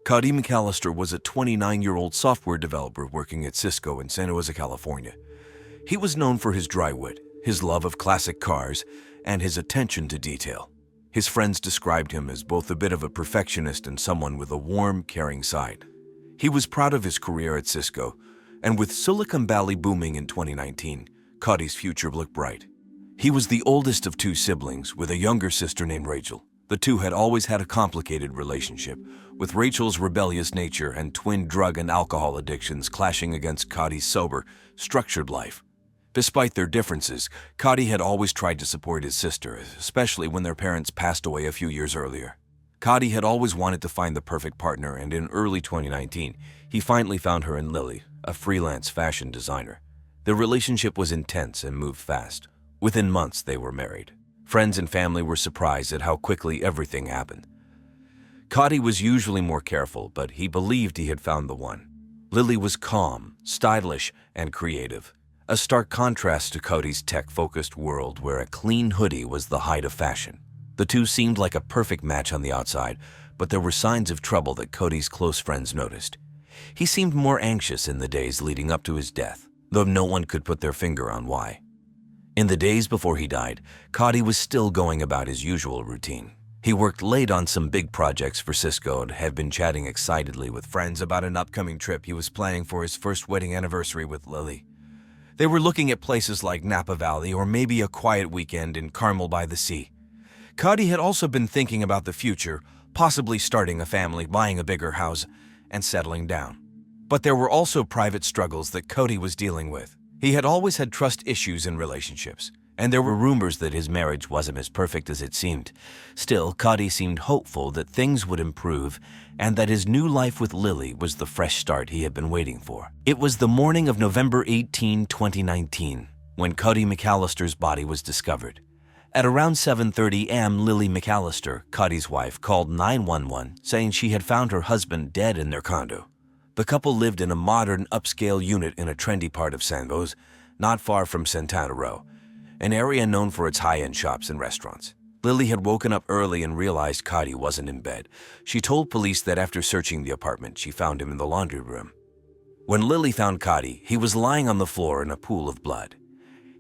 Cody McAllister was a 29-year-old software developer working at Cisco in Santa Rosa, California. He was known for his dry wit, his love of classic cars, and his attention to detail. His friends described him as both a bit of a perfectionist and someone with a warm, caring side. He was proud of his career at Cisco, and with Silicon Valley booming in 2019, Cody's future looked bright. He was the oldest of two siblings, with a younger sister named Rachel. The two had always had a complicated relationship, with Rachel's rebellious nature and twin drug and alcohol addictions clashing against Cody's sober, structured life. Despite their differences, Cody had always tried to support his sister, especially when their parents passed away a few years earlier. Cody had always wanted to find the perfect partner, and in early 2019, he finally found her in Lily, a freelance fashion designer. Their relationship was intense and moved fast. Within months, they were married. Friends and family were surprised at how quickly everything happened. Cody was usually more careful, but he believed he had found the one. Lily was calm, stylish, and creative, a stark contrast to Cody's tech-focused world where a clean hoodie was the height of fashion. The two seemed like a perfect match on the outside, but there were signs of trouble that Cody's close friends noticed. He seemed more anxious in the days leading up to his death, though no one could put their finger on why. In the days before he died, Cody was still going about his usual routine. He worked late on some big projects for Cisco and had been chatting excitedly with friends about an upcoming trip he was planning for his first wedding anniversary with Lily. They were looking at places like Napa Valley or maybe a quiet weekend in Carmel by the sea. Cody had also been thinking about the future, possibly starting a family, buying a bigger house, and settling down. But there were also private struggles that Cody was dealing with. He had always had trust issues in relationships, and there were rumors that his marriage wasn't as perfect as it seemed. Still, Cody seemed hopeful that things would improve and that his new life with Lily was the fresh start he had been waiting for. It was the morning of November 18, 2019, when Cody McAllister's body was discovered. At around 7:30 a.m., Lily McAllister, Cody's wife, called 911 saying she had found her husband dead in their condo. The couple lived in a modern, upscale unit in a trendy part of San Jose, not far from Santana Row, an area known for its high-end shops and restaurants. Lily had woken up early and realized Cody wasn't in bed. She told police that after searching the apartment, she found him in the laundry room. When Lily found Cody, he was lying on the floor in a pool of blood.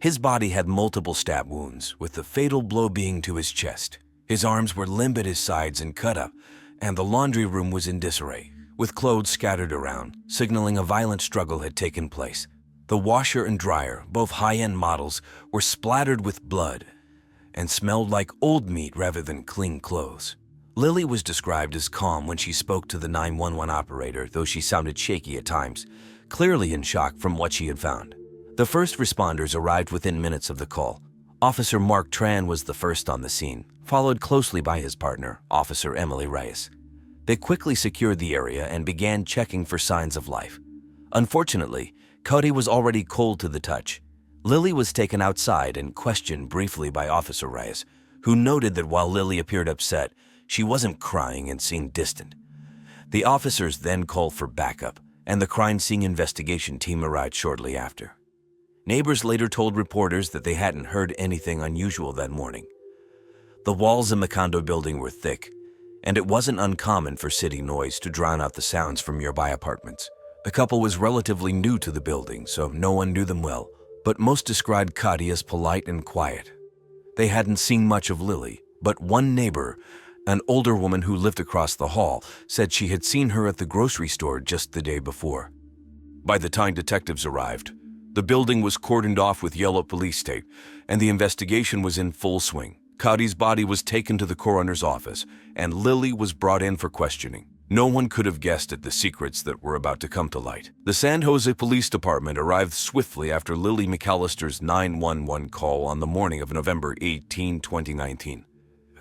His body had multiple stab wounds, with the fatal blow being to his chest. His arms were limp at his sides and cut up, and the laundry room was in disarray, with clothes scattered around, signaling a violent struggle had taken place. The washer and dryer, both high-end models, were splattered with blood and smelled like old meat rather than clean clothes. Lily was described as calm when she spoke to the 911 operator, though she sounded shaky at times, clearly in shock from what she had found. The first responders arrived within minutes of the call. Officer Mark Tran was the first on the scene, followed closely by his partner, Officer Emily Reyes. They quickly secured the area and began checking for signs of life. Unfortunately, Cody was already cold to the touch. Lily was taken outside and questioned briefly by Officer Reyes, who noted that while Lily appeared upset, she wasn't crying and seemed distant. The officers then called for backup, and the crime scene investigation team arrived shortly after. Neighbors later told reporters that they hadn't heard anything unusual that morning. The walls in the condo building were thick, and it wasn't uncommon for city noise to drown out the sounds from nearby apartments. The couple was relatively new to the building, so no one knew them well, but most described Cody as polite and quiet. They hadn't seen much of Lily, but one neighbor, an older woman who lived across the hall, said she had seen her at the grocery store just the day before. By the time detectives arrived, the building was cordoned off with yellow police tape, and the investigation was in full swing. Cody's body was taken to the coroner's office, and Lily was brought in for questioning. No one could have guessed at the secrets that were about to come to light. The San Jose Police Department arrived swiftly after Lily McAllister's 911 call on the morning of November 18, 2019.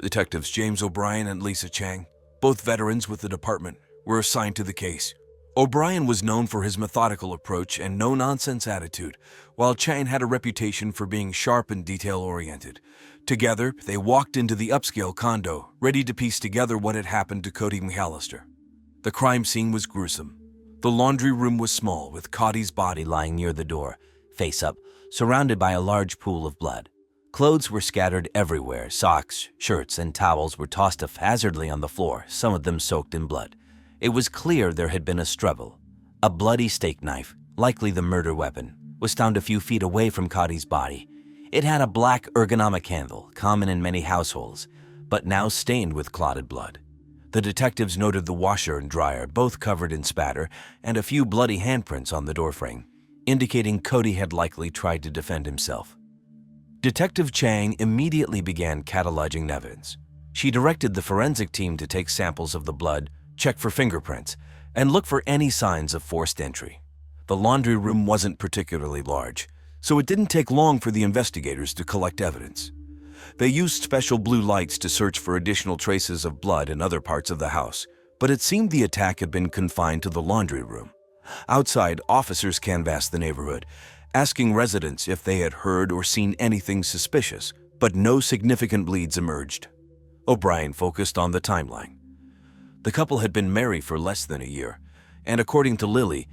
Detectives James O'Brien and Lisa Chang, both veterans with the department, were assigned to the case. O'Brien was known for his methodical approach and no-nonsense attitude, while Chang had a reputation for being sharp and detail-oriented. Together, they walked into the upscale condo, ready to piece together what had happened to Cody McAllister. The crime scene was gruesome. The laundry room was small, with Cody's body lying near the door, face up, surrounded by a large pool of blood. Clothes were scattered everywhere. Socks, shirts, and towels were tossed haphazardly on the floor, some of them soaked in blood. It was clear there had been a struggle. A bloody steak knife, likely the murder weapon, was found a few feet away from Codie's body. It had a black ergonomic handle, common in many households, but now stained with clotted blood. The detectives noted the washer and dryer, both covered in spatter, and a few bloody handprints on the doorframe, indicating Cody had likely tried to defend himself. Detective Chang immediately began cataloging evidence. She directed the forensic team to take samples of the blood, check for fingerprints, and look for any signs of forced entry. The laundry room wasn't particularly large, so it didn't take long for the investigators to collect evidence. They used special blue lights to search for additional traces of blood in other parts of the house, but it seemed the attack had been confined to the laundry room. Outside, officers canvassed the neighborhood, asking residents if they had heard or seen anything suspicious, but no significant leads emerged. O'Brien focused on the timeline. The couple had been married for less than a year, and according to Lily,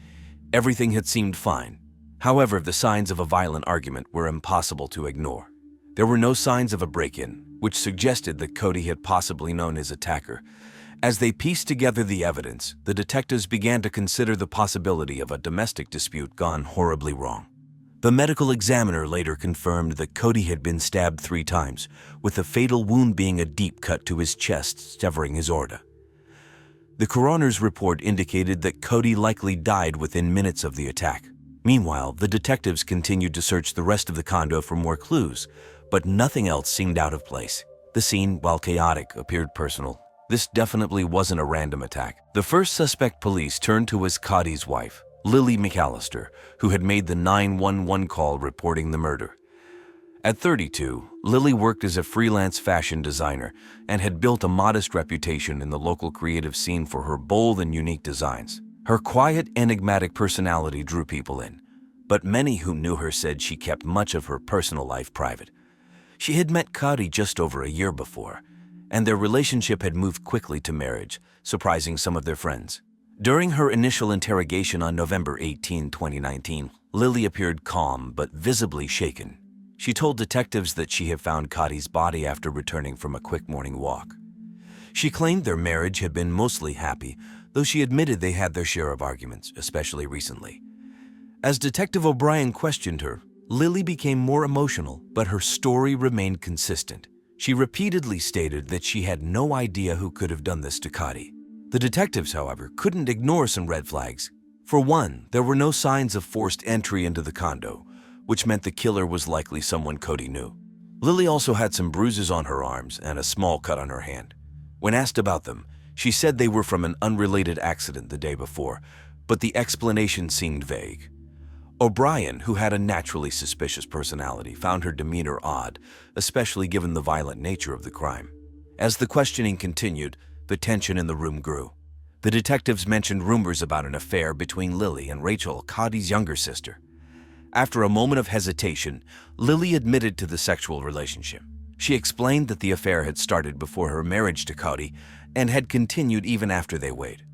everything had seemed fine. However, the signs of a violent argument were impossible to ignore. There were no signs of a break-in, which suggested that Cody had possibly known his attacker. As they pieced together the evidence, the detectives began to consider the possibility of a domestic dispute gone horribly wrong. The medical examiner later confirmed that Cody had been stabbed 3 times, with the fatal wound being a deep cut to his chest, severing his aorta. The coroner's report indicated that Cody likely died within minutes of the attack. Meanwhile, the detectives continued to search the rest of the condo for more clues, but nothing else seemed out of place. The scene, while chaotic, appeared personal. This definitely wasn't a random attack. The first suspect police turned to was Codie's wife, Lily McAllister, who had made the 911 call reporting the murder. At 32, Lily worked as a freelance fashion designer and had built a modest reputation in the local creative scene for her bold and unique designs. Her quiet, enigmatic personality drew people in, but many who knew her said she kept much of her personal life private. She had met Cody just over a year before, and their relationship had moved quickly to marriage, surprising some of their friends. During her initial interrogation on November 18, 2019, Lily appeared calm but visibly shaken. She told detectives that she had found Codie's body after returning from a quick morning walk. She claimed their marriage had been mostly happy, though she admitted they had their share of arguments, especially recently. As Detective O'Brien questioned her, Lily became more emotional, but her story remained consistent. She repeatedly stated that she had no idea who could have done this to Cody. The detectives, however, couldn't ignore some red flags. For one, there were no signs of forced entry into the condo, which meant the killer was likely someone Cody knew. Lily also had some bruises on her arms and a small cut on her hand. When asked about them, she said they were from an unrelated accident the day before, but the explanation seemed vague. O'Brien, who had a naturally suspicious personality, found her demeanor odd, especially given the violent nature of the crime. As the questioning continued, the tension in the room grew. The detectives mentioned rumors about an affair between Lily and Rachel, Codie's younger sister. After a moment of hesitation, Lily admitted to the sexual relationship. She explained that the affair had started before her marriage to Cody and had continued even after they weighed.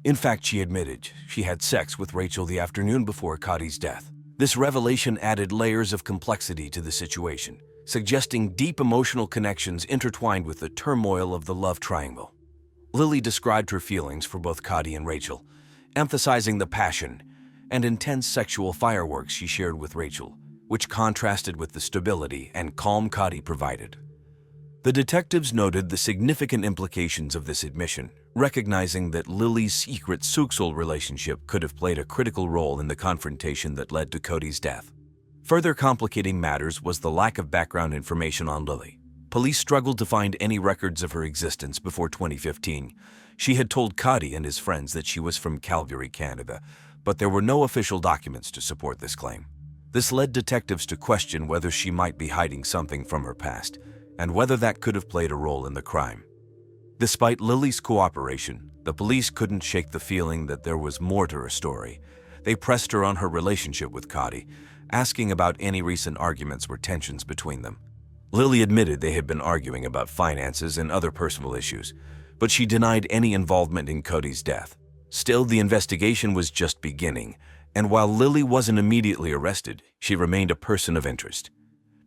In fact, she admitted she had sex with Rachel the afternoon before Codie's death. This revelation added layers of complexity to the situation, suggesting deep emotional connections intertwined with the turmoil of the love triangle. Lily described her feelings for both Cody and Rachel, emphasizing the passion and intense sexual fireworks she shared with Rachel, which contrasted with the stability and calm Cody provided. The detectives noted the significant implications of this admission, recognizing that Lily's secret sexual relationship could have played a critical role in the confrontation that led to Cody's death. Further complicating matters was the lack of background information on Lily. Police struggled to find any records of her existence before 2015. She had told Cody and his friends that she was from Calgary, Canada, but there were no official documents to support this claim. This led detectives to question whether she might be hiding something from her past, and whether that could have played a role in the crime. Despite Lily's cooperation, the police couldn't shake the feeling that there was more to her story. They pressed her on her relationship with Cody, asking about any recent arguments or tensions between them. Lily admitted they had been arguing about finances and other personal issues, but she denied any involvement in Cody's death. Still, the investigation was just beginning, and while Lily wasn't immediately arrested, she remained a person of interest.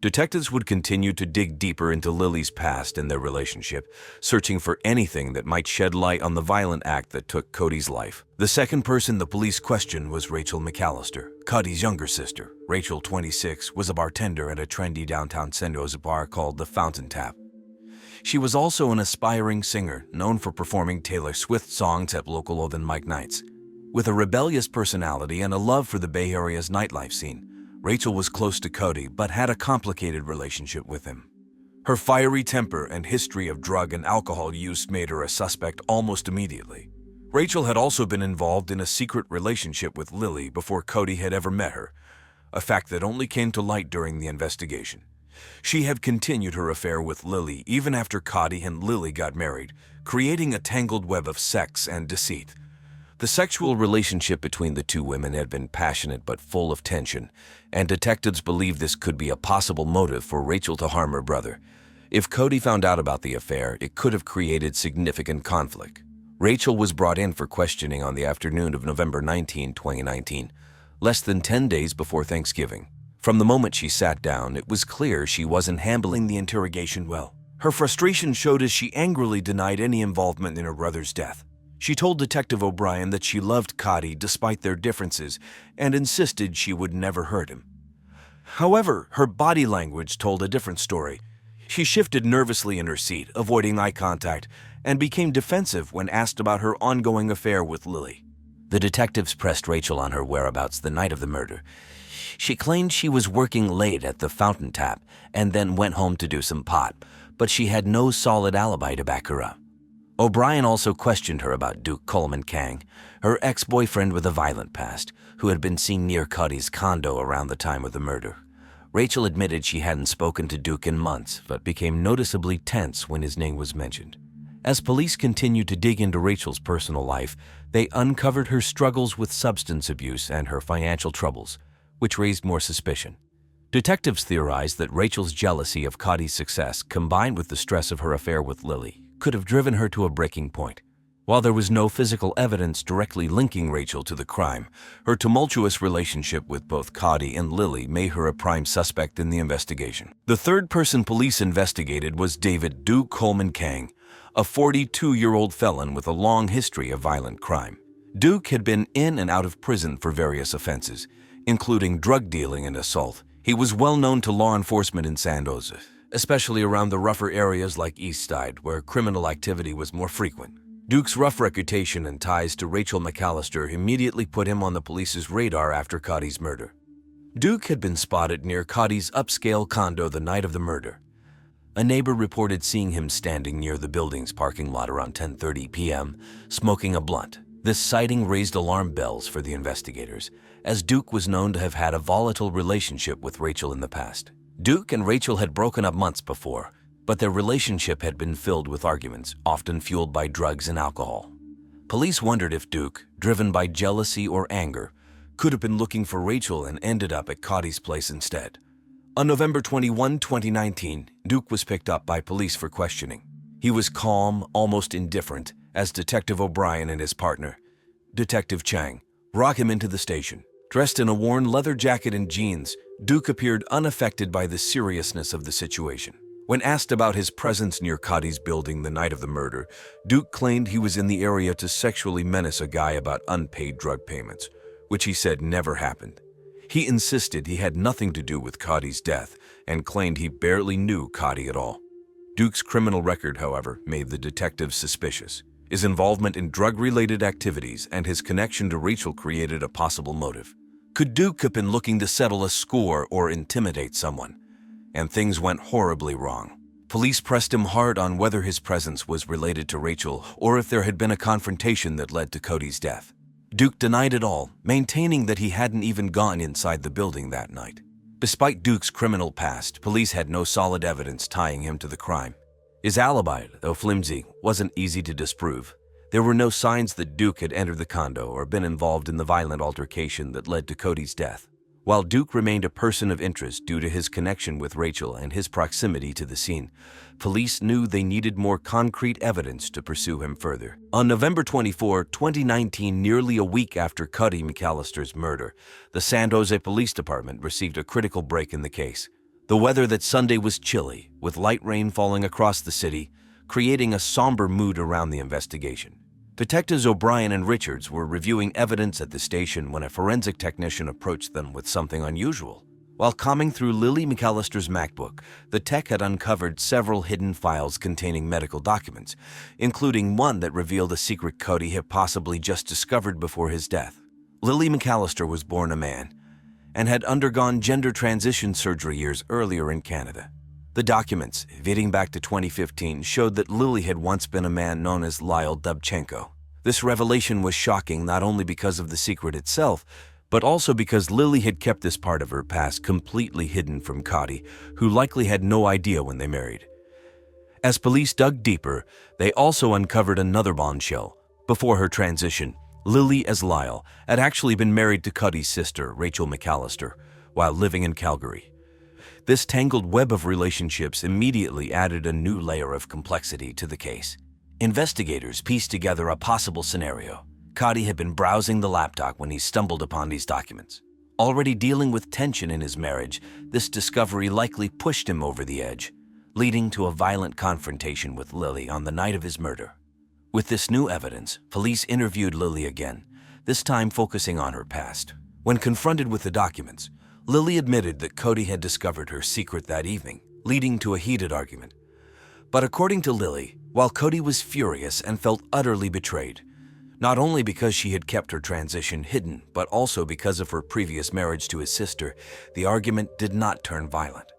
Detectives would continue to dig deeper into Lily's past and their relationship, searching for anything that might shed light on the violent act that took Cody's life. The second person the police questioned was Rachel McAllister, Cody's younger sister. Rachel, 26, was a bartender at a trendy downtown San Jose bar called the Fountain Tap. She was also an aspiring singer, known for performing Taylor Swift songs at local open mic nights. With a rebellious personality and a love for the Bay Area's nightlife scene, Rachel was close to Cody but had a complicated relationship with him. Her fiery temper and history of drug and alcohol use made her a suspect almost immediately. Rachel had also been involved in a secret relationship with Lily before Cody had ever met her, a fact that only came to light during the investigation. She had continued her affair with Lily even after Cody and Lily got married, creating a tangled web of sex and deceit. The sexual relationship between the two women had been passionate but full of tension, and detectives believed this could be a possible motive for Rachel to harm her brother. If Cody found out about the affair, it could have created significant conflict. Rachel was brought in for questioning on the afternoon of November 19, 2019, less than 10 days before Thanksgiving. From the moment she sat down, it was clear she wasn't handling the interrogation well. Her frustration showed as she angrily denied any involvement in her brother's death. She told Detective O'Brien that she loved Cody despite their differences and insisted she would never hurt him. However, her body language told a different story. She shifted nervously in her seat, avoiding eye contact, and became defensive when asked about her ongoing affair with Lily. The detectives pressed Rachel on her whereabouts the night of the murder. She claimed she was working late at the Fountain Tap and then went home to do some pot, but she had no solid alibi to back her up. O'Brien also questioned her about Duke Coleman Kang, her ex-boyfriend with a violent past, who had been seen near Cody's condo around the time of the murder. Rachel admitted she hadn't spoken to Duke in months, but became noticeably tense when his name was mentioned. As police continued to dig into Rachel's personal life, they uncovered her struggles with substance abuse and her financial troubles, which raised more suspicion. Detectives theorized that Rachel's jealousy of Cody's success, combined with the stress of her affair with Lily, could have driven her to a breaking point. While there was no physical evidence directly linking Rachel to the crime, her tumultuous relationship with both Cody and Lily made her a prime suspect in the investigation. The third person police investigated was David Duke Coleman Kang, a 42-year-old felon with a long history of violent crime. Duke had been in and out of prison for various offenses, including drug dealing and assault. He was well known to law enforcement in San Jose, especially around the rougher areas like East Side, where criminal activity was more frequent. Duke's rough reputation and ties to Rachel McAllister immediately put him on the police's radar after Cody's murder. Duke had been spotted near Cody's upscale condo the night of the murder. A neighbor reported seeing him standing near the building's parking lot around 10:30 p.m., smoking a blunt. This sighting raised alarm bells for the investigators, as Duke was known to have had a volatile relationship with Rachel in the past. Duke and Rachel had broken up months before, but their relationship had been filled with arguments, often fueled by drugs and alcohol. Police wondered if Duke, driven by jealousy or anger, could have been looking for Rachel and ended up at Cody's place instead. On November 21, 2019, Duke was picked up by police for questioning. He was calm, almost indifferent, as Detective O'Brien and his partner, Detective Chang, brought him into the station. Dressed in a worn leather jacket and jeans, Duke appeared unaffected by the seriousness of the situation. When asked about his presence near Cody's building the night of the murder, Duke claimed he was in the area to sexually menace a guy about unpaid drug payments, which he said never happened. He insisted he had nothing to do with Cody's death and claimed he barely knew Cody at all. Duke's criminal record, however, made the detectives suspicious. His involvement in drug-related activities and his connection to Rachel created a possible motive. Could Duke have been looking to settle a score or intimidate someone? And things went horribly wrong. Police pressed him hard on whether his presence was related to Rachel or if there had been a confrontation that led to Cody's death. Duke denied it all, maintaining that he hadn't even gone inside the building that night. Despite Duke's criminal past, police had no solid evidence tying him to the crime. His alibi, though flimsy, wasn't easy to disprove. There were no signs that Duke had entered the condo or been involved in the violent altercation that led to Cody's death. While Duke remained a person of interest due to his connection with Rachel and his proximity to the scene, police knew they needed more concrete evidence to pursue him further. On November 24, 2019, nearly a week after Cody McAllister's murder, the San Jose Police Department received a critical break in the case. The weather that Sunday was chilly, with light rain falling across the city, creating a somber mood around the investigation. Detectives O'Brien and Richards were reviewing evidence at the station when a forensic technician approached them with something unusual. While combing through Lily McAllister's MacBook, the tech had uncovered several hidden files containing medical documents, including one that revealed a secret Cody had possibly just discovered before his death. Lily McAllister was born a man and had undergone gender transition surgery years earlier in Canada. The documents, dating back to 2015, showed that Lily had once been a man known as Lyle Dubchenko. This revelation was shocking not only because of the secret itself, but also because Lily had kept this part of her past completely hidden from Cody, who likely had no idea when they married. As police dug deeper, they also uncovered another bombshell. Before her transition, Lily, as Lyle, had actually been married to Cody's sister, Rachel McAllister, while living in Calgary. This tangled web of relationships immediately added a new layer of complexity to the case. Investigators pieced together a possible scenario. Cody had been browsing the laptop when he stumbled upon these documents. Already dealing with tension in his marriage, this discovery likely pushed him over the edge, leading to a violent confrontation with Lily on the night of his murder. With this new evidence, police interviewed Lily again, this time focusing on her past. When confronted with the documents, Lily admitted that Cody had discovered her secret that evening, leading to a heated argument. But according to Lily, while Cody was furious and felt utterly betrayed, not only because she had kept her transition hidden, but also because of her previous marriage to his sister, the argument did not turn violent.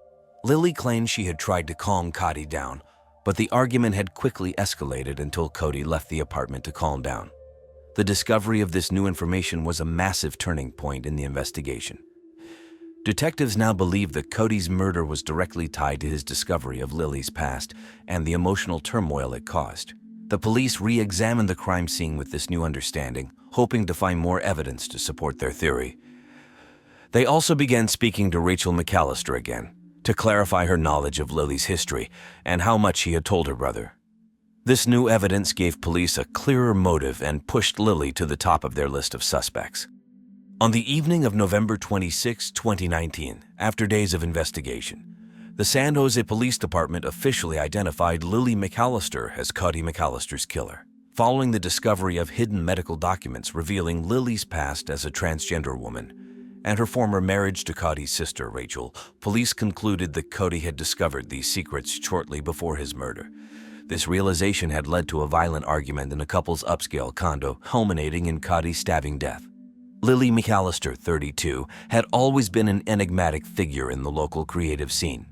Lily claimed she had tried to calm Cody down, but the argument had quickly escalated until Cody left the apartment to calm down. The discovery of this new information was a massive turning point in the investigation. Detectives now believe that Cody's murder was directly tied to his discovery of Lily's past and the emotional turmoil it caused. The police re-examined the crime scene with this new understanding, hoping to find more evidence to support their theory. They also began speaking to Rachel McAllister again, to clarify her knowledge of Lily's history and how much she had told her brother. This new evidence gave police a clearer motive and pushed Lily to the top of their list of suspects. On the evening of November 26, 2019, after days of investigation, the San Jose Police Department officially identified Lily McAllister as Cody McAllister's killer. Following the discovery of hidden medical documents revealing Lily's past as a transgender woman and her former marriage to Cody's sister, Rachel, police concluded that Cody had discovered these secrets shortly before his murder. This realization had led to a violent argument in a couple's upscale condo, culminating in Cody's stabbing death. Lily McAllister, 32, had always been an enigmatic figure in the local creative scene.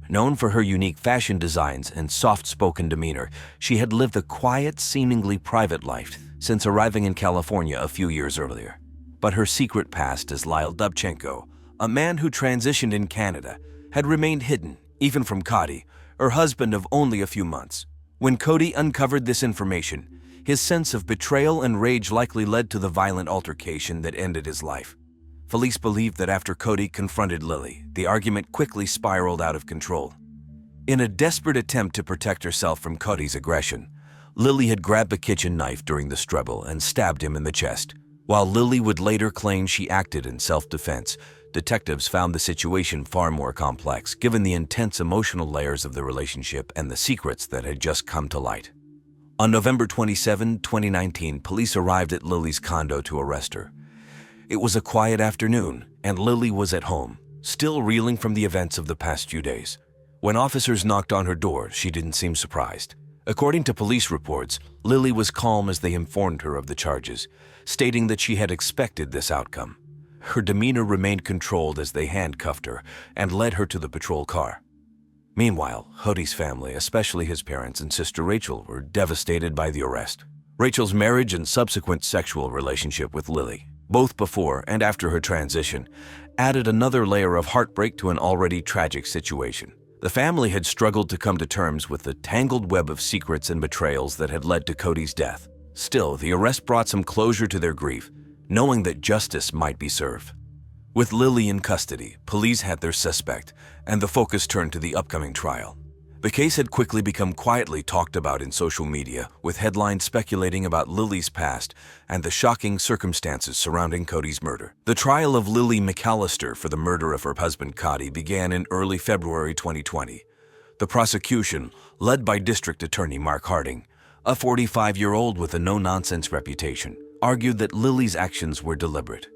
Known for her unique fashion designs and soft-spoken demeanor, she had lived a quiet, seemingly private life since arriving in California a few years earlier. But her secret past as Lyle Dubchenko, a man who transitioned in Canada, had remained hidden, even from Cody, her husband of only a few months. When Cody uncovered this information, his sense of betrayal and rage likely led to the violent altercation that ended his life. Police believed that after Cody confronted Lily, the argument quickly spiraled out of control. In a desperate attempt to protect herself from Cody's aggression, Lily had grabbed a kitchen knife during the struggle and stabbed him in the chest. While Lily would later claim she acted in self-defense, detectives found the situation far more complex, given the intense emotional layers of the relationship and the secrets that had just come to light. On November 27, 2019, police arrived at Lily's condo to arrest her. It was a quiet afternoon, and Lily was at home, still reeling from the events of the past few days. When officers knocked on her door, she didn't seem surprised. According to police reports, Lily was calm as they informed her of the charges, stating that she had expected this outcome. Her demeanor remained controlled as they handcuffed her and led her to the patrol car. Meanwhile, Cody's family, especially his parents and sister Rachel, were devastated by the arrest. Rachel's marriage and subsequent sexual relationship with Lily, both before and after her transition, added another layer of heartbreak to an already tragic situation. The family had struggled to come to terms with the tangled web of secrets and betrayals that had led to Cody's death. Still, the arrest brought some closure to their grief, knowing that justice might be served. With Lily in custody, police had their suspect, and the focus turned to the upcoming trial. The case had quickly become quietly talked about in social media, with headlines speculating about Lily's past and the shocking circumstances surrounding Cody's murder. The trial of Lily McAllister for the murder of her husband Cody began in early February 2020. The prosecution, led by District Attorney Mark Harding, a 45-year-old with a no-nonsense reputation, argued that Lily's actions were deliberate.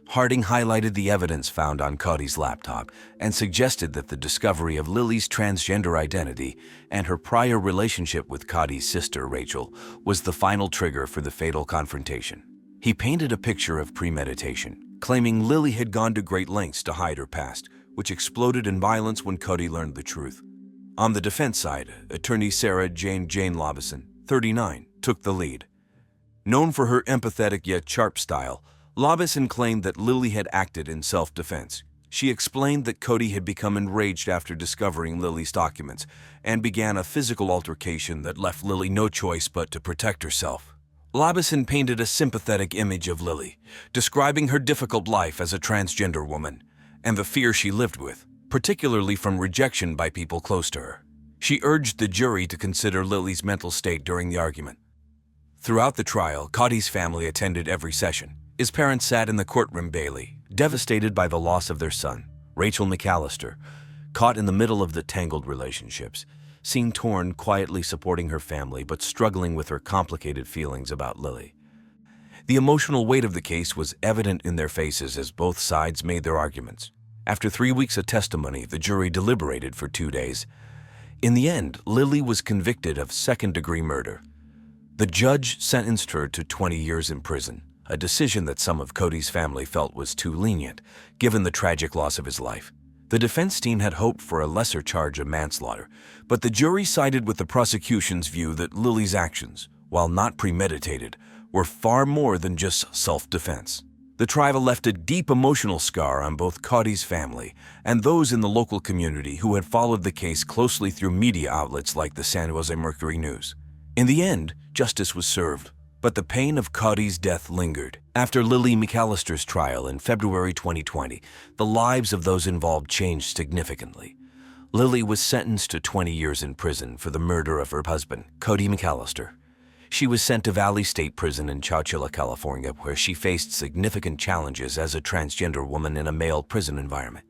Harding highlighted the evidence found on Cody's laptop and suggested that the discovery of Lily's transgender identity and her prior relationship with Cody's sister, Rachel, was the final trigger for the fatal confrontation. He painted a picture of premeditation, claiming Lily had gone to great lengths to hide her past, which exploded in violence when Cody learned the truth. On the defense side, attorney Sarah Jane Lobison, 39, took the lead. Known for her empathetic yet sharp style, Lobison claimed that Lily had acted in self-defense. She explained that Cody had become enraged after discovering Lily's documents and began a physical altercation that left Lily no choice but to protect herself. Lobison painted a sympathetic image of Lily, describing her difficult life as a transgender woman and the fear she lived with, particularly from rejection by people close to her. She urged the jury to consider Lily's mental state during the argument. Throughout the trial, Cody's family attended every session. His parents sat in the courtroom daily, devastated by the loss of their son, Rachel McAllister, caught in the middle of the tangled relationships, seen torn, quietly supporting her family but struggling with her complicated feelings about Lily. The emotional weight of the case was evident in their faces as both sides made their arguments. After 3 weeks of testimony, the jury deliberated for 2 days. In the end, Lily was convicted of second-degree murder. The judge sentenced her to 20 years in prison, a decision that some of Cody's family felt was too lenient, given the tragic loss of his life. The defense team had hoped for a lesser charge of manslaughter, but the jury sided with the prosecution's view that Lily's actions, while not premeditated, were far more than just self-defense. The trial left a deep emotional scar on both Cody's family and those in the local community who had followed the case closely through media outlets like the San Jose Mercury News. In the end, justice was served, but the pain of Cody's death lingered. After Lily McAllister's trial in February 2020, the lives of those involved changed significantly. Lily was sentenced to 20 years in prison for the murder of her husband, Cody McAllister. She was sent to Valley State Prison in Chowchilla, California, where she faced significant challenges as a transgender woman in a male prison environment.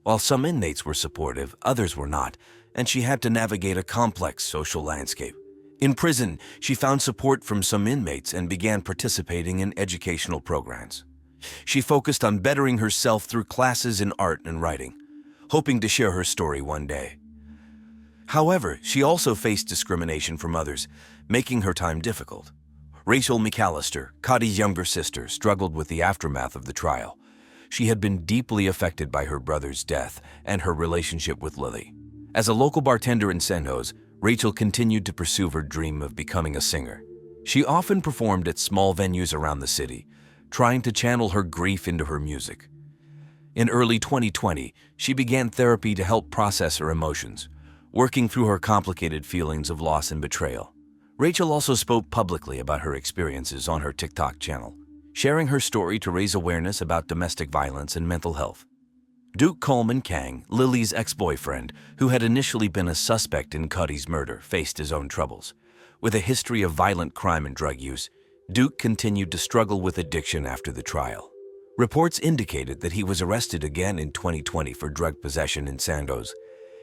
While some inmates were supportive, others were not, and she had to navigate a complex social landscape. In prison, she found support from some inmates and began participating in educational programs. She focused on bettering herself through classes in art and writing, hoping to share her story one day. However, she also faced discrimination from others, making her time difficult. Rachel McAllister, Cody's younger sister, struggled with the aftermath of the trial. She had been deeply affected by her brother's death and her relationship with Lily. As a local bartender in San Jose, Rachel continued to pursue her dream of becoming a singer. She often performed at small venues around the city, trying to channel her grief into her music. In early 2020, she began therapy to help process her emotions, working through her complicated feelings of loss and betrayal. Rachel also spoke publicly about her experiences on her TikTok channel, sharing her story to raise awareness about domestic violence and mental health. Duke Coleman Kang, Lily's ex-boyfriend, who had initially been a suspect in Cody's murder, faced his own troubles. With a history of violent crime and drug use, Duke continued to struggle with addiction after the trial. Reports indicated that he was arrested again in 2020 for drug possession in San Jose.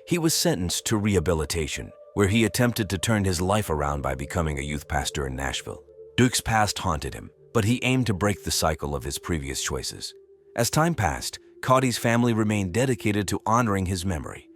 He was sentenced to rehabilitation, where he attempted to turn his life around by becoming a youth pastor in Nashville. Duke's past haunted him, but he aimed to break the cycle of his previous choices. As time passed, Cody's family remained dedicated to honoring his memory.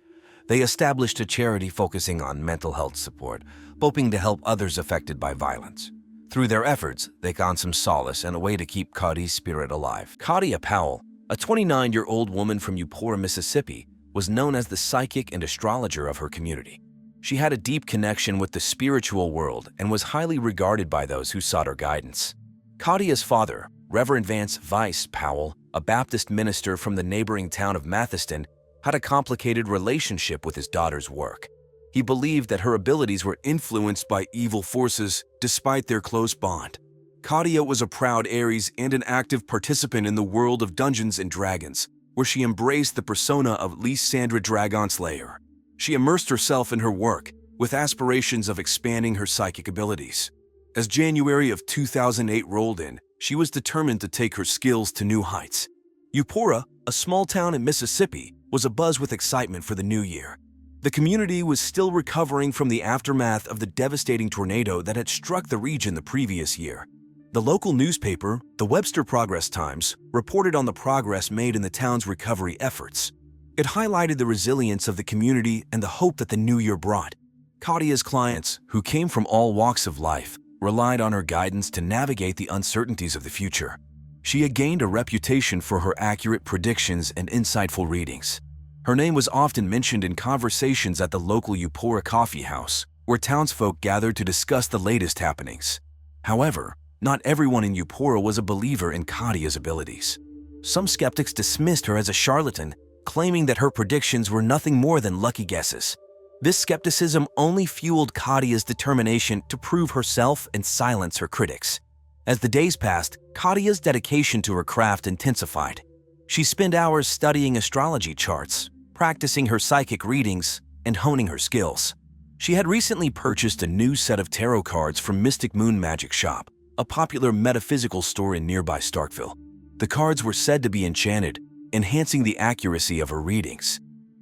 They established a charity focusing on mental health support, hoping to help others affected by violence. Through their efforts, they found some solace and a way to keep Cody's spirit alive. Kadia Powell, a 29-year-old woman from Eupora, Mississippi, was known as the psychic and astrologer of her community. She had a deep connection with the spiritual world and was highly regarded by those who sought her guidance. Kadia's father, Reverend Vivance Powell, a Baptist minister from the neighboring town of Mathiston, had a complicated relationship with his daughter's work. He believed that her abilities were influenced by evil forces despite their close bond. Kadia was a proud Aries and an active participant in the world of Dungeons & Dragons, where she embraced the persona of Lysandra Dragonslayer. She immersed herself in her work, with aspirations of expanding her psychic abilities. As January of 2008 rolled in, she was determined to take her skills to new heights. Eupora, a small town in Mississippi, was abuzz with excitement for the new year. The community was still recovering from the aftermath of the devastating tornado that had struck the region the previous year. The local newspaper, the Webster Progress-Times, reported on the progress made in the town's recovery efforts. It highlighted the resilience of the community and the hope that the new year brought. Kadia's clients, who came from all walks of life, relied on her guidance to navigate the uncertainties of the future. She had gained a reputation for her accurate predictions and insightful readings. Her name was often mentioned in conversations at the local Eupora coffee house, where townsfolk gathered to discuss the latest happenings. However, not everyone in Eupora was a believer in Kadia's abilities. Some skeptics dismissed her as a charlatan, claiming that her predictions were nothing more than lucky guesses. This skepticism only fueled Kadia's determination to prove herself and silence her critics. As the days passed, Kadia's dedication to her craft intensified. She spent hours studying astrology charts, practicing her psychic readings, and honing her skills. She had recently purchased a new set of tarot cards from Mystic Moon Magic Shop, a popular metaphysical store in nearby Starkville. The cards were said to be enchanted, enhancing the accuracy of her readings.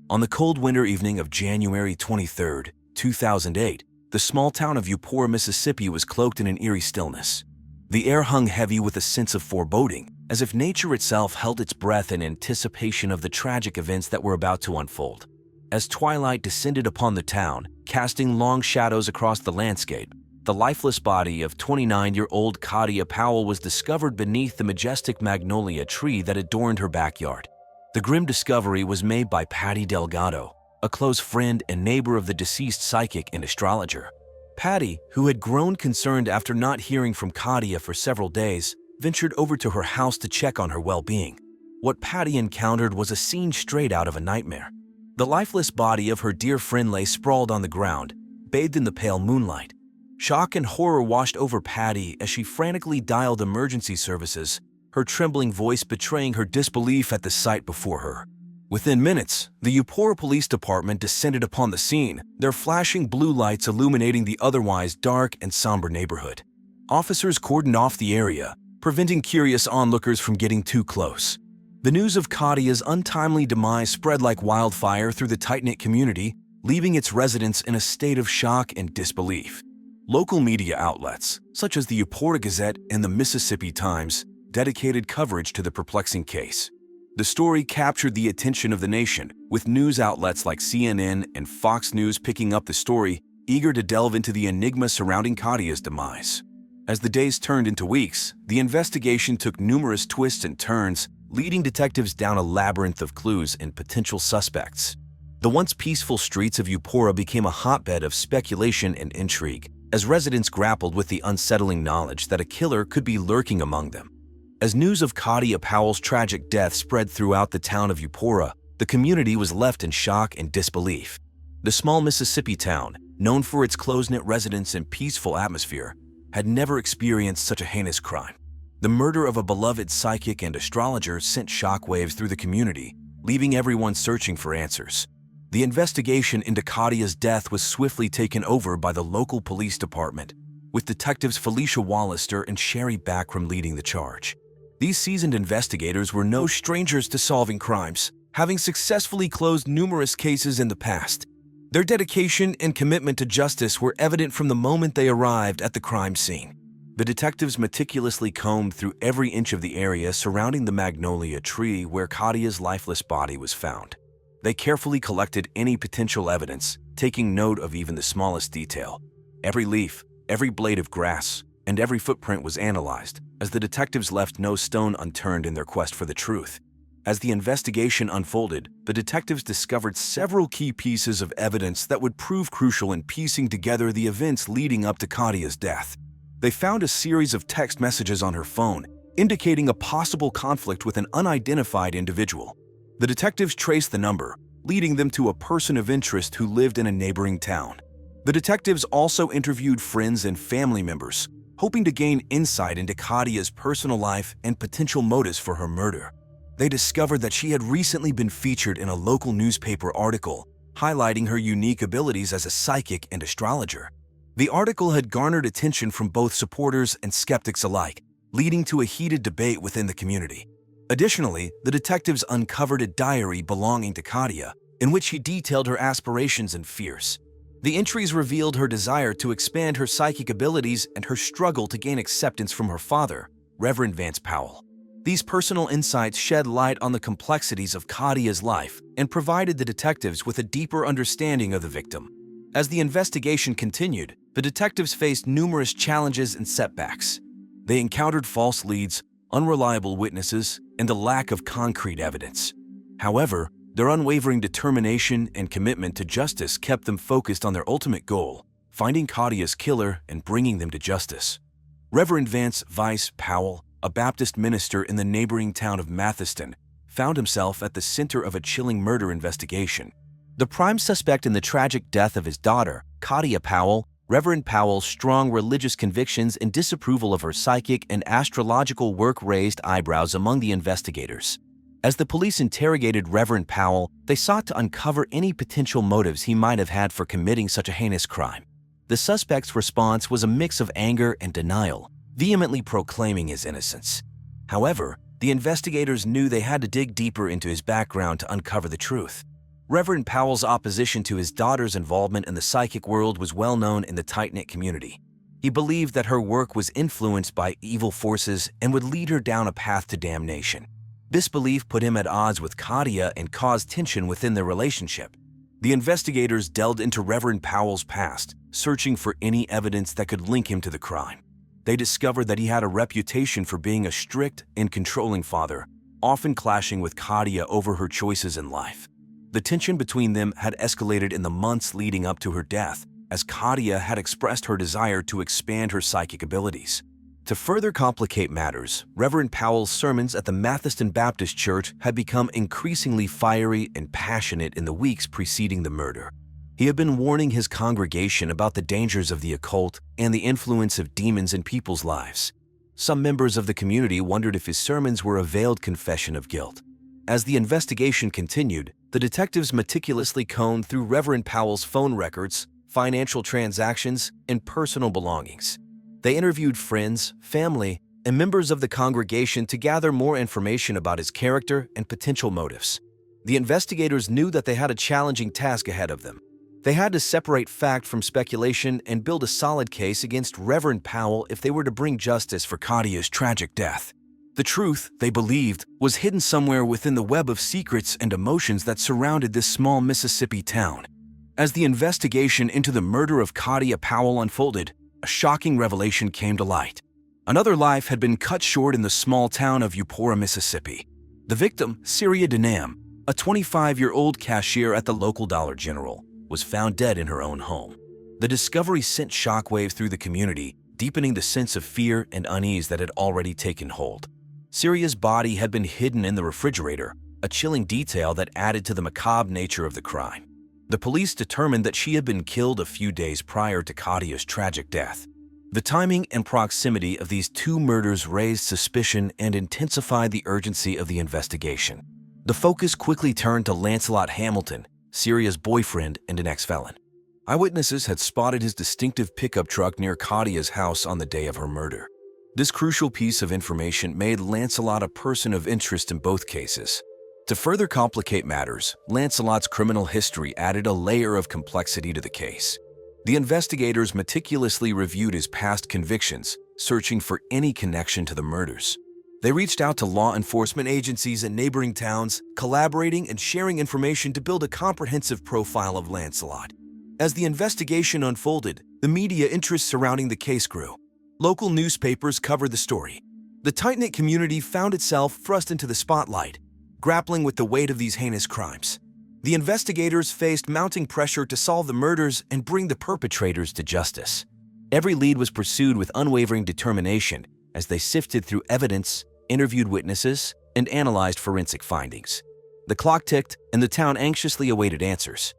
On the cold winter evening of January 23, 2008, the small town of Eupora, Mississippi was cloaked in an eerie stillness. The air hung heavy with a sense of foreboding, as if nature itself held its breath in anticipation of the tragic events that were about to unfold. As twilight descended upon the town, casting long shadows across the landscape, the lifeless body of 29-year-old Kadia Powell was discovered beneath the majestic magnolia tree that adorned her backyard. The grim discovery was made by Patty Delgado, a close friend and neighbor of the deceased psychic and astrologer. Patty, who had grown concerned after not hearing from Kadia for several days, ventured over to her house to check on her well-being. What Patty encountered was a scene straight out of a nightmare. The lifeless body of her dear friend lay sprawled on the ground, bathed in the pale moonlight. Shock and horror washed over Patty as she frantically dialed emergency services, her trembling voice betraying her disbelief at the sight before her. Within minutes, the Eupora Police Department descended upon the scene, their flashing blue lights illuminating the otherwise dark and somber neighborhood. Officers cordoned off the area, preventing curious onlookers from getting too close. The news of Kadia's untimely demise spread like wildfire through the tight-knit community, leaving its residents in a state of shock and disbelief. Local media outlets, such as the Eupora Gazette and the Mississippi Times, dedicated coverage to the perplexing case. The story captured the attention of the nation, with news outlets like CNN and Fox News picking up the story, eager to delve into the enigma surrounding Kadia's demise. As the days turned into weeks, the investigation took numerous twists and turns, leading detectives down a labyrinth of clues and potential suspects. The once peaceful streets of Eupora became a hotbed of speculation and intrigue, as residents grappled with the unsettling knowledge that a killer could be lurking among them. As news of Kadia Powell's tragic death spread throughout the town of Eupora, the community was left in shock and disbelief. The small Mississippi town, known for its close-knit residents and peaceful atmosphere, had never experienced such a heinous crime. The murder of a beloved psychic and astrologer sent shockwaves through the community, leaving everyone searching for answers. The investigation into Kadia's death was swiftly taken over by the local police department, with detectives Felicia Wallister and Sherry Backram leading the charge. These seasoned investigators were no strangers to solving crimes, having successfully closed numerous cases in the past. Their dedication and commitment to justice were evident from the moment they arrived at the crime scene. The detectives meticulously combed through every inch of the area surrounding the magnolia tree where Kadia's lifeless body was found. They carefully collected any potential evidence, taking note of even the smallest detail. Every leaf, every blade of grass, and every footprint was analyzed, as the detectives left no stone unturned in their quest for the truth. As the investigation unfolded, the detectives discovered several key pieces of evidence that would prove crucial in piecing together the events leading up to Kadia's death. They found a series of text messages on her phone, indicating a possible conflict with an unidentified individual. The detectives traced the number, leading them to a person of interest who lived in a neighboring town. The detectives also interviewed friends and family members, hoping to gain insight into Kadia's personal life and potential motives for her murder. They discovered that she had recently been featured in a local newspaper article, highlighting her unique abilities as a psychic and astrologer. The article had garnered attention from both supporters and skeptics alike, leading to a heated debate within the community. Additionally, the detectives uncovered a diary belonging to Kadia, in which she detailed her aspirations and fears. The entries revealed her desire to expand her psychic abilities and her struggle to gain acceptance from her father, Reverend Vance Powell. These personal insights shed light on the complexities of Kadia's life and provided the detectives with a deeper understanding of the victim. As the investigation continued, the detectives faced numerous challenges and setbacks. They encountered false leads, unreliable witnesses, and a lack of concrete evidence. However, their unwavering determination and commitment to justice kept them focused on their ultimate goal, finding Kadia's killer and bringing them to justice. Reverend Vance Powell, a Baptist minister in the neighboring town of Mathiston, found himself at the center of a chilling murder investigation. The prime suspect in the tragic death of his daughter, Kadia Powell, Reverend Powell's strong religious convictions and disapproval of her psychic and astrological work raised eyebrows among the investigators. As the police interrogated Reverend Powell, they sought to uncover any potential motives he might have had for committing such a heinous crime. The suspect's response was a mix of anger and denial, vehemently proclaiming his innocence. However, the investigators knew they had to dig deeper into his background to uncover the truth. Reverend Powell's opposition to his daughter's involvement in the psychic world was well known in the tight-knit community. He believed that her work was influenced by evil forces and would lead her down a path to damnation. This belief put him at odds with Kadia and caused tension within their relationship. The investigators delved into Reverend Powell's past, searching for any evidence that could link him to the crime. They discovered that he had a reputation for being a strict and controlling father, often clashing with Kadia over her choices in life. The tension between them had escalated in the months leading up to her death, as Kadia had expressed her desire to expand her psychic abilities. To further complicate matters, Reverend Powell's sermons at the Mathiston Baptist Church had become increasingly fiery and passionate in the weeks preceding the murder. He had been warning his congregation about the dangers of the occult and the influence of demons in people's lives. Some members of the community wondered if his sermons were a veiled confession of guilt. As the investigation continued, the detectives meticulously combed through Reverend Powell's phone records, financial transactions, and personal belongings. They interviewed friends, family, and members of the congregation to gather more information about his character and potential motives. The investigators knew that they had a challenging task ahead of them. They had to separate fact from speculation and build a solid case against Reverend Powell if they were to bring justice for Kadia's tragic death. The truth, they believed, was hidden somewhere within the web of secrets and emotions that surrounded this small Mississippi town. As the investigation into the murder of Kadia Powell unfolded, a shocking revelation came to light. Another life had been cut short in the small town of Eupora, Mississippi. The victim, Suzette Anak, a 25-year-old cashier at the local Dollar General, was found dead in her own home. The discovery sent shockwaves through the community, deepening the sense of fear and unease that had already taken hold. Suzette's body had been hidden in the refrigerator, a chilling detail that added to the macabre nature of the crime. The police determined that she had been killed a few days prior to Kadia's tragic death. The timing and proximity of these two murders raised suspicion and intensified the urgency of the investigation. The focus quickly turned to Lancelot Hamilton, Suzette's boyfriend and an ex-felon. Eyewitnesses had spotted his distinctive pickup truck near Kadia's house on the day of her murder. This crucial piece of information made Lancelot a person of interest in both cases. To further complicate matters, Lancelot's criminal history added a layer of complexity to the case. The investigators meticulously reviewed his past convictions, searching for any connection to the murders. They reached out to law enforcement agencies in neighboring towns, collaborating and sharing information to build a comprehensive profile of Lancelot. As the investigation unfolded, the media interest surrounding the case grew. Local newspapers covered the story. The tight-knit community found itself thrust into the spotlight, grappling with the weight of these heinous crimes. The investigators faced mounting pressure to solve the murders and bring the perpetrators to justice. Every lead was pursued with unwavering determination as they sifted through evidence, interviewed witnesses, and analyzed forensic findings. The clock ticked, and the town anxiously awaited answers.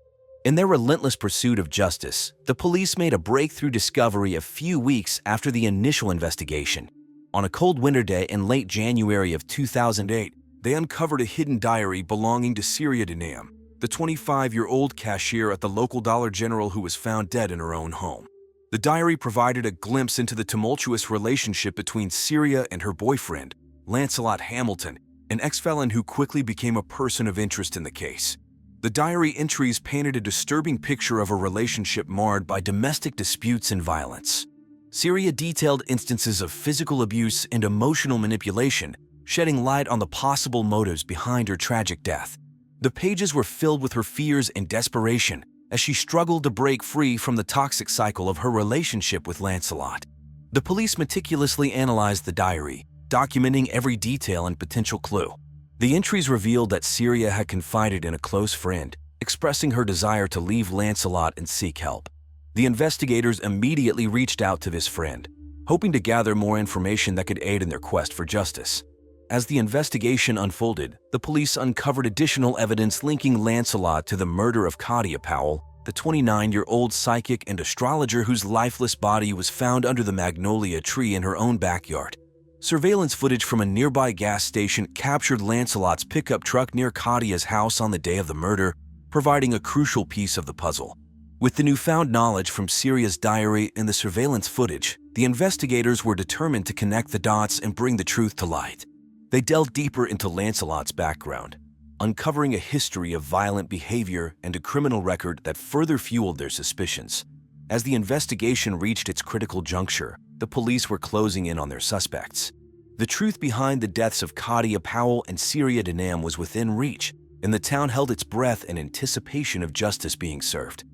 In their relentless pursuit of justice, the police made a breakthrough discovery a few weeks after the initial investigation. On a cold winter day in late January of 2008, they uncovered a hidden diary belonging to Suzette Anak. the 25-year-old cashier at the local Dollar General who was found dead in her own home. The diary provided a glimpse into the tumultuous relationship between Syria and her boyfriend, Lancelot Hamilton, an ex-felon who quickly became a person of interest in the case. The diary entries painted a disturbing picture of a relationship marred by domestic disputes and violence. Syria detailed instances of physical abuse and emotional manipulation, shedding light on the possible motives behind her tragic death. The pages were filled with her fears and desperation as she struggled to break free from the toxic cycle of her relationship with Lancelot. The police meticulously analyzed the diary, documenting every detail and potential clue. The entries revealed that Syria had confided in a close friend, expressing her desire to leave Lancelot and seek help. The investigators immediately reached out to this friend, hoping to gather more information that could aid in their quest for justice. As the investigation unfolded, the police uncovered additional evidence linking Lancelot to the murder of Kadia Powell, the 29-year-old psychic and astrologer whose lifeless body was found under the magnolia tree in her own backyard. Surveillance footage from a nearby gas station captured Lancelot's pickup truck near Kadia's house on the day of the murder, providing a crucial piece of the puzzle. With the newfound knowledge from Syria's diary and the surveillance footage, the investigators were determined to connect the dots and bring the truth to light. They delved deeper into Lancelot's background, uncovering a history of violent behavior and a criminal record that further fueled their suspicions. As the investigation reached its critical juncture, the police were closing in on their suspects. The truth behind the deaths of Kadia Powell and Suzette Anak was within reach, and the town held its breath in anticipation of justice being served.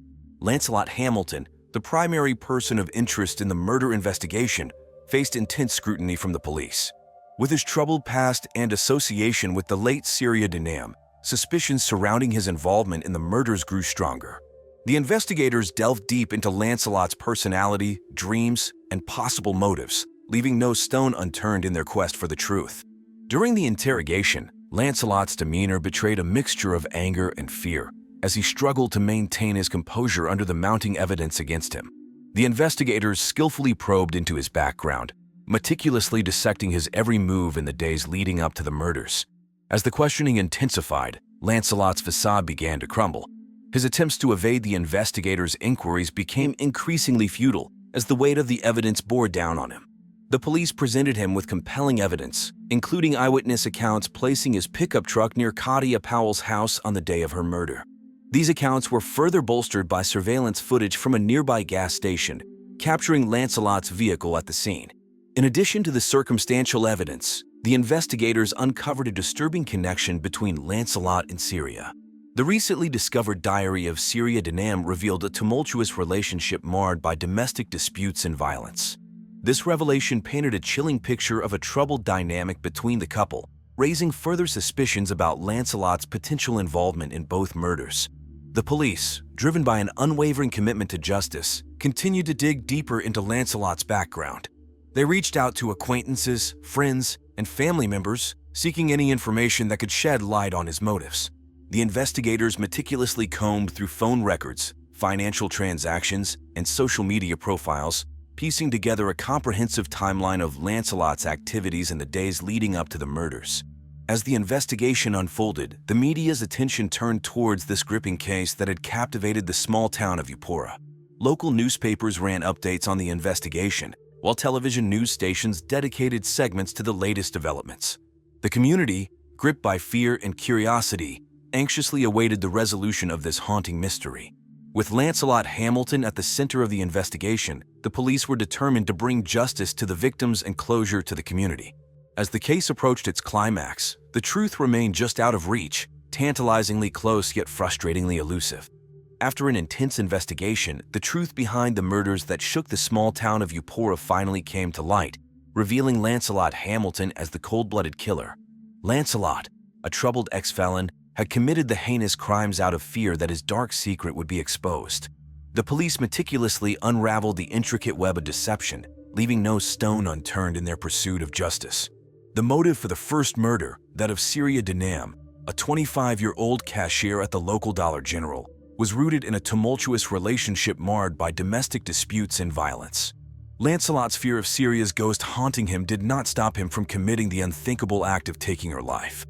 Lancelot Hamilton, the primary person of interest in the murder investigation, faced intense scrutiny from the police. With his troubled past and association with the late Suzette Anak, suspicions surrounding his involvement in the murders grew stronger. The investigators delved deep into Lancelot's personality, dreams, and possible motives, leaving no stone unturned in their quest for the truth. During the interrogation, Lancelot's demeanor betrayed a mixture of anger and fear, as he struggled to maintain his composure under the mounting evidence against him. The investigators skillfully probed into his background, meticulously dissecting his every move in the days leading up to the murders. As the questioning intensified, Lancelot's facade began to crumble. His attempts to evade the investigators' inquiries became increasingly futile as the weight of the evidence bore down on him. The police presented him with compelling evidence, including eyewitness accounts placing his pickup truck near Kadia Powell's house on the day of her murder. These accounts were further bolstered by surveillance footage from a nearby gas station, capturing Lancelot's vehicle at the scene. In addition to the circumstantial evidence, the investigators uncovered a disturbing connection between Lancelot and Syria. The recently discovered diary of Suzette Anak revealed a tumultuous relationship marred by domestic disputes and violence. This revelation painted a chilling picture of a troubled dynamic between the couple, raising further suspicions about Lancelot's potential involvement in both murders. The police, driven by an unwavering commitment to justice, continued to dig deeper into Lancelot's background. They reached out to acquaintances, friends, and family members, seeking any information that could shed light on his motives. The investigators meticulously combed through phone records, financial transactions, and social media profiles, piecing together a comprehensive timeline of Lancelot's activities in the days leading up to the murders. As the investigation unfolded, the media's attention turned towards this gripping case that had captivated the small town of Upora. Local newspapers ran updates on the investigation, while television news stations dedicated segments to the latest developments. The community, gripped by fear and curiosity, anxiously awaited the resolution of this haunting mystery. With Lancelot Hamilton at the center of the investigation, the police were determined to bring justice to the victims and closure to the community. As the case approached its climax, the truth remained just out of reach, tantalizingly close yet frustratingly elusive. After an intense investigation, the truth behind the murders that shook the small town of Upora finally came to light, revealing Lancelot Hamilton as the cold-blooded killer. Lancelot, a troubled ex-felon, had committed the heinous crimes out of fear that his dark secret would be exposed. The police meticulously unraveled the intricate web of deception, leaving no stone unturned in their pursuit of justice. The motive for the first murder, that of Suzette Anak, a 25-year-old cashier at the local Dollar General, was rooted in a tumultuous relationship marred by domestic disputes and violence. Lancelot's fear of Syria's ghost haunting him did not stop him from committing the unthinkable act of taking her life.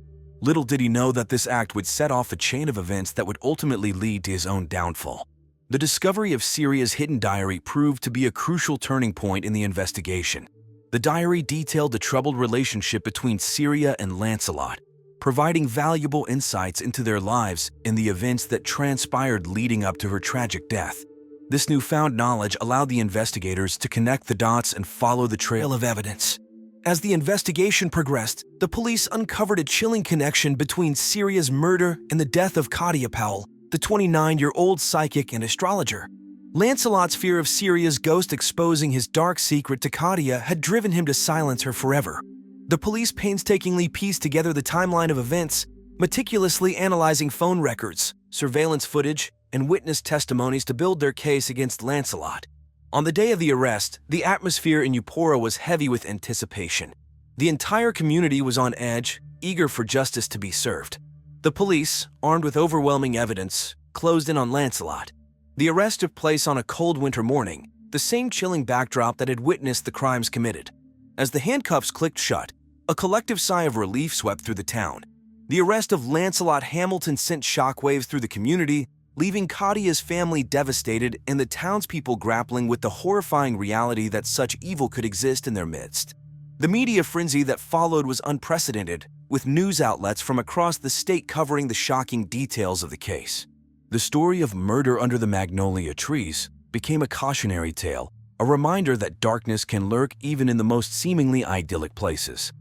Little did he know that this act would set off a chain of events that would ultimately lead to his own downfall. The discovery of Syria's hidden diary proved to be a crucial turning point in the investigation. The diary detailed the troubled relationship between Syria and Lancelot, providing valuable insights into their lives and the events that transpired leading up to her tragic death. This newfound knowledge allowed the investigators to connect the dots and follow the trail of evidence. As the investigation progressed, the police uncovered a chilling connection between Syria's murder and the death of Kadia Powell, the 29-year-old psychic and astrologer. Lancelot's fear of Syria's ghost exposing his dark secret to Kadia had driven him to silence her forever. The police painstakingly pieced together the timeline of events, meticulously analyzing phone records, surveillance footage, and witness testimonies to build their case against Lancelot. On the day of the arrest, the atmosphere in Upora was heavy with anticipation. The entire community was on edge, eager for justice to be served. The police, armed with overwhelming evidence, closed in on Lancelot. The arrest took place on a cold winter morning, the same chilling backdrop that had witnessed the crimes committed. As the handcuffs clicked shut, a collective sigh of relief swept through the town. The arrest of Lancelot Hamilton sent shockwaves through the community, leaving Kadia's family devastated and the townspeople grappling with the horrifying reality that such evil could exist in their midst. The media frenzy that followed was unprecedented, with news outlets from across the state covering the shocking details of the case. The story of murder under the magnolia trees became a cautionary tale, a reminder that darkness can lurk even in the most seemingly idyllic places.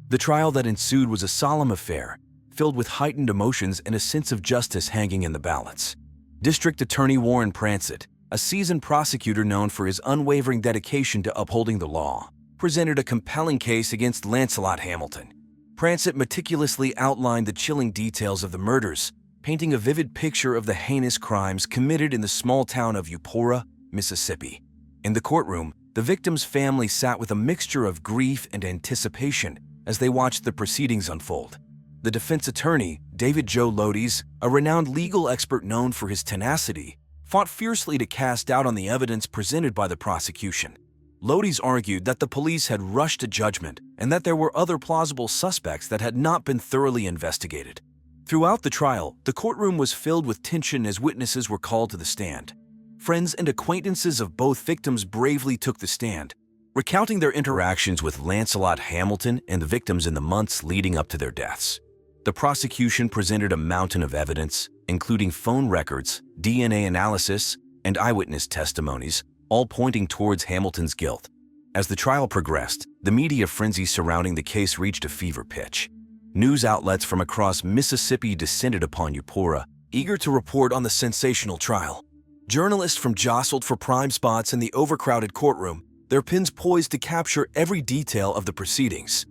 The trial that ensued was a solemn affair, filled with heightened emotions and a sense of justice hanging in the balance. District Attorney Warren Prancett, a seasoned prosecutor known for his unwavering dedication to upholding the law, presented a compelling case against Lancelot Hamilton. Prancett meticulously outlined the chilling details of the murders, painting a vivid picture of the heinous crimes committed in the small town of Upora, Mississippi. In the courtroom, the victim's family sat with a mixture of grief and anticipation as they watched the proceedings unfold. The defense attorney, David Joe Lodies, a renowned legal expert known for his tenacity, fought fiercely to cast doubt on the evidence presented by the prosecution. Lodies argued that the police had rushed to judgment and that there were other plausible suspects that had not been thoroughly investigated. Throughout the trial, the courtroom was filled with tension as witnesses were called to the stand. Friends and acquaintances of both victims bravely took the stand, recounting their interactions with Lancelot Hamilton and the victims in the months leading up to their deaths. The prosecution presented a mountain of evidence, including phone records, DNA analysis, and eyewitness testimonies, all pointing towards Hamilton's guilt. As the trial progressed, the media frenzy surrounding the case reached a fever pitch. News outlets from across Mississippi descended upon Upora, eager to report on the sensational trial. Journalists from jostled for prime spots in the overcrowded courtroom, their pens poised to capture every detail of the proceedings.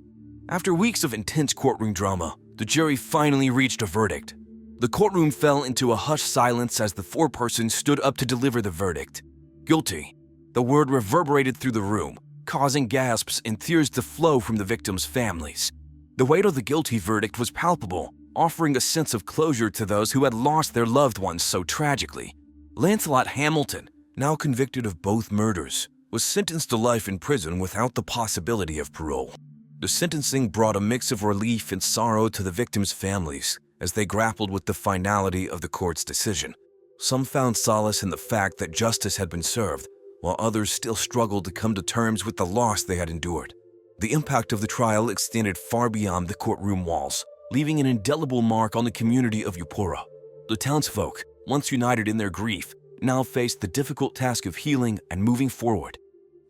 After weeks of intense courtroom drama, the jury finally reached a verdict. The courtroom fell into a hushed silence as the foreperson stood up to deliver the verdict. Guilty. The word reverberated through the room, causing gasps and tears to flow from the victims' families. The weight of the guilty verdict was palpable, offering a sense of closure to those who had lost their loved ones so tragically. Lancelot Hamilton, now convicted of both murders, was sentenced to life in prison without the possibility of parole. The sentencing brought a mix of relief and sorrow to the victims' families as they grappled with the finality of the court's decision. Some found solace in the fact that justice had been served, while others still struggled to come to terms with the loss they had endured. The impact of the trial extended far beyond the courtroom walls, leaving an indelible mark on the community of Upora. The townsfolk, once united in their grief, now faced the difficult task of healing and moving forward.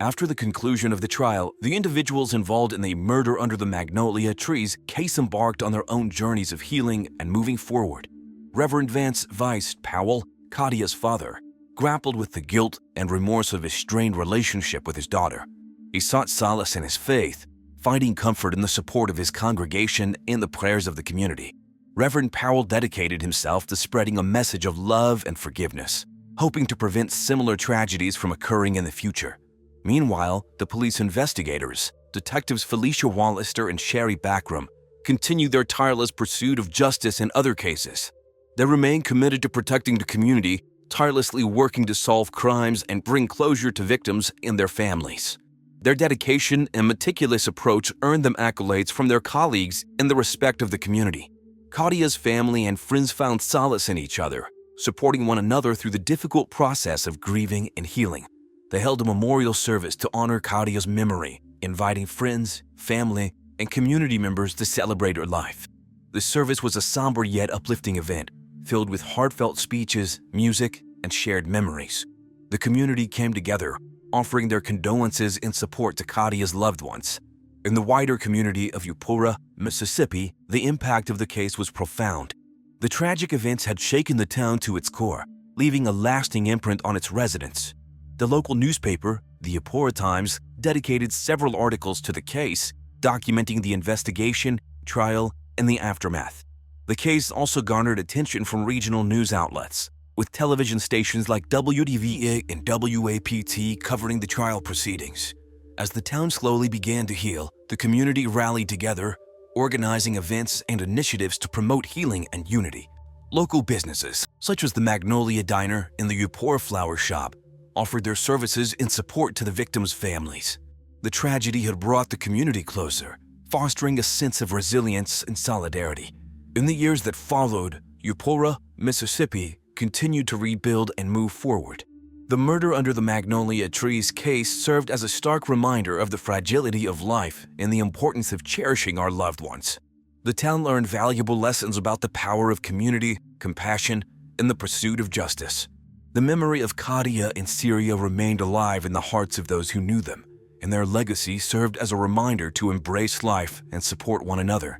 After the conclusion of the trial, the individuals involved in the murder under the magnolia trees case embarked on their own journeys of healing and moving forward. Reverend Vivance Powell, Kadia's father, grappled with the guilt and remorse of his strained relationship with his daughter. He sought solace in his faith, finding comfort in the support of his congregation and the prayers of the community. Reverend Powell dedicated himself to spreading a message of love and forgiveness, hoping to prevent similar tragedies from occurring in the future. Meanwhile, the police investigators, Detectives Felicia Wallister and Sherry Backram, continued their tireless pursuit of justice in other cases. They remain committed to protecting the community, tirelessly working to solve crimes and bring closure to victims and their families. Their dedication and meticulous approach earned them accolades from their colleagues and the respect of the community. Kadia's family and friends found solace in each other, supporting one another through the difficult process of grieving and healing. They held a memorial service to honor Kadia's memory, inviting friends, family, and community members to celebrate her life. The service was a somber yet uplifting event, filled with heartfelt speeches, music, and shared memories. The community came together, offering their condolences and support to Kadia's loved ones. In the wider community of Eupora, Mississippi, the impact of the case was profound. The tragic events had shaken the town to its core, leaving a lasting imprint on its residents. The local newspaper, the Eupora Times, dedicated several articles to the case, documenting the investigation, trial, and the aftermath. The case also garnered attention from regional news outlets, with television stations like WDVA and WAPT covering the trial proceedings. As the town slowly began to heal, the community rallied together, organizing events and initiatives to promote healing and unity. Local businesses, such as the Magnolia Diner and the Eupora Flower Shop, offered their services in support to the victims' families. The tragedy had brought the community closer, fostering a sense of resilience and solidarity. In the years that followed, Eupora, Mississippi, continued to rebuild and move forward. The murder under the magnolia trees case served as a stark reminder of the fragility of life and the importance of cherishing our loved ones. The town learned valuable lessons about the power of community, compassion, and the pursuit of justice. The memory of Kadia and Syria remained alive in the hearts of those who knew them, and their legacy served as a reminder to embrace life and support one another.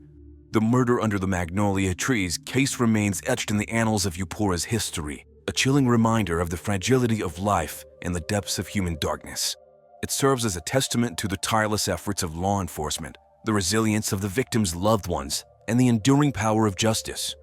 The murder under the magnolia trees case remains etched in the annals of Eupora's history, a chilling reminder of the fragility of life and the depths of human darkness. It serves as a testament to the tireless efforts of law enforcement, the resilience of the victims' loved ones, and the enduring power of justice.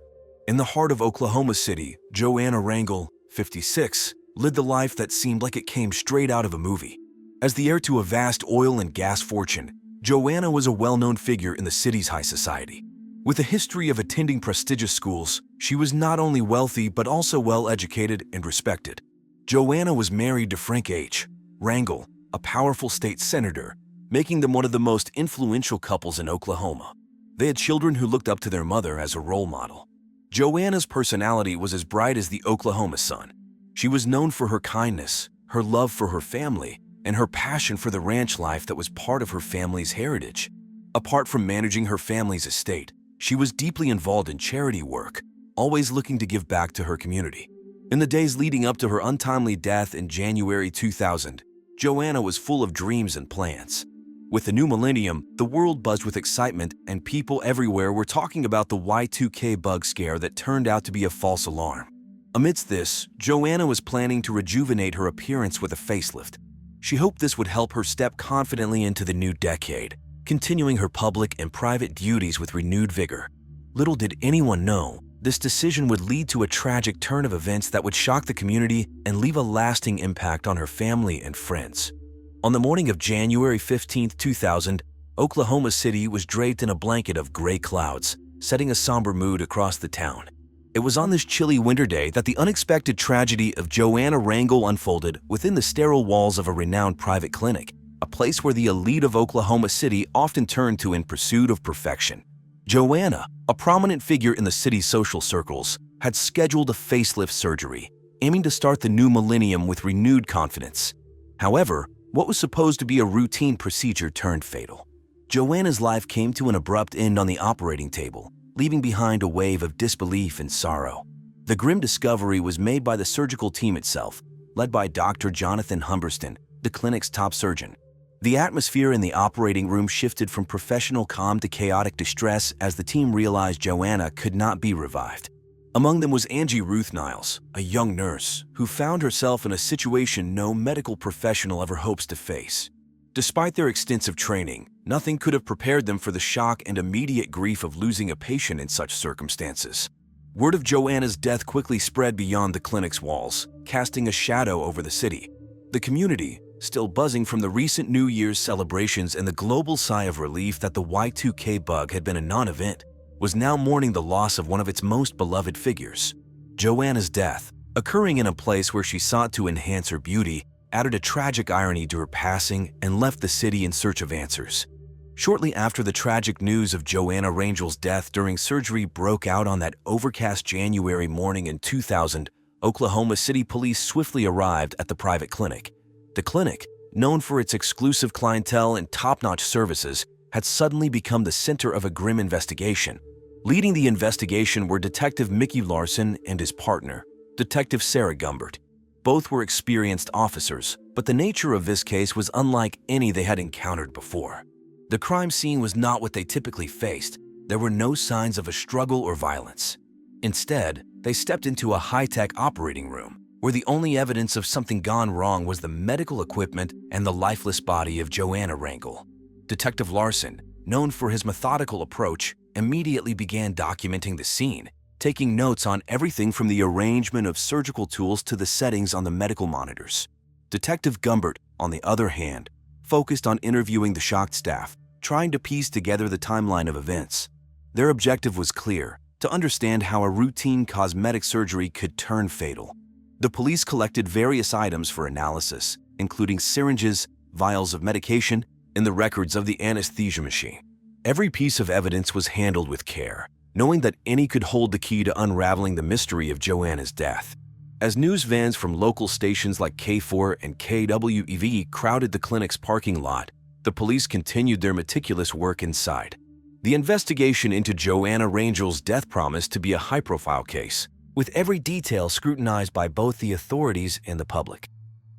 In the heart of Oklahoma City, Joanna Wrangle, 56, lived the life that seemed like it came straight out of a movie. As the heir to a vast oil and gas fortune, Joanna was a well-known figure in the city's high society. With a history of attending prestigious schools, she was not only wealthy but also well-educated and respected. Joanna was married to Frank H. Wrangle, a powerful state senator, making them one of the most influential couples in Oklahoma. They had children who looked up to their mother as a role model. Joanna's personality was as bright as the Oklahoma sun. She was known for her kindness, her love for her family, and her passion for the ranch life that was part of her family's heritage. Apart from managing her family's estate, she was deeply involved in charity work, always looking to give back to her community. In the days leading up to her untimely death in January 2000, Joanna was full of dreams and plans. With the new millennium, the world buzzed with excitement and people everywhere were talking about the Y2K bug scare that turned out to be a false alarm. Amidst this, Joanna was planning to rejuvenate her appearance with a facelift. She hoped this would help her step confidently into the new decade, continuing her public and private duties with renewed vigor. Little did anyone know, this decision would lead to a tragic turn of events that would shock the community and leave a lasting impact on her family and friends. On the morning of January 15, 2000, Oklahoma City was draped in a blanket of gray clouds, setting a somber mood across the town. It was on this chilly winter day that the unexpected tragedy of Joanna Wrangle unfolded within the sterile walls of a renowned private clinic, a place where the elite of Oklahoma City often turned to in pursuit of perfection. Joanna, a prominent figure in the city's social circles, had scheduled a facelift surgery, aiming to start the new millennium with renewed confidence. However, what was supposed to be a routine procedure turned fatal. Joanna's life came to an abrupt end on the operating table, leaving behind a wave of disbelief and sorrow. The grim discovery was made by the surgical team itself, led by Dr. Jonathan Humston, the clinic's top surgeon. The atmosphere in the operating room shifted from professional calm to chaotic distress as the team realized Joanna could not be revived. Among them was Angie Niles, a young nurse who found herself in a situation no medical professional ever hopes to face. Despite their extensive training, nothing could have prepared them for the shock and immediate grief of losing a patient in such circumstances. Word of Joanna's death quickly spread beyond the clinic's walls, casting a shadow over the city. The community, still buzzing from the recent New Year's celebrations and the global sigh of relief that the Y2K bug had been a non-event, was now mourning the loss of one of its most beloved figures. Joanna's death, occurring in a place where she sought to enhance her beauty, added a tragic irony to her passing and left the city in search of answers. Shortly after the tragic news of Joanna Wrangle's death during surgery broke out on that overcast January morning in 2000, Oklahoma City police swiftly arrived at the private clinic. The clinic, known for its exclusive clientele and top-notch services, had suddenly become the center of a grim investigation. Leading the investigation were Detective Mickey Larson and his partner, Detective Sarah Gumbert. Both were experienced officers, but the nature of this case was unlike any they had encountered before. The crime scene was not what they typically faced. There were no signs of a struggle or violence. Instead, they stepped into a high-tech operating room, where the only evidence of something gone wrong was the medical equipment and the lifeless body of Joanna Wrangle. Detective Larson, known for his methodical approach, immediately began documenting the scene, taking notes on everything from the arrangement of surgical tools to the settings on the medical monitors. Detective Gumbert, on the other hand, focused on interviewing the shocked staff, trying to piece together the timeline of events. Their objective was clear: to understand how a routine cosmetic surgery could turn fatal. The police collected various items for analysis, including syringes, vials of medication, and the records of the anesthesia machine. Every piece of evidence was handled with care, knowing that any could hold the key to unraveling the mystery of Joanna's death. As news vans from local stations like K4 and KWEV crowded the clinic's parking lot, the police continued their meticulous work inside. The investigation into Joanna Wrangle's death promised to be a high-profile case, with every detail scrutinized by both the authorities and the public.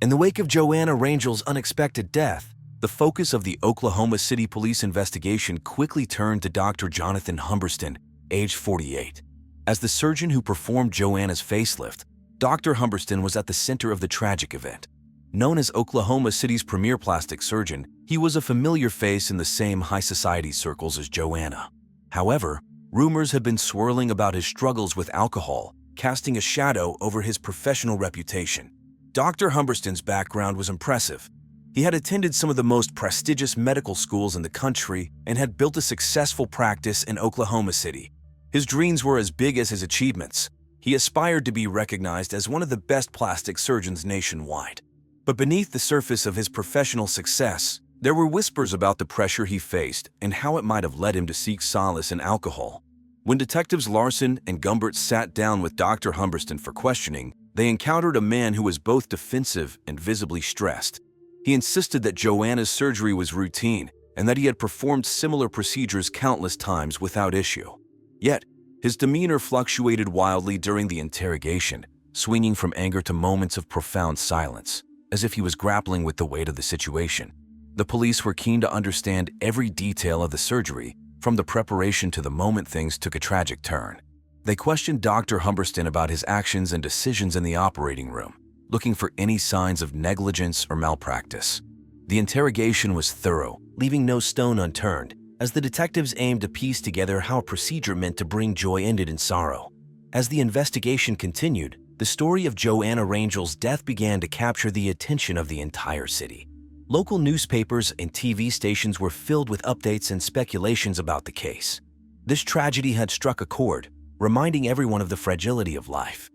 In the wake of Joanna Wrangle's unexpected death, the focus of the Oklahoma City police investigation quickly turned to Dr. Jonathan Humston, age 48. As the surgeon who performed Joanna's facelift, Dr. Humston was at the center of the tragic event. Known as Oklahoma City's premier plastic surgeon, he was a familiar face in the same high society circles as Joanna. However, rumors had been swirling about his struggles with alcohol, casting a shadow over his professional reputation. Dr. Humston's background was impressive. He had attended some of the most prestigious medical schools in the country and had built a successful practice in Oklahoma City. His dreams were as big as his achievements. He aspired to be recognized as one of the best plastic surgeons nationwide. But beneath the surface of his professional success, there were whispers about the pressure he faced and how it might have led him to seek solace in alcohol. When Detectives Larson and Gumbert sat down with Dr. Humston for questioning, they encountered a man who was both defensive and visibly stressed. He insisted that Joanna's surgery was routine and that he had performed similar procedures countless times without issue. Yet, his demeanor fluctuated wildly during the interrogation, swinging from anger to moments of profound silence, as if he was grappling with the weight of the situation. The police were keen to understand every detail of the surgery, from the preparation to the moment things took a tragic turn. They questioned Dr. Humston about his actions and decisions in the operating room, looking for any signs of negligence or malpractice. The interrogation was thorough, leaving no stone unturned, as the detectives aimed to piece together how a procedure meant to bring joy ended in sorrow. As the investigation continued, the story of Joanna Wrangle's death began to capture the attention of the entire city. Local newspapers and TV stations were filled with updates and speculations about the case. This tragedy had struck a chord, reminding everyone of the fragility of life.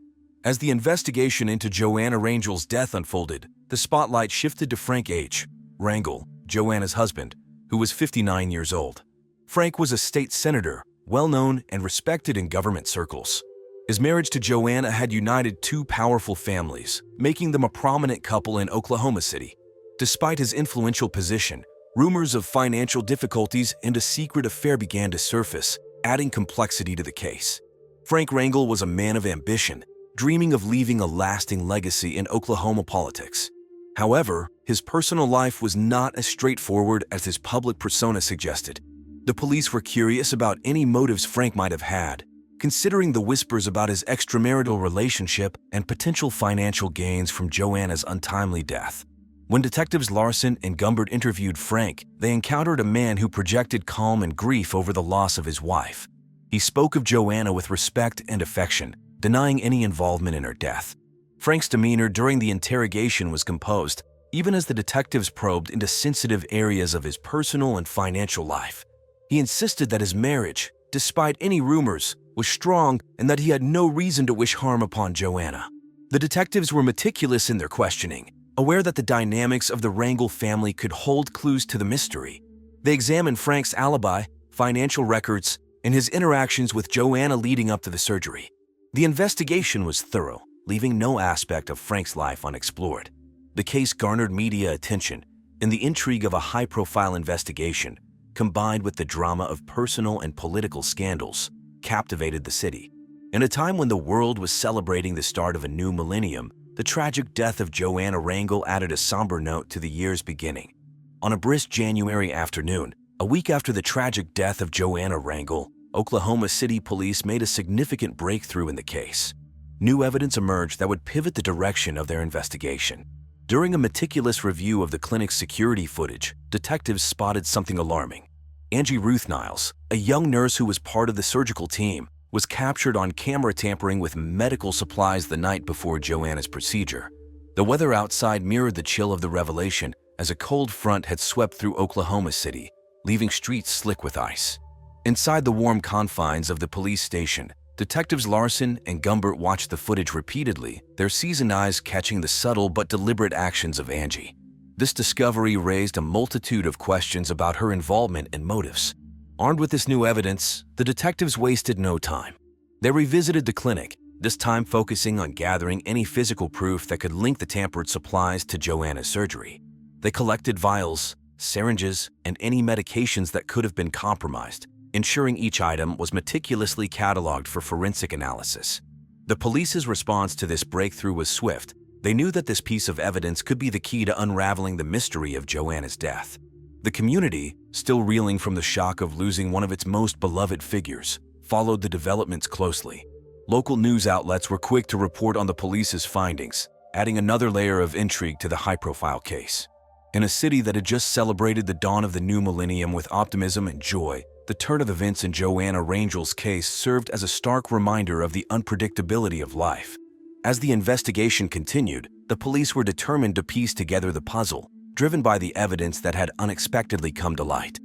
As the investigation into Joanna Wrangle's death unfolded, the spotlight shifted to Frank H. Wrangle, Joanna's husband, who was 59 years old. Frank was a state senator, well-known and respected in government circles. His marriage to Joanna had united two powerful families, making them a prominent couple in Oklahoma City. Despite his influential position, rumors of financial difficulties and a secret affair began to surface, adding complexity to the case. Frank Wrangle was a man of ambition, dreaming of leaving a lasting legacy in Oklahoma politics. However, his personal life was not as straightforward as his public persona suggested. The police were curious about any motives Frank might have had, considering the whispers about his extramarital relationship and potential financial gains from Joanna's untimely death. When Detectives Larson and Gumbert interviewed Frank, they encountered a man who projected calm and grief over the loss of his wife. He spoke of Joanna with respect and affection, denying any involvement in her death. Frank's demeanor during the interrogation was composed, even as the detectives probed into sensitive areas of his personal and financial life. He insisted that his marriage, despite any rumors, was strong and that he had no reason to wish harm upon Joanna. The detectives were meticulous in their questioning, aware that the dynamics of the Wrangle family could hold clues to the mystery. They examined Frank's alibi, financial records, and his interactions with Joanna leading up to the surgery. The investigation was thorough, leaving no aspect of Frank's life unexplored. The case garnered media attention, and the intrigue of a high-profile investigation, combined with the drama of personal and political scandals, captivated the city. In a time when the world was celebrating the start of a new millennium, the tragic death of Joanna Wrangle added a somber note to the year's beginning. On a brisk January afternoon, a week after the tragic death of Joanna Wrangle, Oklahoma City police made a significant breakthrough in the case. New evidence emerged that would pivot the direction of their investigation. During a meticulous review of the clinic's security footage, detectives spotted something alarming. Angie Niles, a young nurse who was part of the surgical team, was captured on camera tampering with medical supplies the night before Joanna's procedure. The weather outside mirrored the chill of the revelation as a cold front had swept through Oklahoma City, leaving streets slick with ice. Inside the warm confines of the police station, Detectives Larson and Gumbert watched the footage repeatedly, their seasoned eyes catching the subtle but deliberate actions of Angie. This discovery raised a multitude of questions about her involvement and motives. Armed with this new evidence, the detectives wasted no time. They revisited the clinic, this time focusing on gathering any physical proof that could link the tampered supplies to Joanna's surgery. They collected vials, syringes, and any medications that could have been compromised, ensuring each item was meticulously cataloged for forensic analysis. The police's response to this breakthrough was swift. They knew that this piece of evidence could be the key to unraveling the mystery of Joanna's death. The community, still reeling from the shock of losing one of its most beloved figures, followed the developments closely. Local news outlets were quick to report on the police's findings, adding another layer of intrigue to the high-profile case. In a city that had just celebrated the dawn of the new millennium with optimism and joy, the turn of events in Joanna Wrangle's case served as a stark reminder of the unpredictability of life. As the investigation continued, the police were determined to piece together the puzzle, driven by the evidence that had unexpectedly come to light.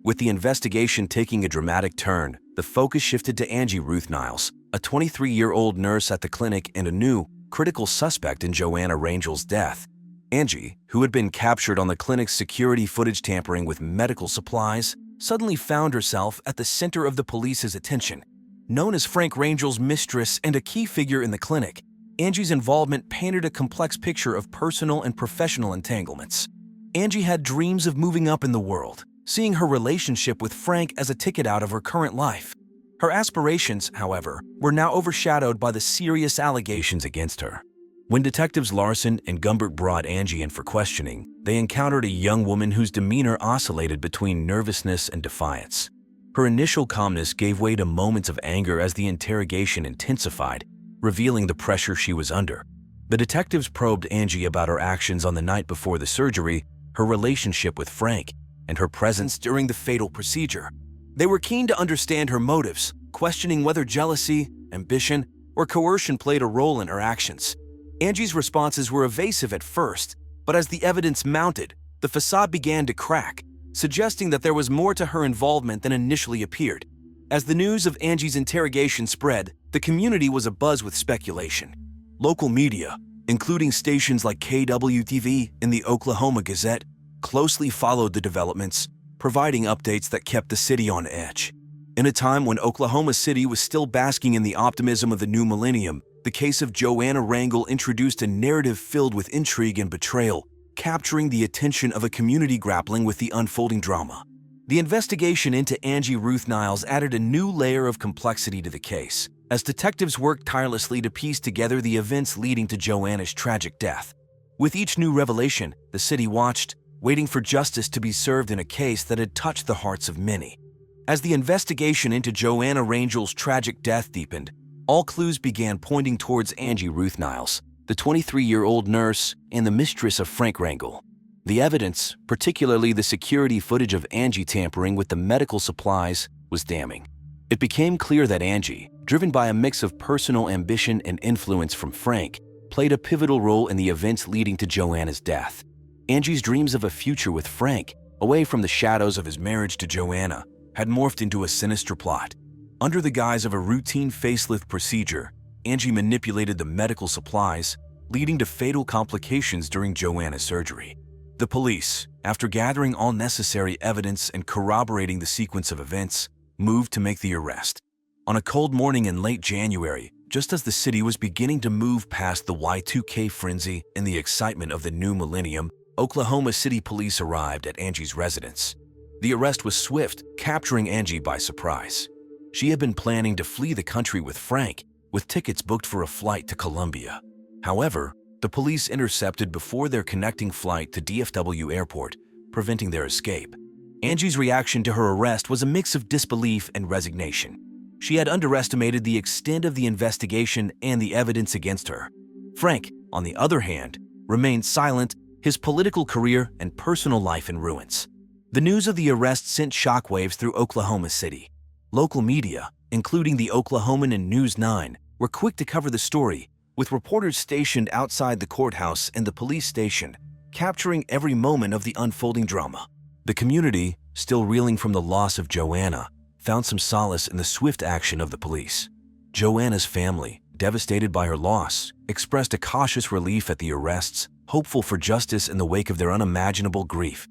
With the investigation taking a dramatic turn, the focus shifted to Angie Niles, a 23-year-old nurse at the clinic and a new, critical suspect in Joanna Wrangle's death. Angie, who had been captured on the clinic's security footage tampering with medical supplies, suddenly found herself at the center of the police's attention. Known as Frank Wrangle's mistress and a key figure in the clinic, Angie's involvement painted a complex picture of personal and professional entanglements. Angie had dreams of moving up in the world, seeing her relationship with Frank as a ticket out of her current life. Her aspirations, however, were now overshadowed by the serious allegations against her. When detectives Larson and Gumbert brought Angie in for questioning, they encountered a young woman whose demeanor oscillated between nervousness and defiance. Her initial calmness gave way to moments of anger as the interrogation intensified, revealing the pressure she was under. The detectives probed Angie about her actions on the night before the surgery, her relationship with Frank, and her presence during the fatal procedure. They were keen to understand her motives, questioning whether jealousy, ambition, or coercion played a role in her actions. Angie's responses were evasive at first, but as the evidence mounted, the facade began to crack, suggesting that there was more to her involvement than initially appeared. As the news of Angie's interrogation spread, the community was abuzz with speculation. Local media, including stations like KWTV and the Oklahoma Gazette, closely followed the developments, providing updates that kept the city on edge. In a time when Oklahoma City was still basking in the optimism of the new millennium, the case of Joanna Wrangle introduced a narrative filled with intrigue and betrayal, capturing the attention of a community grappling with the unfolding drama. The investigation into Angie Niles added a new layer of complexity to the case, as detectives worked tirelessly to piece together the events leading to Joanna's tragic death. With each new revelation, the city watched, waiting for justice to be served in a case that had touched the hearts of many. As the investigation into Joanna Wrangle's tragic death deepened, all clues began pointing towards Angie Niles, the 23-year-old nurse and the mistress of Frank Wrangle. The evidence, particularly the security footage of Angie tampering with the medical supplies, was damning. It became clear that Angie, driven by a mix of personal ambition and influence from Frank, played a pivotal role in the events leading to Joanna's death. Angie's dreams of a future with Frank, away from the shadows of his marriage to Joanna, had morphed into a sinister plot. Under the guise of a routine facelift procedure, Angie manipulated the medical supplies, leading to fatal complications during Joanna's surgery. The police, after gathering all necessary evidence and corroborating the sequence of events, moved to make the arrest. On a cold morning in late January, just as the city was beginning to move past the Y2K frenzy and the excitement of the new millennium, Oklahoma City police arrived at Angie's residence. The arrest was swift, capturing Angie by surprise. She had been planning to flee the country with Frank, with tickets booked for a flight to Colombia. However, the police intercepted before their connecting flight to DFW Airport, preventing their escape. Angie's reaction to her arrest was a mix of disbelief and resignation. She had underestimated the extent of the investigation and the evidence against her. Frank, on the other hand, remained silent, his political career and personal life in ruins. The news of the arrest sent shockwaves through Oklahoma City. Local media, including the Oklahoman and News 9, were quick to cover the story, with reporters stationed outside the courthouse and the police station, capturing every moment of the unfolding drama. The community, still reeling from the loss of Joanna, found some solace in the swift action of the police. Joanna's family, devastated by her loss, expressed a cautious relief at the arrests, hopeful for justice in the wake of their unimaginable grief.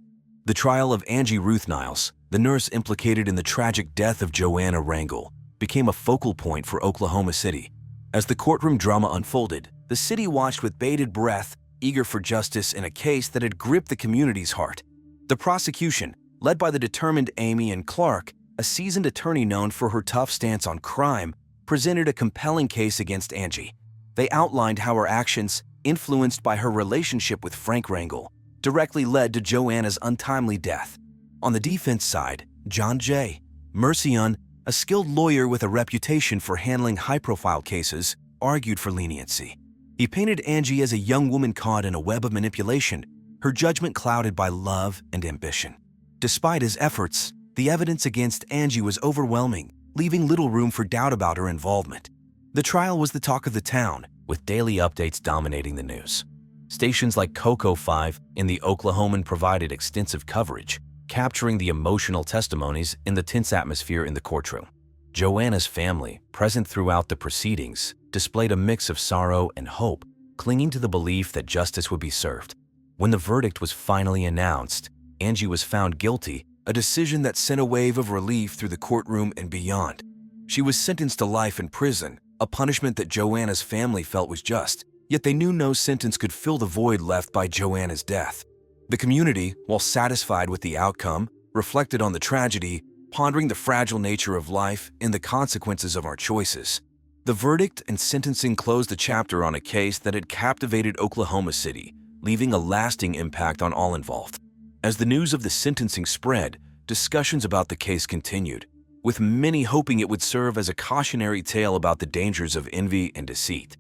The trial of Angie Niles, the nurse implicated in the tragic death of Joanna Wrangle, became a focal point for Oklahoma City. As the courtroom drama unfolded, the city watched with bated breath, eager for justice in a case that had gripped the community's heart. The prosecution, led by the determined Amy and Clark, a seasoned attorney known for her tough stance on crime, presented a compelling case against Angie. They outlined how her actions, influenced by her relationship with Frank Wrangle, directly led to Joanna's untimely death. On the defense side, John J. Mercian, a skilled lawyer with a reputation for handling high-profile cases, argued for leniency. He painted Angie as a young woman caught in a web of manipulation, her judgment clouded by love and ambition. Despite his efforts, the evidence against Angie was overwhelming, leaving little room for doubt about her involvement. The trial was the talk of the town, with daily updates dominating the news. Stations like Coco 5 in the Oklahoman provided extensive coverage, capturing the emotional testimonies in the tense atmosphere in the courtroom. Joanna's family, present throughout the proceedings, displayed a mix of sorrow and hope, clinging to the belief that justice would be served. When the verdict was finally announced, Angie was found guilty, a decision that sent a wave of relief through the courtroom and beyond. She was sentenced to life in prison, a punishment that Joanna's family felt was just, yet they knew no sentence could fill the void left by Joanna's death. The community, while satisfied with the outcome, reflected on the tragedy, pondering the fragile nature of life and the consequences of our choices. The verdict and sentencing closed the chapter on a case that had captivated Oklahoma City, leaving a lasting impact on all involved. As the news of the sentencing spread, discussions about the case continued, with many hoping it would serve as a cautionary tale about the dangers of envy and deceit.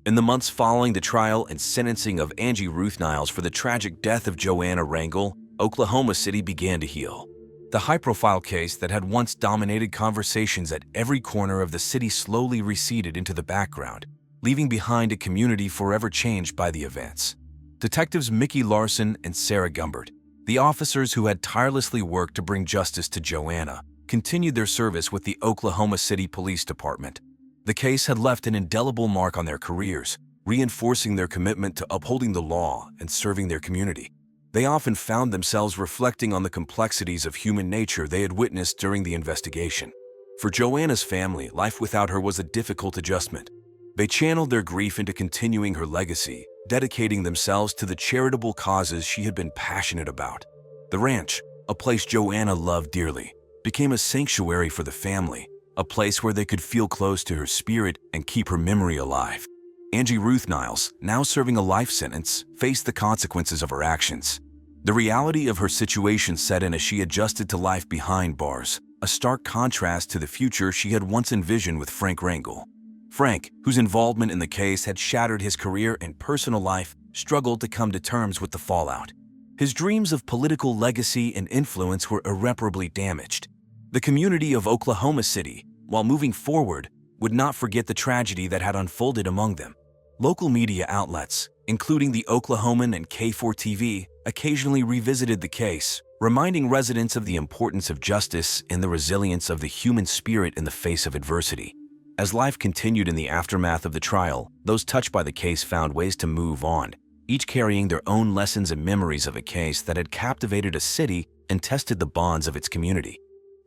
In the months following the trial and sentencing of Angie Niles for the tragic death of Joanna Wrangle, Oklahoma City began to heal. The high-profile case that had once dominated conversations at every corner of the city slowly receded into the background, leaving behind a community forever changed by the events. Detectives Mickey Larson and Sarah Gumbert, the officers who had tirelessly worked to bring justice to Joanna, continued their service with the Oklahoma City Police Department. The case had left an indelible mark on their careers, reinforcing their commitment to upholding the law and serving their community. They often found themselves reflecting on the complexities of human nature they had witnessed during the investigation. For Joanna's family, life without her was a difficult adjustment. They channeled their grief into continuing her legacy, dedicating themselves to the charitable causes she had been passionate about. The ranch, a place Joanna loved dearly, became a sanctuary for the family, a place where they could feel close to her spirit and keep her memory alive. Angie Niles, now serving a life sentence, faced the consequences of her actions. The reality of her situation set in as she adjusted to life behind bars, a stark contrast to the future she had once envisioned with Frank Wrangle. Frank, whose involvement in the case had shattered his career and personal life, struggled to come to terms with the fallout. His dreams of political legacy and influence were irreparably damaged. The community of Oklahoma City, while moving forward, would not forget the tragedy that had unfolded among them. Local media outlets, including the Oklahoman and K4TV, occasionally revisited the case, reminding residents of the importance of justice and the resilience of the human spirit in the face of adversity. As life continued in the aftermath of the trial, those touched by the case found ways to move on, each carrying their own lessons and memories of a case that had captivated a city and tested the bonds of its community.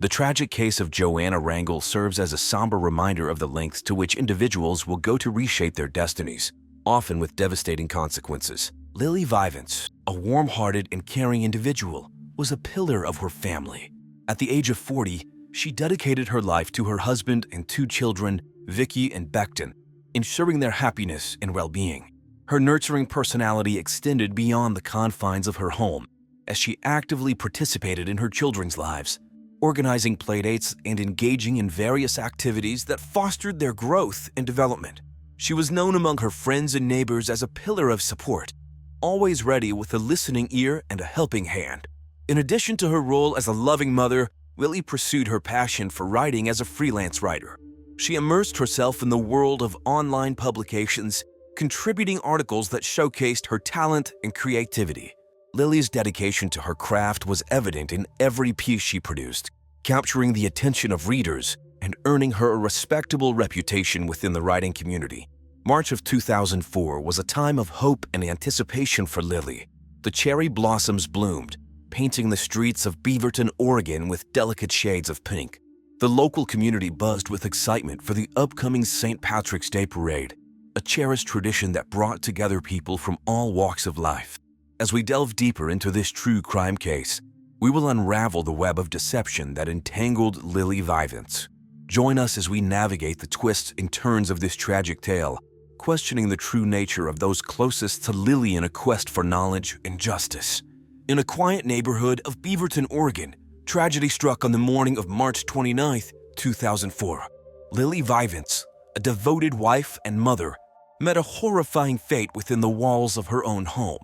The tragic case of Joanna Wrangle serves as a somber reminder of the lengths to which individuals will go to reshape their destinies, often with devastating consequences. Lily Vivance, a warm-hearted and caring individual, was a pillar of her family. At the age of 40, she dedicated her life to her husband and 2 children, Vicky and Becton, ensuring their happiness and well-being. Her nurturing personality extended beyond the confines of her home, as she actively participated in her children's lives, organizing playdates and engaging in various activities that fostered their growth and development. She was known among her friends and neighbors as a pillar of support, always ready with a listening ear and a helping hand. In addition to her role as a loving mother, Lily pursued her passion for writing as a freelance writer. She immersed herself in the world of online publications, contributing articles that showcased her talent and creativity. Lily's dedication to her craft was evident in every piece she produced, capturing the attention of readers and earning her a respectable reputation within the writing community. March of 2004 was a time of hope and anticipation for Lily. The cherry blossoms bloomed, painting the streets of Beaverton, Oregon with delicate shades of pink. The local community buzzed with excitement for the upcoming St. Patrick's Day Parade, a cherished tradition that brought together people from all walks of life. As we delve deeper into this true crime case, we will unravel the web of deception that entangled Lily Vivance. Join us as we navigate the twists and turns of this tragic tale, questioning the true nature of those closest to Lily in a quest for knowledge and justice. In a quiet neighborhood of Beaverton, Oregon, tragedy struck on the morning of March 29, 2004. Lily Vivance, a devoted wife and mother, met a horrifying fate within the walls of her own home.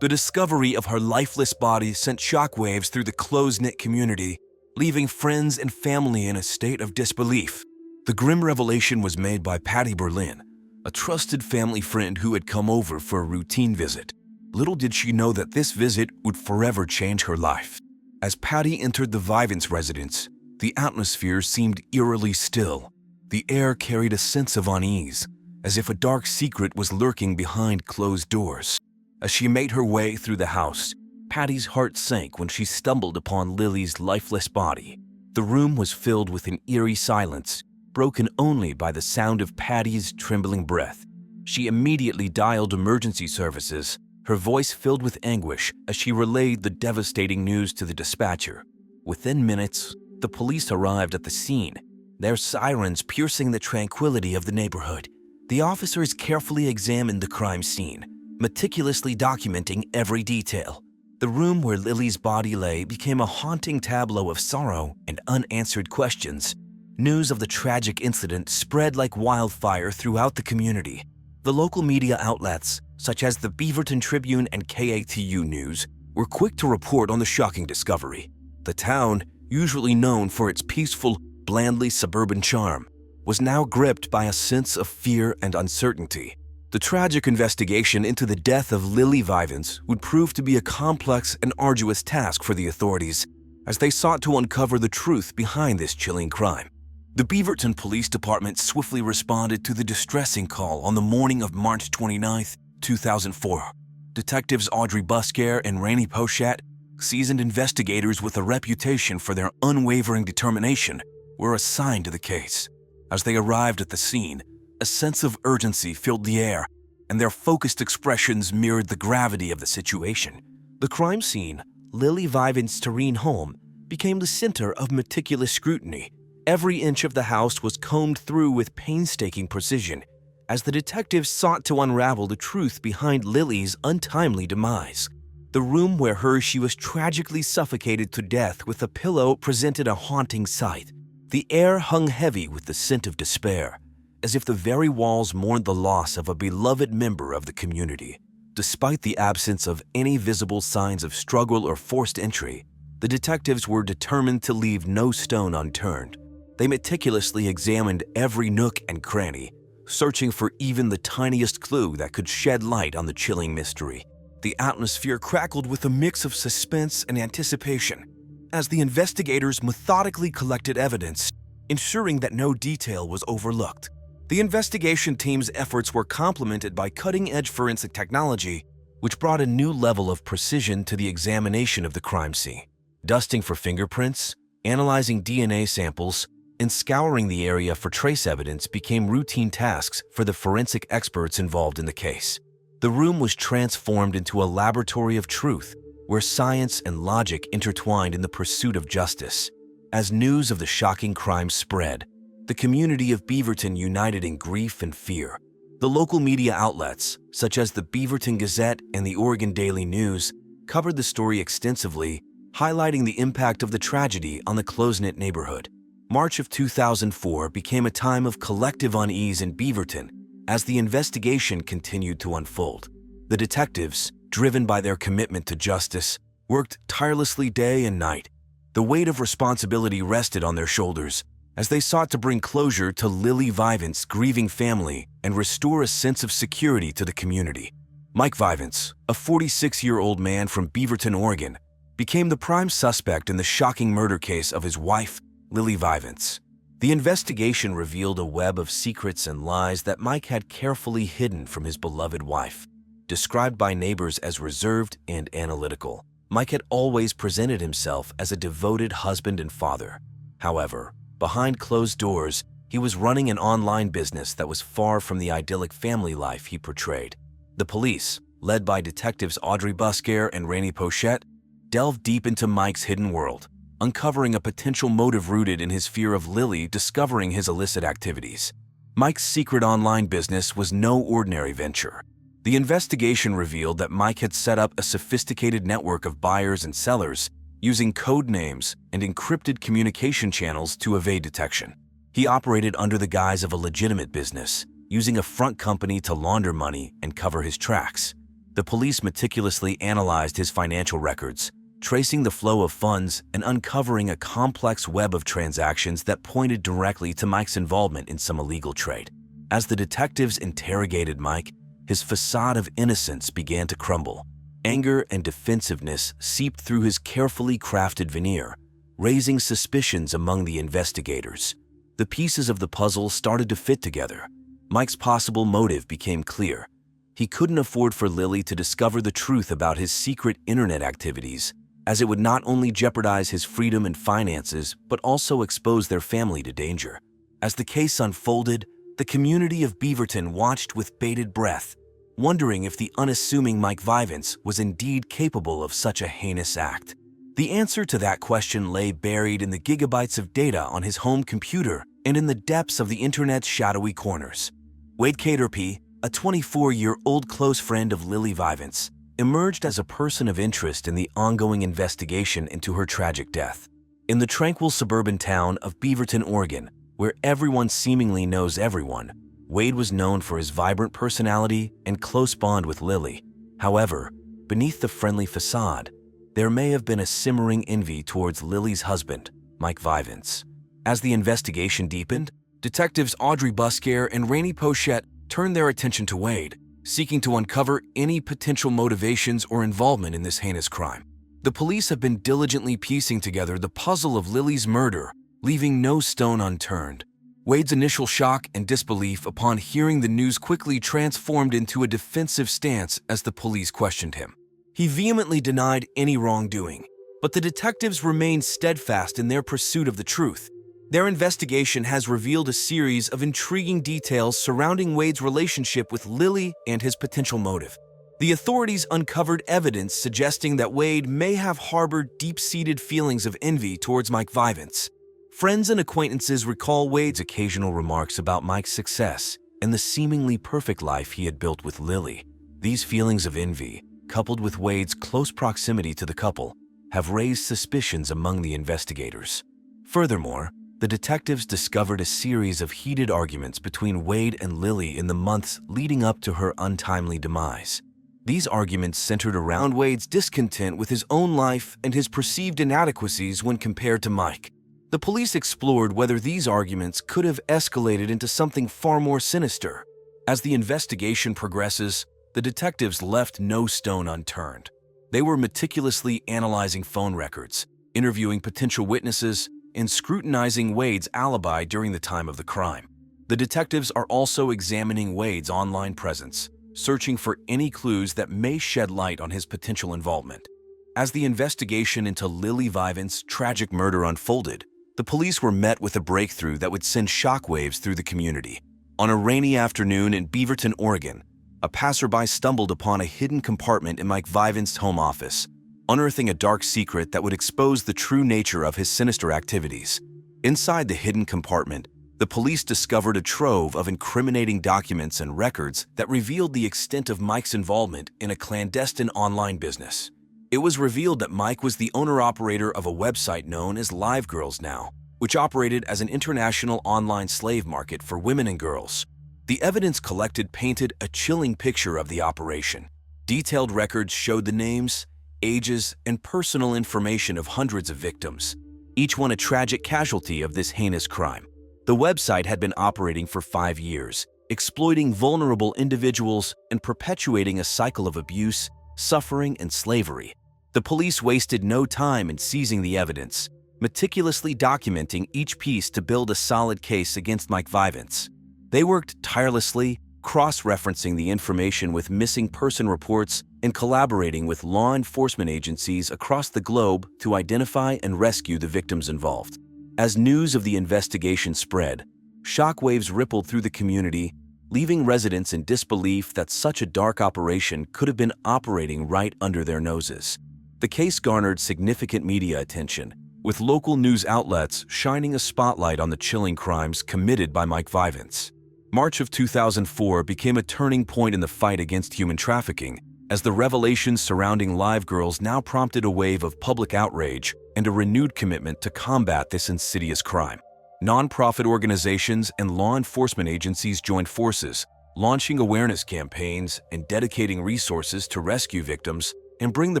The discovery of her lifeless body sent shockwaves through the close-knit community, leaving friends and family in a state of disbelief. The grim revelation was made by Patty Berlin, a trusted family friend who had come over for a routine visit. Little did she know that this visit would forever change her life. As Patty entered the Vivance residence, the atmosphere seemed eerily still. The air carried a sense of unease, as if a dark secret was lurking behind closed doors. As she made her way through the house, Patty's heart sank when she stumbled upon Lily's lifeless body. The room was filled with an eerie silence, broken only by the sound of Patty's trembling breath. She immediately dialed emergency services, her voice filled with anguish as she relayed the devastating news to the dispatcher. Within minutes, the police arrived at the scene, their sirens piercing the tranquility of the neighborhood. The officers carefully examined the crime scene, meticulously documenting every detail. The room where Lily's body lay became a haunting tableau of sorrow and unanswered questions. News of the tragic incident spread like wildfire throughout the community. The local media outlets, such as the Beaverton Tribune and KATU News, were quick to report on the shocking discovery. The town, usually known for its peaceful, blandly suburban charm, was now gripped by a sense of fear and uncertainty. The tragic investigation into the death of Lily Vivance would prove to be a complex and arduous task for the authorities as they sought to uncover the truth behind this chilling crime. The Beaverton Police Department swiftly responded to the distressing call on the morning of March 29, 2004. Detectives Audrey Buscare and Rainey Pochat, seasoned investigators with a reputation for their unwavering determination, were assigned to the case. As they arrived at the scene, a sense of urgency filled the air, and their focused expressions mirrored the gravity of the situation. The crime scene, Lily Vivance's terrene home, became the center of meticulous scrutiny. Every inch of the house was combed through with painstaking precision, as the detectives sought to unravel the truth behind Lily's untimely demise. The room where she was tragically suffocated to death with a pillow presented a haunting sight. The air hung heavy with the scent of despair, as if the very walls mourned the loss of a beloved member of the community. Despite the absence of any visible signs of struggle or forced entry, the detectives were determined to leave no stone unturned. They meticulously examined every nook and cranny, searching for even the tiniest clue that could shed light on the chilling mystery. The atmosphere crackled with a mix of suspense and anticipation as the investigators methodically collected evidence, ensuring that no detail was overlooked. The investigation team's efforts were complemented by cutting-edge forensic technology, which brought a new level of precision to the examination of the crime scene. Dusting for fingerprints, analyzing DNA samples, and scouring the area for trace evidence became routine tasks for the forensic experts involved in the case. The room was transformed into a laboratory of truth, where science and logic intertwined in the pursuit of justice. As news of the shocking crime spread, the community of Beaverton united in grief and fear. The local media outlets, such as the Beaverton Gazette and the Oregon Daily News, covered the story extensively, highlighting the impact of the tragedy on the close-knit neighborhood. March of 2004 became a time of collective unease in Beaverton as the investigation continued to unfold. The detectives, driven by their commitment to justice, worked tirelessly day and night. The weight of responsibility rested on their shoulders as they sought to bring closure to Lily Vivance's grieving family and restore a sense of security to the community. Mike Vivance, a 46-year-old man from Beaverton, Oregon, became the prime suspect in the shocking murder case of his wife, Lily Vivance. The investigation revealed a web of secrets and lies that Mike had carefully hidden from his beloved wife. Described by neighbors as reserved and analytical, Mike had always presented himself as a devoted husband and father. However, behind closed doors, he was running an online business that was far from the idyllic family life he portrayed. The police, led by detectives Audrey Busquer and Rainey Pochette, delved deep into Mike's hidden world, uncovering a potential motive rooted in his fear of Lily discovering his illicit activities. Mike's secret online business was no ordinary venture. The investigation revealed that Mike had set up a sophisticated network of buyers and sellers using code names and encrypted communication channels to evade detection. He operated under the guise of a legitimate business, using a front company to launder money and cover his tracks. The police meticulously analyzed his financial records, tracing the flow of funds and uncovering a complex web of transactions that pointed directly to Mike's involvement in some illegal trade. As the detectives interrogated Mike, his facade of innocence began to crumble. Anger and defensiveness seeped through his carefully crafted veneer, raising suspicions among the investigators. The pieces of the puzzle started to fit together. Mike's possible motive became clear. He couldn't afford for Lily to discover the truth about his secret internet activities, as it would not only jeopardize his freedom and finances, but also expose their family to danger. As the case unfolded, the community of Beaverton watched with bated breath, wondering if the unassuming Mike Vivance was indeed capable of such a heinous act. The answer to that question lay buried in the gigabytes of data on his home computer and in the depths of the internet's shadowy corners. Wade Caterpie, a 24-year-old close friend of Lily Vivance, emerged as a person of interest in the ongoing investigation into her tragic death. In the tranquil suburban town of Beaverton, Oregon, where everyone seemingly knows everyone, Wade was known for his vibrant personality and close bond with Lily. However, beneath the friendly facade, there may have been a simmering envy towards Lily's husband, Mike Vivance. As the investigation deepened, detectives Audrey Busquer and Rainey Pochette turned their attention to Wade, seeking to uncover any potential motivations or involvement in this heinous crime. The police have been diligently piecing together the puzzle of Lily's murder, leaving no stone unturned. Wade's initial shock and disbelief upon hearing the news quickly transformed into a defensive stance as the police questioned him. He vehemently denied any wrongdoing, but the detectives remained steadfast in their pursuit of the truth. Their investigation has revealed a series of intriguing details surrounding Wade's relationship with Lily and his potential motive. The authorities uncovered evidence suggesting that Wade may have harbored deep-seated feelings of envy towards Mike Vivance. Friends and acquaintances recall Wade's occasional remarks about Mike's success and the seemingly perfect life he had built with Lily. These feelings of envy, coupled with Wade's close proximity to the couple, have raised suspicions among the investigators. Furthermore, the detectives discovered a series of heated arguments between Wade and Lily in the months leading up to her untimely demise. These arguments centered around Wade's discontent with his own life and his perceived inadequacies when compared to Mike. The police explored whether these arguments could have escalated into something far more sinister. As the investigation progresses, the detectives left no stone unturned. They were meticulously analyzing phone records, interviewing potential witnesses, and scrutinizing Wade's alibi during the time of the crime. The detectives are also examining Wade's online presence, searching for any clues that may shed light on his potential involvement. As the investigation into Lily Vivance's tragic murder unfolded, the police were met with a breakthrough that would send shockwaves through the community. On a rainy afternoon in Beaverton, Oregon, a passerby stumbled upon a hidden compartment in Mike Vivance's home office, unearthing a dark secret that would expose the true nature of his sinister activities. Inside the hidden compartment, the police discovered a trove of incriminating documents and records that revealed the extent of Mike's involvement in a clandestine online business. It was revealed that Mike was the owner-operator of a website known as Live Girls Now, which operated as an international online slave market for women and girls. The evidence collected painted a chilling picture of the operation. Detailed records showed the names, ages, and personal information of hundreds of victims, each one a tragic casualty of this heinous crime. The website had been operating for 5 years, exploiting vulnerable individuals and perpetuating a cycle of abuse, suffering, and slavery. The police wasted no time in seizing the evidence, meticulously documenting each piece to build a solid case against Mike Vivance. They worked tirelessly, cross-referencing the information with missing person reports and collaborating with law enforcement agencies across the globe to identify and rescue the victims involved. As news of the investigation spread, shockwaves rippled through the community, leaving residents in disbelief that such a dark operation could have been operating right under their noses. The case garnered significant media attention, with local news outlets shining a spotlight on the chilling crimes committed by Mike Vivance. March of 2004 became a turning point in the fight against human trafficking, as the revelations surrounding Live Girls Now prompted a wave of public outrage and a renewed commitment to combat this insidious crime. Non-profit organizations and law enforcement agencies joined forces, launching awareness campaigns and dedicating resources to rescue victims and bring the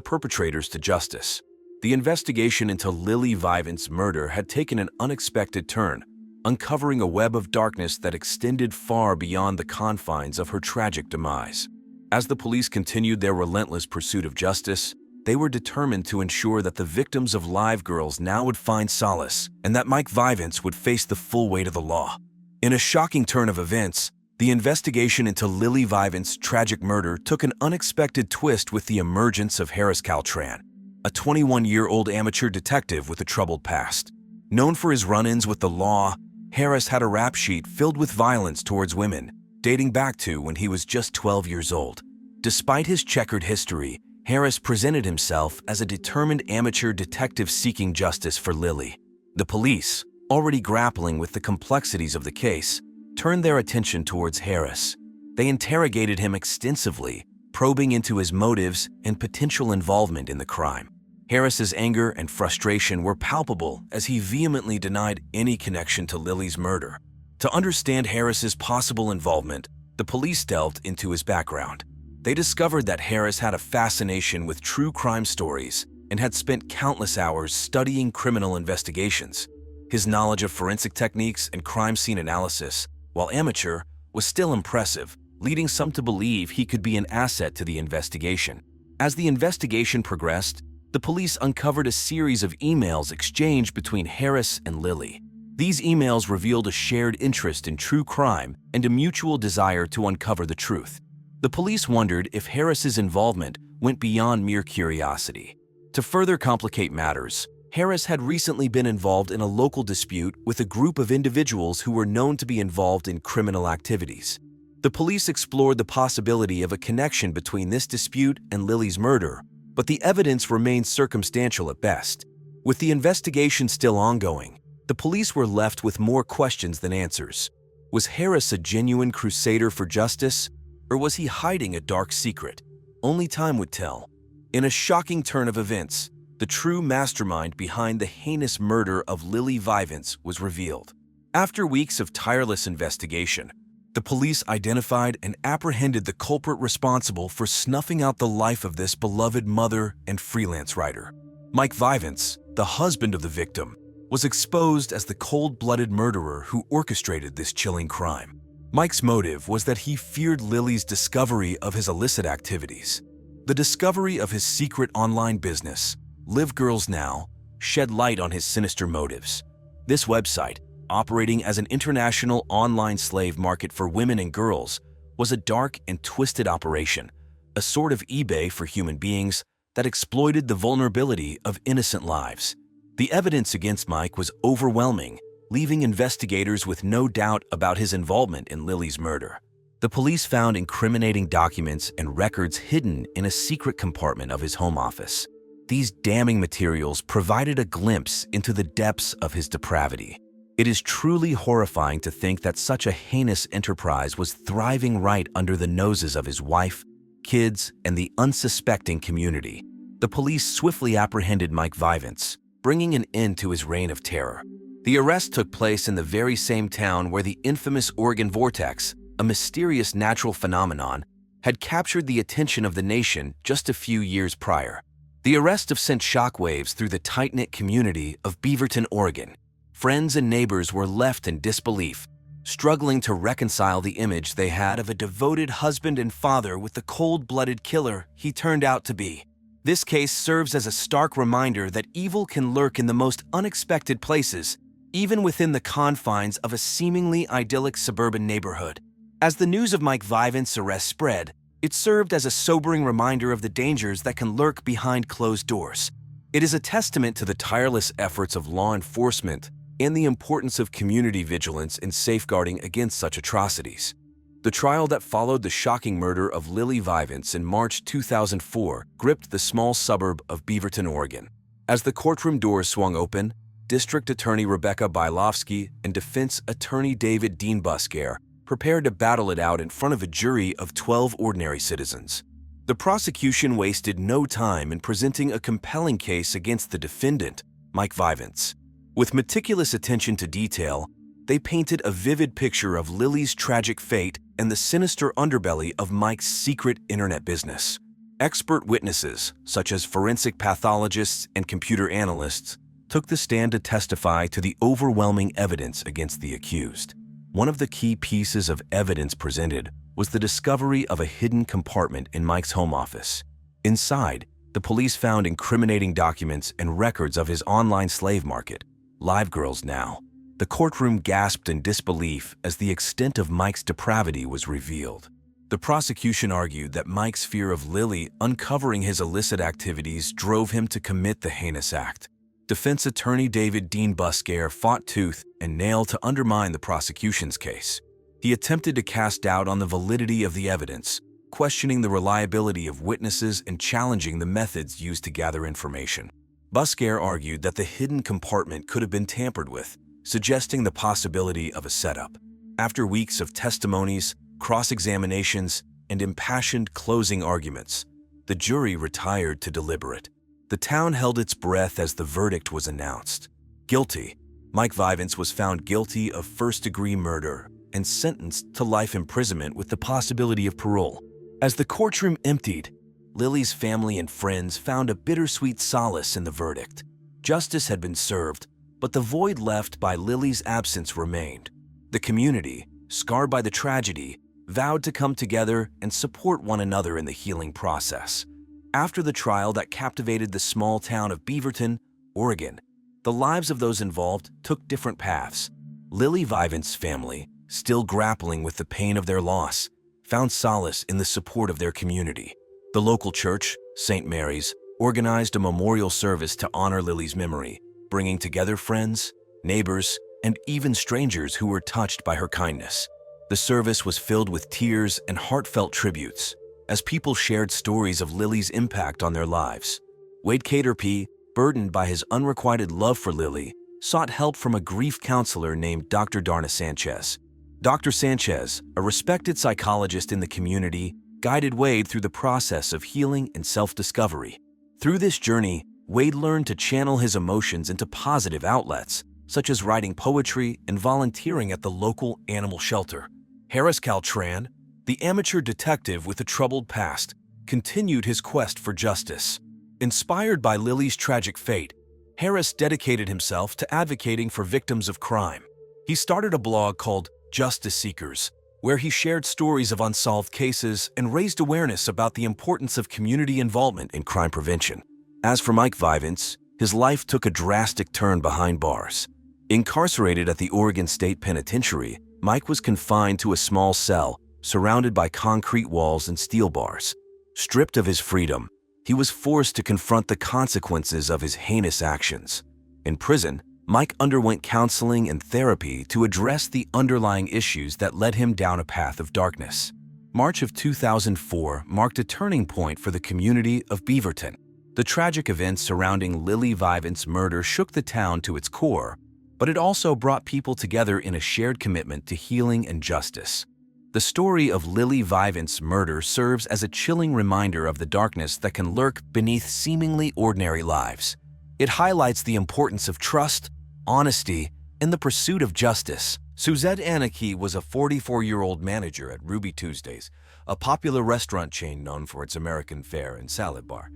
perpetrators to justice. The investigation into Lily Vivance's murder had taken an unexpected turn, uncovering a web of darkness that extended far beyond the confines of her tragic demise. As the police continued their relentless pursuit of justice, they were determined to ensure that the victims of Live Girls Now would find solace and that Mike Vivance would face the full weight of the law. In a shocking turn of events, the investigation into Lily Vivance's tragic murder took an unexpected twist with the emergence of Harris Caltran, a 21-year-old amateur detective with a troubled past. Known for his run-ins with the law, Harris had a rap sheet filled with violence towards women, dating back to when he was just 12 years old. Despite his checkered history, Harris presented himself as a determined amateur detective seeking justice for Lily. The police, already grappling with the complexities of the case, turned their attention towards Harris. They interrogated him extensively, probing into his motives and potential involvement in the crime. Harris's anger and frustration were palpable as he vehemently denied any connection to Lily's murder. To understand Harris's possible involvement, the police delved into his background. They discovered that Harris had a fascination with true crime stories and had spent countless hours studying criminal investigations. His knowledge of forensic techniques and crime scene analysis, while amateur, was still impressive, leading some to believe he could be an asset to the investigation. As the investigation progressed, the police uncovered a series of emails exchanged between Harris and Lily. These emails revealed a shared interest in true crime and a mutual desire to uncover the truth. The police wondered if Harris's involvement went beyond mere curiosity. To further complicate matters, Harris had recently been involved in a local dispute with a group of individuals who were known to be involved in criminal activities. The police explored the possibility of a connection between this dispute and Lily's murder, but the evidence remained circumstantial at best. With the investigation still ongoing, the police were left with more questions than answers. Was Harris a genuine crusader for justice, or was he hiding a dark secret? Only time would tell. In a shocking turn of events, the true mastermind behind the heinous murder of Lily Vivance was revealed. After weeks of tireless investigation, the police identified and apprehended the culprit responsible for snuffing out the life of this beloved mother and freelance writer. Mike Vivance, the husband of the victim, was exposed as the cold-blooded murderer who orchestrated this chilling crime. Mike's motive was that he feared Lily's discovery of his illicit activities. The discovery of his secret online business, Live Girls Now, shed light on his sinister motives. This website, operating as an international online slave market for women and girls, was a dark and twisted operation, a sort of eBay for human beings that exploited the vulnerability of innocent lives. The evidence against Mike was overwhelming, leaving investigators with no doubt about his involvement in Lily's murder. The police found incriminating documents and records hidden in a secret compartment of his home office. These damning materials provided a glimpse into the depths of his depravity. It is truly horrifying to think that such a heinous enterprise was thriving right under the noses of his wife, kids, and the unsuspecting community. The police swiftly apprehended Mike Vivance, bringing an end to his reign of terror. The arrest took place in the very same town where the infamous Oregon vortex, a mysterious natural phenomenon, had captured the attention of the nation just a few years prior. The arrest sent shockwaves through the tight-knit community of Beaverton, Oregon. Friends and neighbors were left in disbelief, struggling to reconcile the image they had of a devoted husband and father with the cold-blooded killer he turned out to be. This case serves as a stark reminder that evil can lurk in the most unexpected places, even within the confines of a seemingly idyllic suburban neighborhood. As the news of Mike Vivance's arrest spread, it served as a sobering reminder of the dangers that can lurk behind closed doors. It is a testament to the tireless efforts of law enforcement and the importance of community vigilance in safeguarding against such atrocities. The trial that followed the shocking murder of Lily Vivance in March 2004 gripped the small suburb of Beaverton, Oregon. As the courtroom doors swung open, District Attorney Rebecca Bylofsky and Defense Attorney David Dean Buscare prepared to battle it out in front of a jury of 12 ordinary citizens. The prosecution wasted no time in presenting a compelling case against the defendant, Mike Vivance. With meticulous attention to detail, they painted a vivid picture of Lily's tragic fate and the sinister underbelly of Mike's secret internet business. Expert witnesses, such as forensic pathologists and computer analysts, took the stand to testify to the overwhelming evidence against the accused. One of the key pieces of evidence presented was the discovery of a hidden compartment in Mike's home office. Inside, the police found incriminating documents and records of his online slave market, Live Girls Now. The courtroom gasped in disbelief as the extent of Mike's depravity was revealed. The prosecution argued that Mike's fear of Lily uncovering his illicit activities drove him to commit the heinous act. Defense attorney David Dean Buscare fought tooth and nail to undermine the prosecution's case. He attempted to cast doubt on the validity of the evidence, questioning the reliability of witnesses and challenging the methods used to gather information. Buscare argued that the hidden compartment could have been tampered with, suggesting the possibility of a setup. After weeks of testimonies, cross-examinations, and impassioned closing arguments, the jury retired to deliberate. The town held its breath as the verdict was announced. Guilty, Mike Vivance was found guilty of first-degree murder and sentenced to life imprisonment with the possibility of parole. As the courtroom emptied, Lily's family and friends found a bittersweet solace in the verdict. Justice had been served, but the void left by Lily's absence remained. The community, scarred by the tragedy, vowed to come together and support one another in the healing process. After the trial that captivated the small town of Beaverton, Oregon, the lives of those involved took different paths. Lily Vivance's family, still grappling with the pain of their loss, found solace in the support of their community. The local church, St. Mary's, organized a memorial service to honor Lily's memory, bringing together friends, neighbors, and even strangers who were touched by her kindness. The service was filled with tears and heartfelt tributes, as people shared stories of Lily's impact on their lives. Wade Caterpie, burdened by his unrequited love for Lily, sought help from a grief counselor named Dr. Darna Sanchez. Dr. Sanchez, a respected psychologist in the community, guided Wade through the process of healing and self-discovery. Through this journey, Wade learned to channel his emotions into positive outlets, such as writing poetry and volunteering at the local animal shelter. Harris Caltran, the amateur detective with a troubled past, continued his quest for justice. Inspired by Lily's tragic fate, Harris dedicated himself to advocating for victims of crime. He started a blog called Justice Seekers, where he shared stories of unsolved cases and raised awareness about the importance of community involvement in crime prevention. As for Mike Vivance, his life took a drastic turn behind bars. Incarcerated at the Oregon State Penitentiary, Mike was confined to a small cell, surrounded by concrete walls and steel bars. Stripped of his freedom, he was forced to confront the consequences of his heinous actions. In prison, Mike underwent counseling and therapy to address the underlying issues that led him down a path of darkness. March of 2004 marked a turning point for the community of Beaverton. The tragic events surrounding Lily Vivance's murder shook the town to its core, but it also brought people together in a shared commitment to healing and justice. The story of Lily Vivance's murder serves as a chilling reminder of the darkness that can lurk beneath seemingly ordinary lives. It highlights the importance of trust, honesty, and the pursuit of justice. Suzette Anak was a 44-year-old manager at Ruby Tuesdays, a popular restaurant chain known for its American fare and salad bar.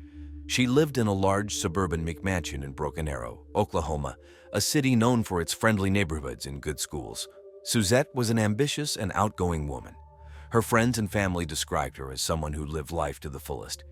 She lived in a large suburban McMansion in Broken Arrow, Oklahoma, a city known for its friendly neighborhoods and good schools. Suzette was an ambitious and outgoing woman. Her friends and family described her as someone who lived life to the fullest.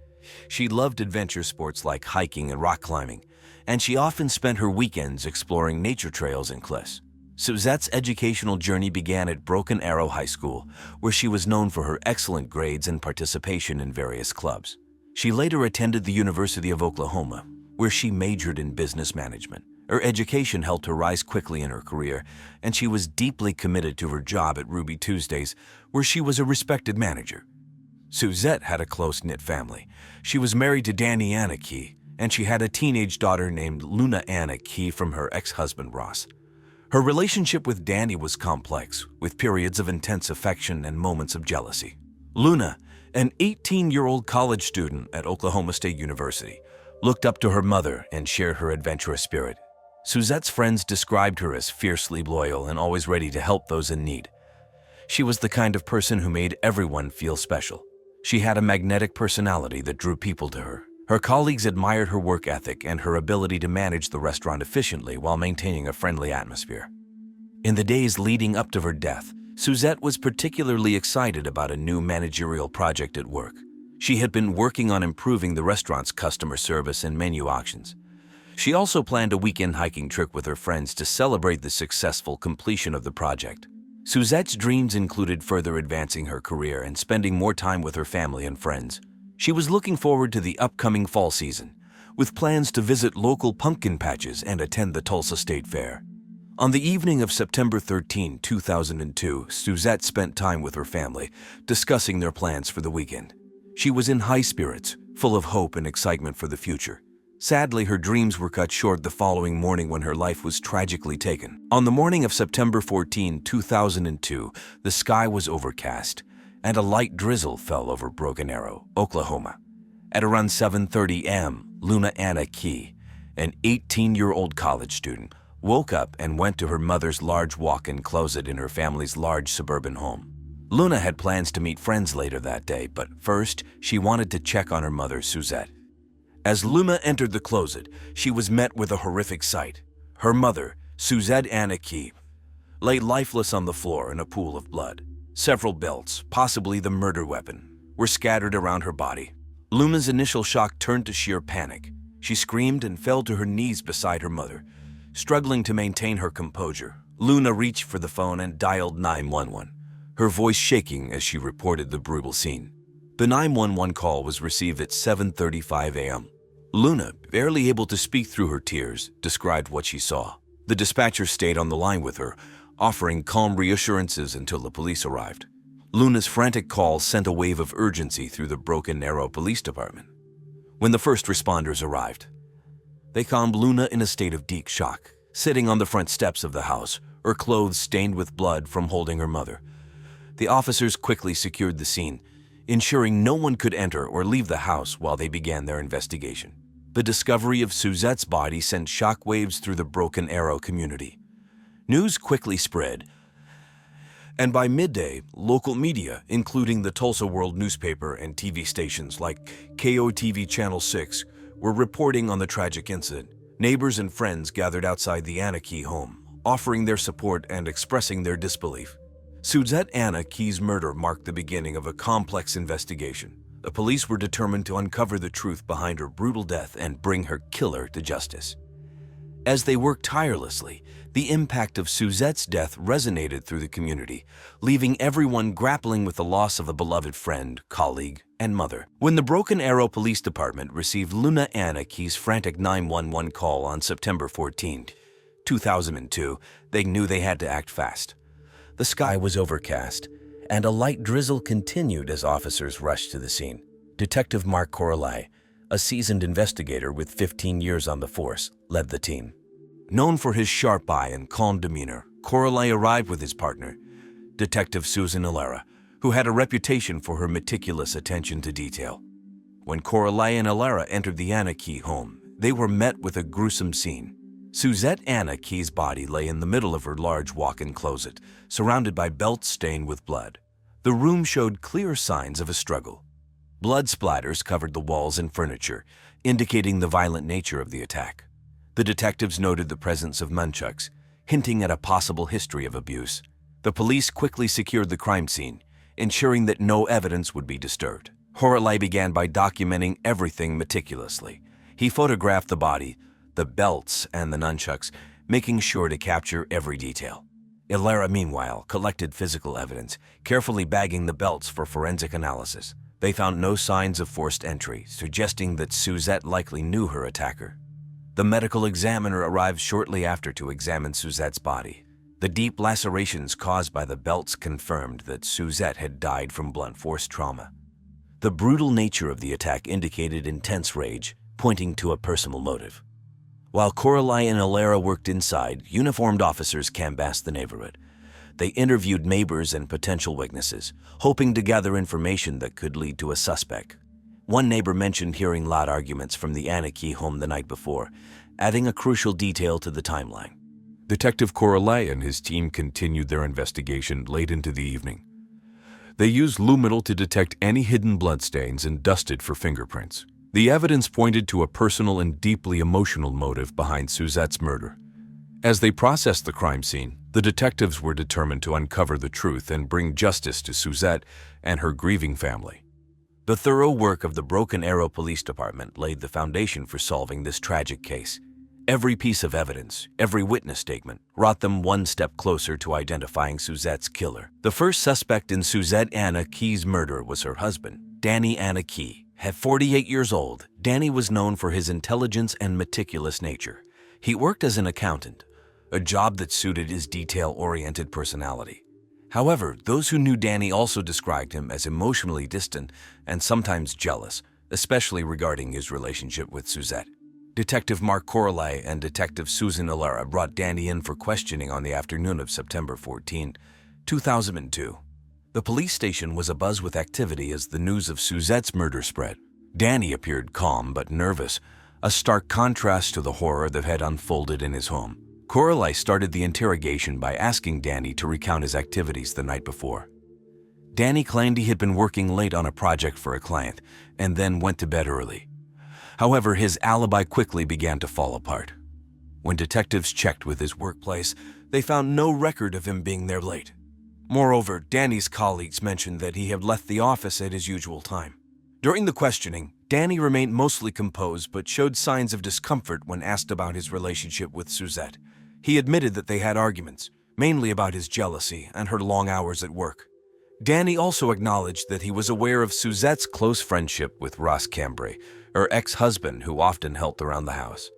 She loved adventure sports like hiking and rock climbing, and she often spent her weekends exploring nature trails and cliffs. Suzette's educational journey began at Broken Arrow High School, where she was known for her excellent grades and participation in various clubs. She later attended the University of Oklahoma, where she majored in business management. Her education helped her rise quickly in her career, and she was deeply committed to her job at Ruby Tuesdays, where she was a respected manager. Suzette had a close-knit family. She was married to Danny Anak, and she had a teenage daughter named Luna Anak from her ex-husband Ross. Her relationship with Danny was complex, with periods of intense affection and moments of jealousy. Luna, an 18-year-old college student at Oklahoma State University, looked up to her mother and shared her adventurous spirit. Suzette's friends described her as fiercely loyal and always ready to help those in need. She was the kind of person who made everyone feel special. She had a magnetic personality that drew people to her. Her colleagues admired her work ethic and her ability to manage the restaurant efficiently while maintaining a friendly atmosphere. In the days leading up to her death, Suzette was particularly excited about a new managerial project at work. She had been working on improving the restaurant's customer service and menu auctions. She also planned a weekend hiking trip with her friends to celebrate the successful completion of the project. Suzette's dreams included further advancing her career and spending more time with her family and friends. She was looking forward to the upcoming fall season, with plans to visit local pumpkin patches and attend the Tulsa State Fair. On the evening of September 13, 2002, Suzette spent time with her family, discussing their plans for the weekend. She was in high spirits, full of hope and excitement for the future. Sadly, her dreams were cut short the following morning when her life was tragically taken. On the morning of September 14, 2002, the sky was overcast, and a light drizzle fell over Broken Arrow, Oklahoma. At around 7:30 a.m., Luna Anak, an 18-year-old college student, woke up and went to her mother's large walk-in closet in her family's large suburban home. Luna had plans to meet friends later that day, but first, she wanted to check on her mother, Suzette. As Luna entered the closet, she was met with a horrific sight. Her mother, Suzette Anak, lay lifeless on the floor in a pool of blood. Several belts, possibly the murder weapon, were scattered around her body. Luna's initial shock turned to sheer panic. She screamed and fell to her knees beside her mother. Struggling to maintain her composure, Luna reached for the phone and dialed 911, her voice shaking as she reported the brutal scene. The 911 call was received at 7:35 a.m. Luna, barely able to speak through her tears, described what she saw. The dispatcher stayed on the line with her, offering calm reassurances until the police arrived. Luna's frantic call sent a wave of urgency through the Broken Arrow Police Department. When the first responders arrived, they found Luna in a state of deep shock, sitting on the front steps of the house, her clothes stained with blood from holding her mother. The officers quickly secured the scene, ensuring no one could enter or leave the house while they began their investigation. The discovery of Suzette's body sent shockwaves through the Broken Arrow community. News quickly spread, and by midday, local media, including the Tulsa World newspaper and TV stations like KOTV Channel 6, were reporting on the tragic incident. Neighbors and friends gathered outside the Anak home, offering their support and expressing their disbelief. Suzette Anak's murder marked the beginning of a complex investigation. The police were determined to uncover the truth behind her brutal death and bring her killer to justice. As they worked tirelessly, the impact of Suzette's death resonated through the community, leaving everyone grappling with the loss of a beloved friend, colleague, and mother. When the Broken Arrow Police Department received Luna Anak's frantic 911 call on September 14, 2002, they knew they had to act fast. The sky was overcast, and a light drizzle continued as officers rushed to the scene. Detective Mark Corley, a seasoned investigator with 15 years on the force, led the team. Known for his sharp eye and calm demeanor, Corley arrived with his partner, Detective Susan Alara, who had a reputation for her meticulous attention to detail. When Corley and Alara entered the Anak home, they were met with a gruesome scene. Suzette Anak's body lay in the middle of her large walk-in closet, surrounded by belts stained with blood. The room showed clear signs of a struggle. Blood splatters covered the walls and furniture, indicating the violent nature of the attack. The detectives noted the presence of nunchucks, hinting at a possible history of abuse. The police quickly secured the crime scene, ensuring that no evidence would be disturbed. Horrifying began by documenting everything meticulously. He photographed the body, the belts, and the nunchucks, making sure to capture every detail. Alara, meanwhile, collected physical evidence, carefully bagging the belts for forensic analysis. They found no signs of forced entry, suggesting that Suzette likely knew her attacker. The medical examiner arrived shortly after to examine Suzette's body. The deep lacerations caused by the belts confirmed that Suzette had died from blunt force trauma. The brutal nature of the attack indicated intense rage, pointing to a personal motive. While Corley and Alara worked inside, uniformed officers canvassed the neighborhood. They interviewed neighbors and potential witnesses, hoping to gather information that could lead to a suspect. One neighbor mentioned hearing loud arguments from the Anak home the night before, adding a crucial detail to the timeline. Detective Corley and his team continued their investigation late into the evening. They used luminol to detect any hidden bloodstains and dusted for fingerprints. The evidence pointed to a personal and deeply emotional motive behind Suzette's murder. As they processed the crime scene, the detectives were determined to uncover the truth and bring justice to Suzette and her grieving family. The thorough work of the Broken Arrow Police Department laid the foundation for solving this tragic case. Every piece of evidence, every witness statement, brought them one step closer to identifying Suzette's killer. The first suspect in Suzette Anak's murder was her husband, Danny Anak. At 48 years old, Danny was known for his intelligence and meticulous nature. He worked as an accountant, a job that suited his detail-oriented personality. However, those who knew Danny also described him as emotionally distant and sometimes jealous, especially regarding his relationship with Suzette. Detective Mark Corley and Detective Susan Alara brought Danny in for questioning on the afternoon of September 14, 2002. The police station was abuzz with activity as the news of Suzette's murder spread. Danny appeared calm but nervous, a stark contrast to the horror that had unfolded in his home. Corley started the interrogation by asking Danny to recount his activities the night before. Danny claimed he had been working late on a project for a client and then went to bed early. However, his alibi quickly began to fall apart. When detectives checked with his workplace, they found no record of him being there late. Moreover, Danny's colleagues mentioned that he had left the office at his usual time. During the questioning, Danny remained mostly composed but showed signs of discomfort when asked about his relationship with Suzette. He admitted that they had arguments, mainly about his jealousy and her long hours at work. Danny also acknowledged that he was aware of Suzette's close friendship with Ross Cambray, her ex-husband who often helped around the house.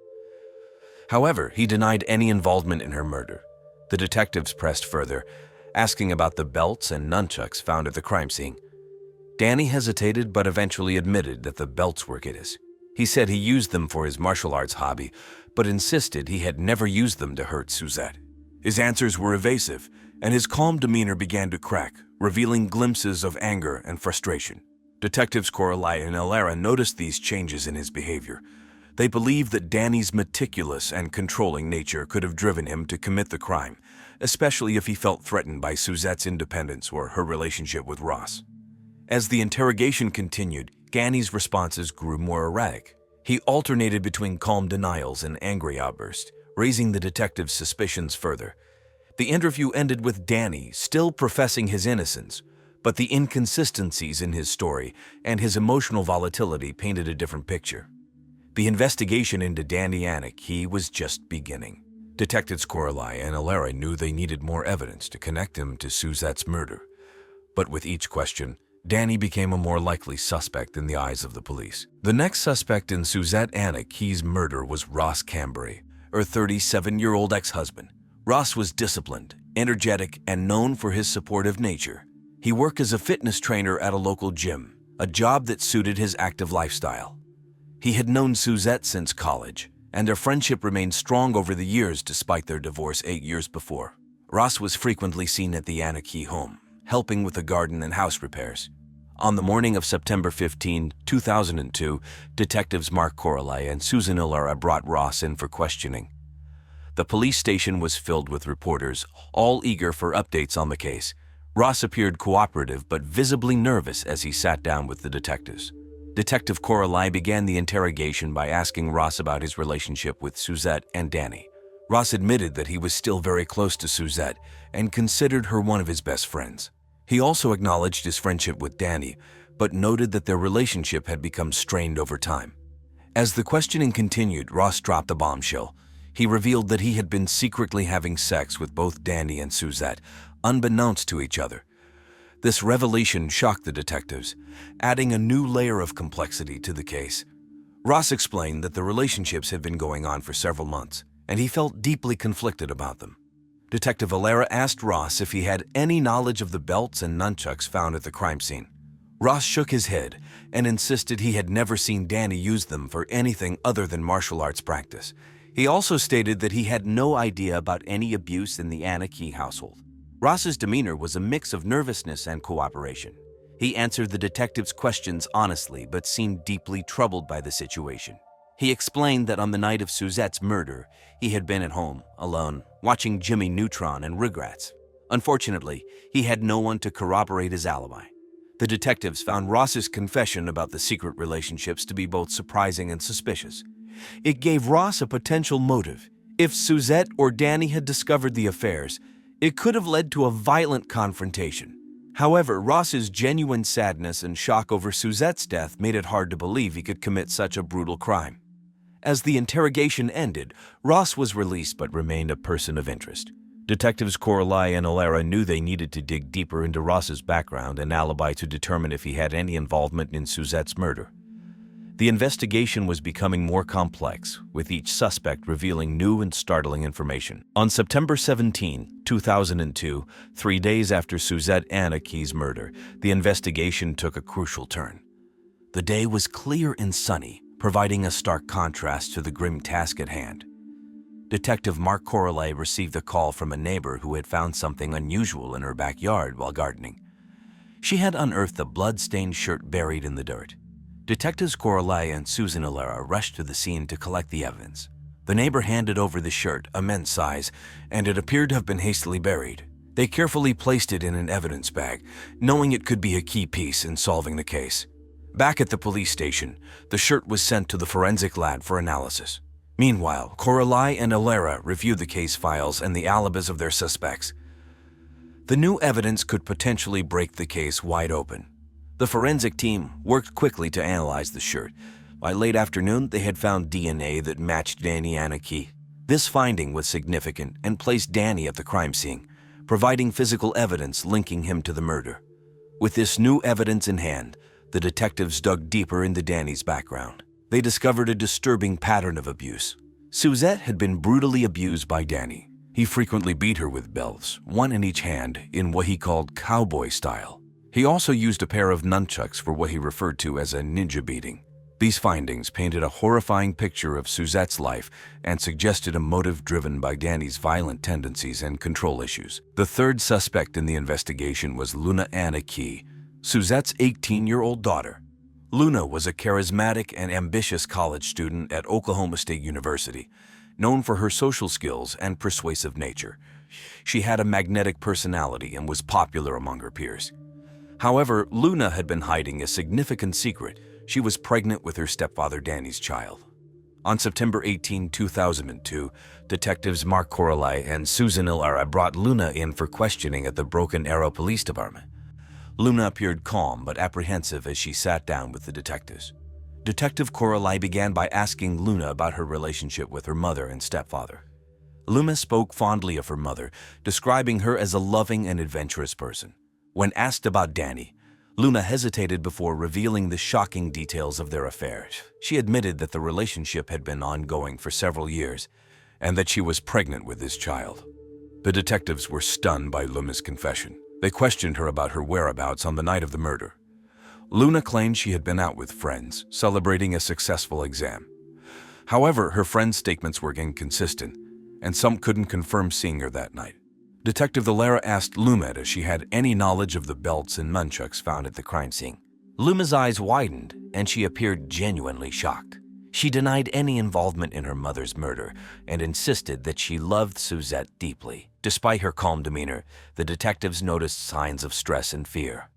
However, he denied any involvement in her murder. The detectives pressed further, asking about the belts and nunchucks found at the crime scene. Danny hesitated but eventually admitted that the belts were his. He said he used them for his martial arts hobby, but insisted he had never used them to hurt Suzette. His answers were evasive, and his calm demeanor began to crack, revealing glimpses of anger and frustration. Detectives Corley and Alara noticed these changes in his behavior. They believed that Danny's meticulous and controlling nature could have driven him to commit the crime, especially if he felt threatened by Suzette's independence or her relationship with Ross. As the interrogation continued, Danny's responses grew more erratic. He alternated between calm denials and angry outbursts, raising the detective's suspicions further. The interview ended with Danny still professing his innocence, but the inconsistencies in his story and his emotional volatility painted a different picture. The investigation into Danny Anak was just beginning. Detectives Coralie and Eliza knew they needed more evidence to connect him to Suzette's murder. But with each question, Danny became a more likely suspect in the eyes of the police. The next suspect in Suzette Anak's murder was Ross Cambray, her 37-year-old ex-husband. Ross was disciplined, energetic, and known for his supportive nature. He worked as a fitness trainer at a local gym, a job that suited his active lifestyle. He had known Suzette since college, and their friendship remained strong over the years despite their divorce 8 years before. Ross was frequently seen at the Anak home, helping with the garden and house repairs. On the morning of September 15, 2002, detectives Mark Coralie and Susan Eliza brought Ross in for questioning. The police station was filled with reporters, all eager for updates on the case. Ross appeared cooperative but visibly nervous as he sat down with the detectives. Detective Coralie began the interrogation by asking Ross about his relationship with Suzette and Danny. Ross admitted that he was still very close to Suzette and considered her one of his best friends. He also acknowledged his friendship with Danny, but noted that their relationship had become strained over time. As the questioning continued, Ross dropped a bombshell. He revealed that he had been secretly having sex with both Danny and Suzette, unbeknownst to each other. This revelation shocked the detectives, adding a new layer of complexity to the case. Ross explained that the relationships had been going on for several months, and he felt deeply conflicted about them. Detective Eliza asked Ross if he had any knowledge of the belts and nunchucks found at the crime scene. Ross shook his head and insisted he had never seen Danny use them for anything other than martial arts practice. He also stated that he had no idea about any abuse in the Anak household. Ross's demeanor was a mix of nervousness and cooperation. He answered the detectives' questions honestly but seemed deeply troubled by the situation. He explained that on the night of Suzette's murder, he had been at home, alone, watching Jimmy Neutron and Rugrats. Unfortunately, he had no one to corroborate his alibi. The detectives found Ross's confession about the secret relationships to be both surprising and suspicious. It gave Ross a potential motive. If Suzette or Danny had discovered the affairs, it could have led to a violent confrontation. However, Ross's genuine sadness and shock over Suzette's death made it hard to believe he could commit such a brutal crime. As the interrogation ended, Ross was released but remained a person of interest. Detectives Coralie and Eliza knew they needed to dig deeper into Ross's background and alibi to determine if he had any involvement in Suzette's murder. The investigation was becoming more complex, with each suspect revealing new and startling information. On September 17, 2002, 3 days after Suzette Anak's murder, the investigation took a crucial turn. The day was clear and sunny, providing a stark contrast to the grim task at hand. Detective Mark Coralie received a call from a neighbor who had found something unusual in her backyard while gardening. She had unearthed a blood-stained shirt buried in the dirt. Detectives Coralie and Susan Eliza rushed to the scene to collect the evidence. The neighbor handed over the shirt, immense size, and it appeared to have been hastily buried. They carefully placed it in an evidence bag, knowing it could be a key piece in solving the case. Back at the police station, the shirt was sent to the forensic lab for analysis. Meanwhile, Coralie and Eliza reviewed the case files and the alibis of their suspects. The new evidence could potentially break the case wide open. The forensic team worked quickly to analyze the shirt. By late afternoon, they had found DNA that matched Danny Anak. This finding was significant and placed Danny at the crime scene, providing physical evidence linking him to the murder. With this new evidence in hand, the detectives dug deeper into Danny's background. They discovered a disturbing pattern of abuse. Suzette had been brutally abused by Danny. He frequently beat her with belts, one in each hand, in what he called cowboy style. He also used a pair of nunchucks for what he referred to as a ninja beating. These findings painted a horrifying picture of Suzette's life and suggested a motive driven by Danny's violent tendencies and control issues. The third suspect in the investigation was Luna Anak, Suzette's 18-year-old daughter. Luna was a charismatic and ambitious college student at Oklahoma State University, known for her social skills and persuasive nature. She had a magnetic personality and was popular among her peers. However, Luna had been hiding a significant secret. She was pregnant with her stepfather Danny's child. On September 18, 2002, detectives Mark Coralie and Susan Eliza brought Luna in for questioning at the Broken Arrow Police Department. Luna appeared calm but apprehensive as she sat down with the detectives. Detective Coralie began by asking Luna about her relationship with her mother and stepfather. Luna spoke fondly of her mother, describing her as a loving and adventurous person. When asked about Danny, Luna hesitated before revealing the shocking details of their affair. She admitted that the relationship had been ongoing for several years and that she was pregnant with his child. The detectives were stunned by Luna's confession. They questioned her about her whereabouts on the night of the murder. Luna claimed she had been out with friends, celebrating a successful exam. However, her friends' statements were inconsistent, and some couldn't confirm seeing her that night. Detective Alara asked Luna if she had any knowledge of the belts and nunchucks found at the crime scene. Luna's eyes widened, and she appeared genuinely shocked. She denied any involvement in her mother's murder and insisted that she loved Suzette deeply. Despite her calm demeanor, the detectives noticed signs of stress and fear.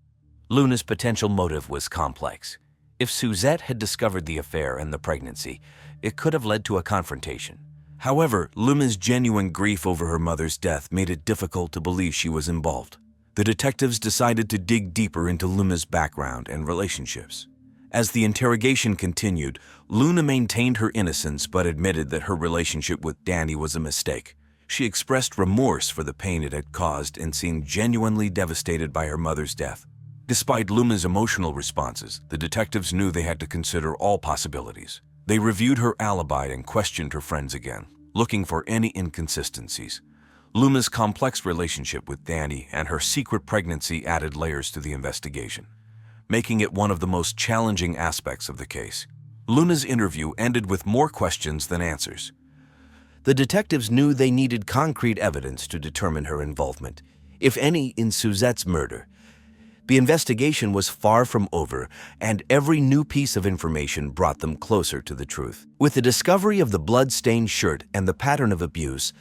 Luna's potential motive was complex. If Suzette had discovered the affair and the pregnancy, it could have led to a confrontation. However, Luna's genuine grief over her mother's death made it difficult to believe she was involved. The detectives decided to dig deeper into Luna's background and relationships. As the interrogation continued, Luna maintained her innocence but admitted that her relationship with Danny was a mistake. She expressed remorse for the pain it had caused and seemed genuinely devastated by her mother's death. Despite Luna's emotional responses, the detectives knew they had to consider all possibilities. They reviewed her alibi and questioned her friends again, looking for any inconsistencies. Luna's complex relationship with Danny and her secret pregnancy added layers to the investigation, making it one of the most challenging aspects of the case. Luna's interview ended with more questions than answers. The detectives knew they needed concrete evidence to determine her involvement, if any, in Suzette's murder. The investigation was far from over, and every new piece of information brought them closer to the truth. With the discovery of the blood-stained shirt and the pattern of abuse,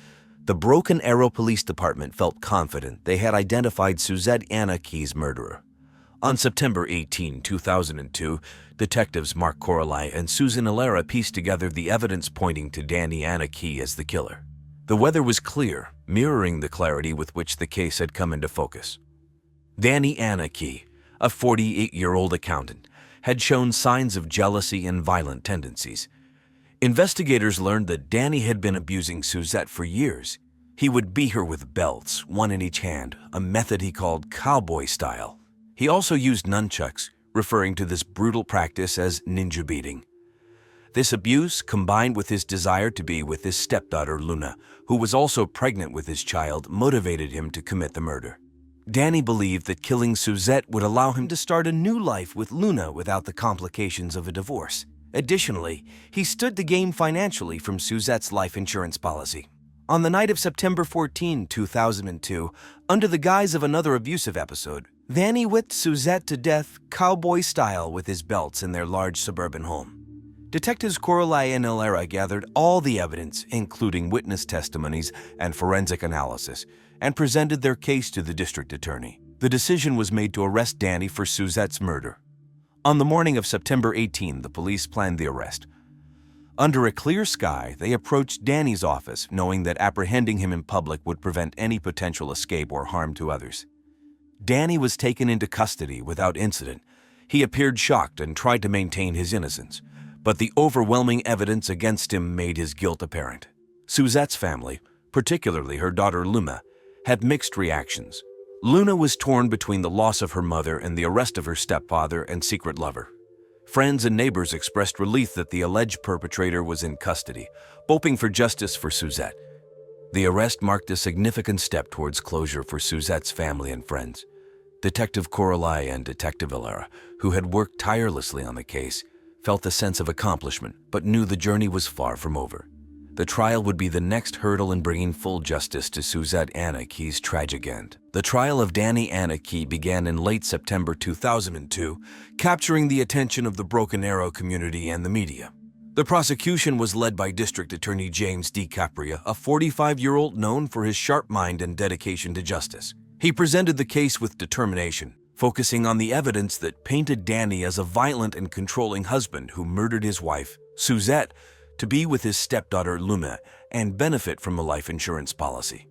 the Broken Arrow Police Department felt confident they had identified Suzette Anak's murderer. On September 18, 2002, detectives Mark Coralie and Susan Alara pieced together the evidence pointing to Danny Anak as the killer. The weather was clear, mirroring the clarity with which the case had come into focus. Danny Anak, a 48-year-old accountant, had shown signs of jealousy and violent tendencies. Investigators learned that Danny had been abusing Suzette for years. He would beat her with belts, one in each hand, a method he called cowboy style. He also used nunchucks, referring to this brutal practice as ninja beating. This abuse, combined with his desire to be with his stepdaughter Luna, who was also pregnant with his child, motivated him to commit the murder. Danny believed that killing Suzette would allow him to start a new life with Luna without the complications of a divorce. Additionally, he stood to gain financially from Suzette's life insurance policy. On the night of September 14, 2002, under the guise of another abusive episode, Danny whipped Suzette to death cowboy style with his belts in their large suburban home. Detectives Coralie and Alara gathered all the evidence, including witness testimonies and forensic analysis, and presented their case to the district attorney. The decision was made to arrest Danny for Suzette's murder. On the morning of September 18, the police planned the arrest. Under a clear sky, they approached Danny's office, knowing that apprehending him in public would prevent any potential escape or harm to others. Danny was taken into custody without incident. He appeared shocked and tried to maintain his innocence, but the overwhelming evidence against him made his guilt apparent. Suzette's family, particularly her daughter Luna, had mixed reactions. Luna was torn between the loss of her mother and the arrest of her stepfather and secret lover. Friends and neighbors expressed relief that the alleged perpetrator was in custody, hoping for justice for Suzette. The arrest marked a significant step towards closure for Suzette's family and friends. Detective Coralie and Detective Alara, who had worked tirelessly on the case, felt a sense of accomplishment but knew the journey was far from over. The trial would be the next hurdle in bringing full justice to Suzette Anak's tragic end. The trial of Danny Anak began in late September 2002, capturing the attention of the Broken Arrow community and the media. The prosecution was led by District Attorney James D. Capria, a 45-year-old known for his sharp mind and dedication to justice. He presented the case with determination, focusing on the evidence that painted Danny as a violent and controlling husband who murdered his wife, Suzette, to be with his stepdaughter Luna and benefit from a life insurance policy.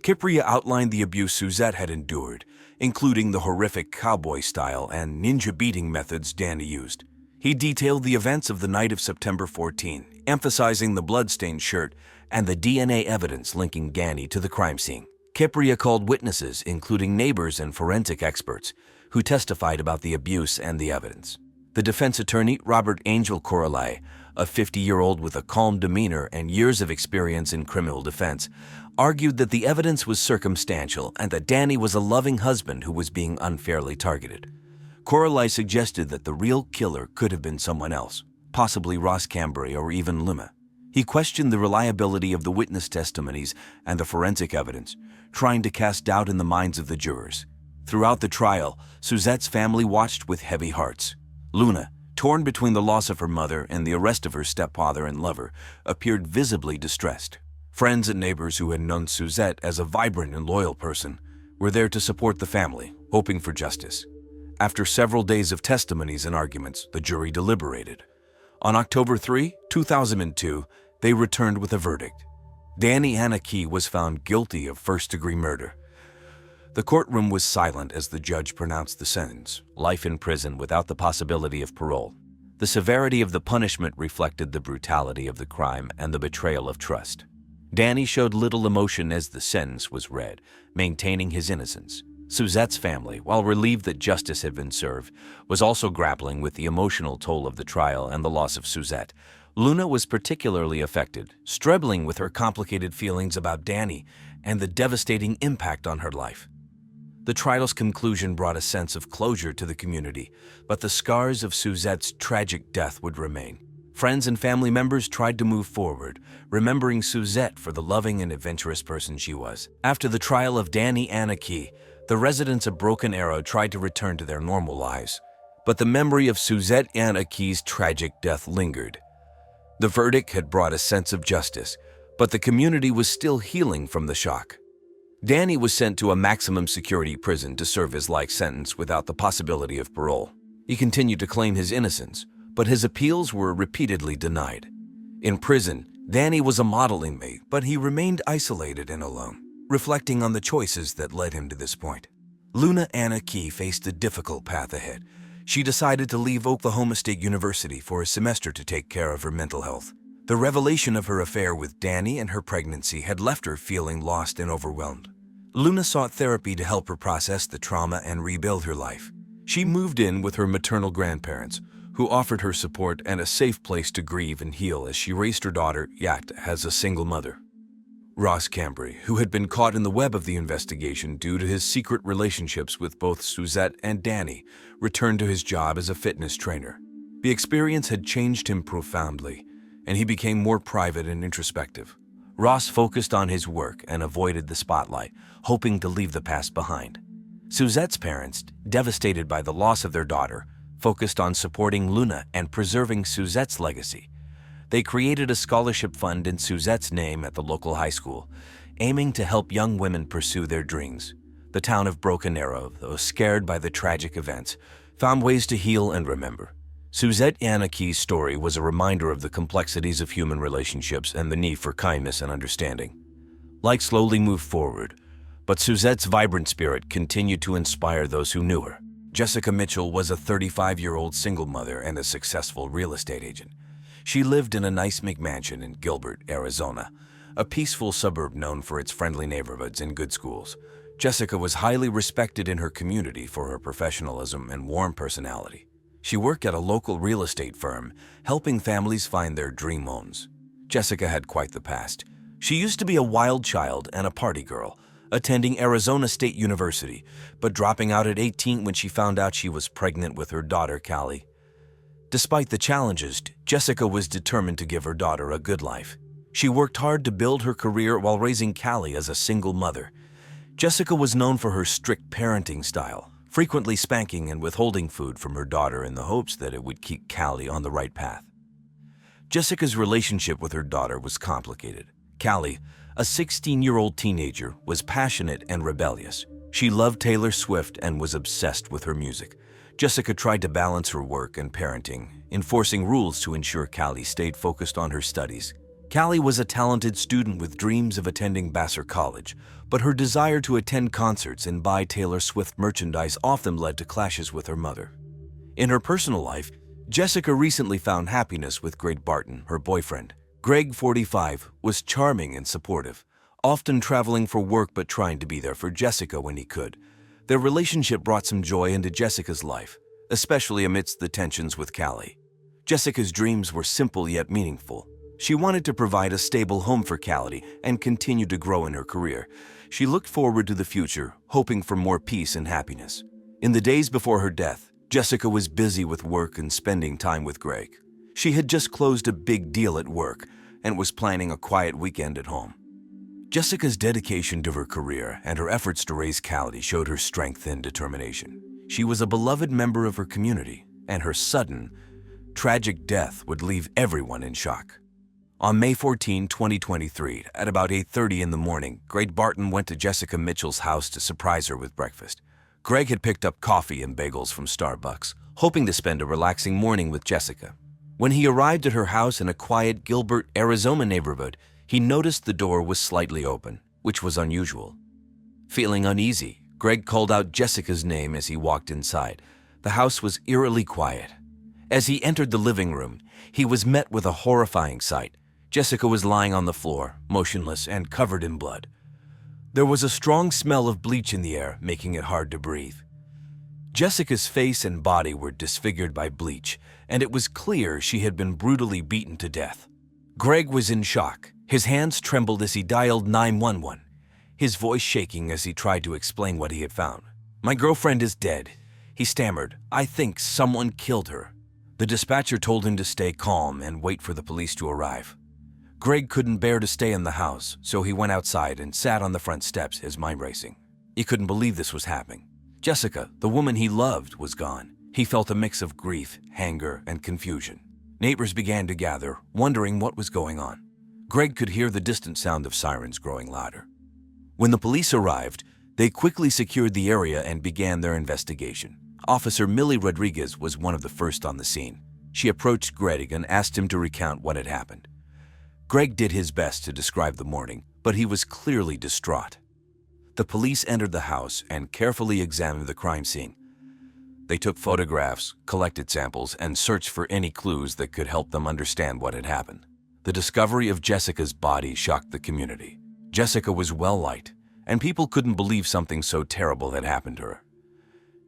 Capria outlined the abuse Suzette had endured, including the horrific cowboy style and ninja beating methods Danny used. He detailed the events of the night of September 14, emphasizing the bloodstained shirt and the DNA evidence linking Danny to the crime scene. Kipria called witnesses, including neighbors and forensic experts, who testified about the abuse and the evidence. The defense attorney, Robert Angel Coralai, a 50-year-old with a calm demeanor and years of experience in criminal defense, argued that the evidence was circumstantial and that Danny was a loving husband who was being unfairly targeted. Coralai suggested that the real killer could have been someone else, possibly Ross Cambry or even Luma. He questioned the reliability of the witness testimonies and the forensic evidence, trying to cast doubt in the minds of the jurors. Throughout the trial, Suzette's family watched with heavy hearts. Luna, torn between the loss of her mother and the arrest of her stepfather and lover, appeared visibly distressed. Friends and neighbors who had known Suzette as a vibrant and loyal person were there to support the family, hoping for justice. After several days of testimonies and arguments, the jury deliberated. On October 3, 2002, they returned with a verdict. Danny Anak was found guilty of first-degree murder. The courtroom was silent as the judge pronounced the sentence, life in prison without the possibility of parole. The severity of the punishment reflected the brutality of the crime and the betrayal of trust. Danny showed little emotion as the sentence was read, maintaining his innocence. Suzette's family, while relieved that justice had been served, was also grappling with the emotional toll of the trial and the loss of Suzette. Luna was particularly affected, struggling with her complicated feelings about Danny and the devastating impact on her life. The trial's conclusion brought a sense of closure to the community, but the scars of Suzette's tragic death would remain. Friends and family members tried to move forward, remembering Suzette for the loving and adventurous person she was. After the trial of Danny Anak, the residents of Broken Arrow tried to return to their normal lives, but the memory of Suzette Anak's tragic death lingered. The verdict had brought a sense of justice, but the community was still healing from the shock. Danny was sent to a maximum security prison to serve his life sentence without the possibility of parole. He continued to claim his innocence, but his appeals were repeatedly denied. In prison, Danny was a model inmate, but he remained isolated and alone, reflecting on the choices that led him to this point. Luna Anak faced a difficult path ahead. She decided to leave Oklahoma State University for a semester to take care of her mental health. The revelation of her affair with Danny and her pregnancy had left her feeling lost and overwhelmed. Luna sought therapy to help her process the trauma and rebuild her life. She moved in with her maternal grandparents, who offered her support and a safe place to grieve and heal as she raised her daughter, Yacht, as a single mother. Ross Cambry, who had been caught in the web of the investigation due to his secret relationships with both Suzette and Danny, returned to his job as a fitness trainer. The experience had changed him profoundly, and he became more private and introspective. Ross focused on his work and avoided the spotlight, hoping to leave the past behind. Suzette's parents, devastated by the loss of their daughter, focused on supporting Luna and preserving Suzette's legacy. They created a scholarship fund in Suzette's name at the local high school, aiming to help young women pursue their dreams. The town of Broken Arrow, though scared by the tragic events, found ways to heal and remember. Suzette Anak's story was a reminder of the complexities of human relationships and the need for kindness and understanding. Life slowly moved forward, but Suzette's vibrant spirit continued to inspire those who knew her. Jessica Mitchell was a 35-year-old single mother and a successful real estate agent. She lived in a nice McMansion in Gilbert, Arizona, a peaceful suburb known for its friendly neighborhoods and good schools. Jessica was highly respected in her community for her professionalism and warm personality. She worked at a local real estate firm, helping families find their dream homes. Jessica had quite the past. She used to be a wild child and a party girl, attending Arizona State University, but dropping out at 18 when she found out she was pregnant with her daughter, Callie. Despite the challenges, Jessica was determined to give her daughter a good life. She worked hard to build her career while raising Callie as a single mother. Jessica was known for her strict parenting style, frequently spanking and withholding food from her daughter in the hopes that it would keep Callie on the right path. Jessica's relationship with her daughter was complicated. Callie, a 16-year-old teenager, was passionate and rebellious. She loved Taylor Swift and was obsessed with her music. Jessica tried to balance her work and parenting, enforcing rules to ensure Callie stayed focused on her studies. Callie was a talented student with dreams of attending Vassar College, but her desire to attend concerts and buy Taylor Swift merchandise often led to clashes with her mother. In her personal life, Jessica recently found happiness with Greg Barton, her boyfriend. Greg, 45, was charming and supportive, often traveling for work but trying to be there for Jessica when he could. Their relationship brought some joy into Jessica's life, especially amidst the tensions with Callie. Jessica's dreams were simple yet meaningful. She wanted to provide a stable home for Callie and continue to grow in her career. She looked forward to the future, hoping for more peace and happiness. In the days before her death, Jessica was busy with work and spending time with Greg. She had just closed a big deal at work and was planning a quiet weekend at home. Jessica's dedication to her career and her efforts to raise Callie showed her strength and determination. She was a beloved member of her community, and her sudden, tragic death would leave everyone in shock. On May 14, 2023, at about 8:30 in the morning, Greg Barton went to Jessica Mitchell's house to surprise her with breakfast. Greg had picked up coffee and bagels from Starbucks, hoping to spend a relaxing morning with Jessica. When he arrived at her house in a quiet Gilbert, Arizona neighborhood, he noticed the door was slightly open, which was unusual. Feeling uneasy, Greg called out Jessica's name as he walked inside. The house was eerily quiet. As he entered the living room, he was met with a horrifying sight. Jessica was lying on the floor, motionless and covered in blood. There was a strong smell of bleach in the air, making it hard to breathe. Jessica's face and body were disfigured by bleach, and it was clear she had been brutally beaten to death. Greg was in shock. His hands trembled as he dialed 911, his voice shaking as he tried to explain what he had found. "My girlfriend is dead," he stammered. "I think someone killed her." The dispatcher told him to stay calm and wait for the police to arrive. Greg couldn't bear to stay in the house, so he went outside and sat on the front steps, his mind racing. He couldn't believe this was happening. Jessica, the woman he loved, was gone. He felt a mix of grief, anger, and confusion. Neighbors began to gather, wondering what was going on. Greg could hear the distant sound of sirens growing louder. When the police arrived, they quickly secured the area and began their investigation. Officer Millie Rodriguez was one of the first on the scene. She approached Greg and asked him to recount what had happened. Greg did his best to describe the morning, but he was clearly distraught. The police entered the house and carefully examined the crime scene. They took photographs, collected samples, and searched for any clues that could help them understand what had happened. The discovery of Jessica's body shocked the community. Jessica was well-liked, and people couldn't believe something so terrible had happened to her.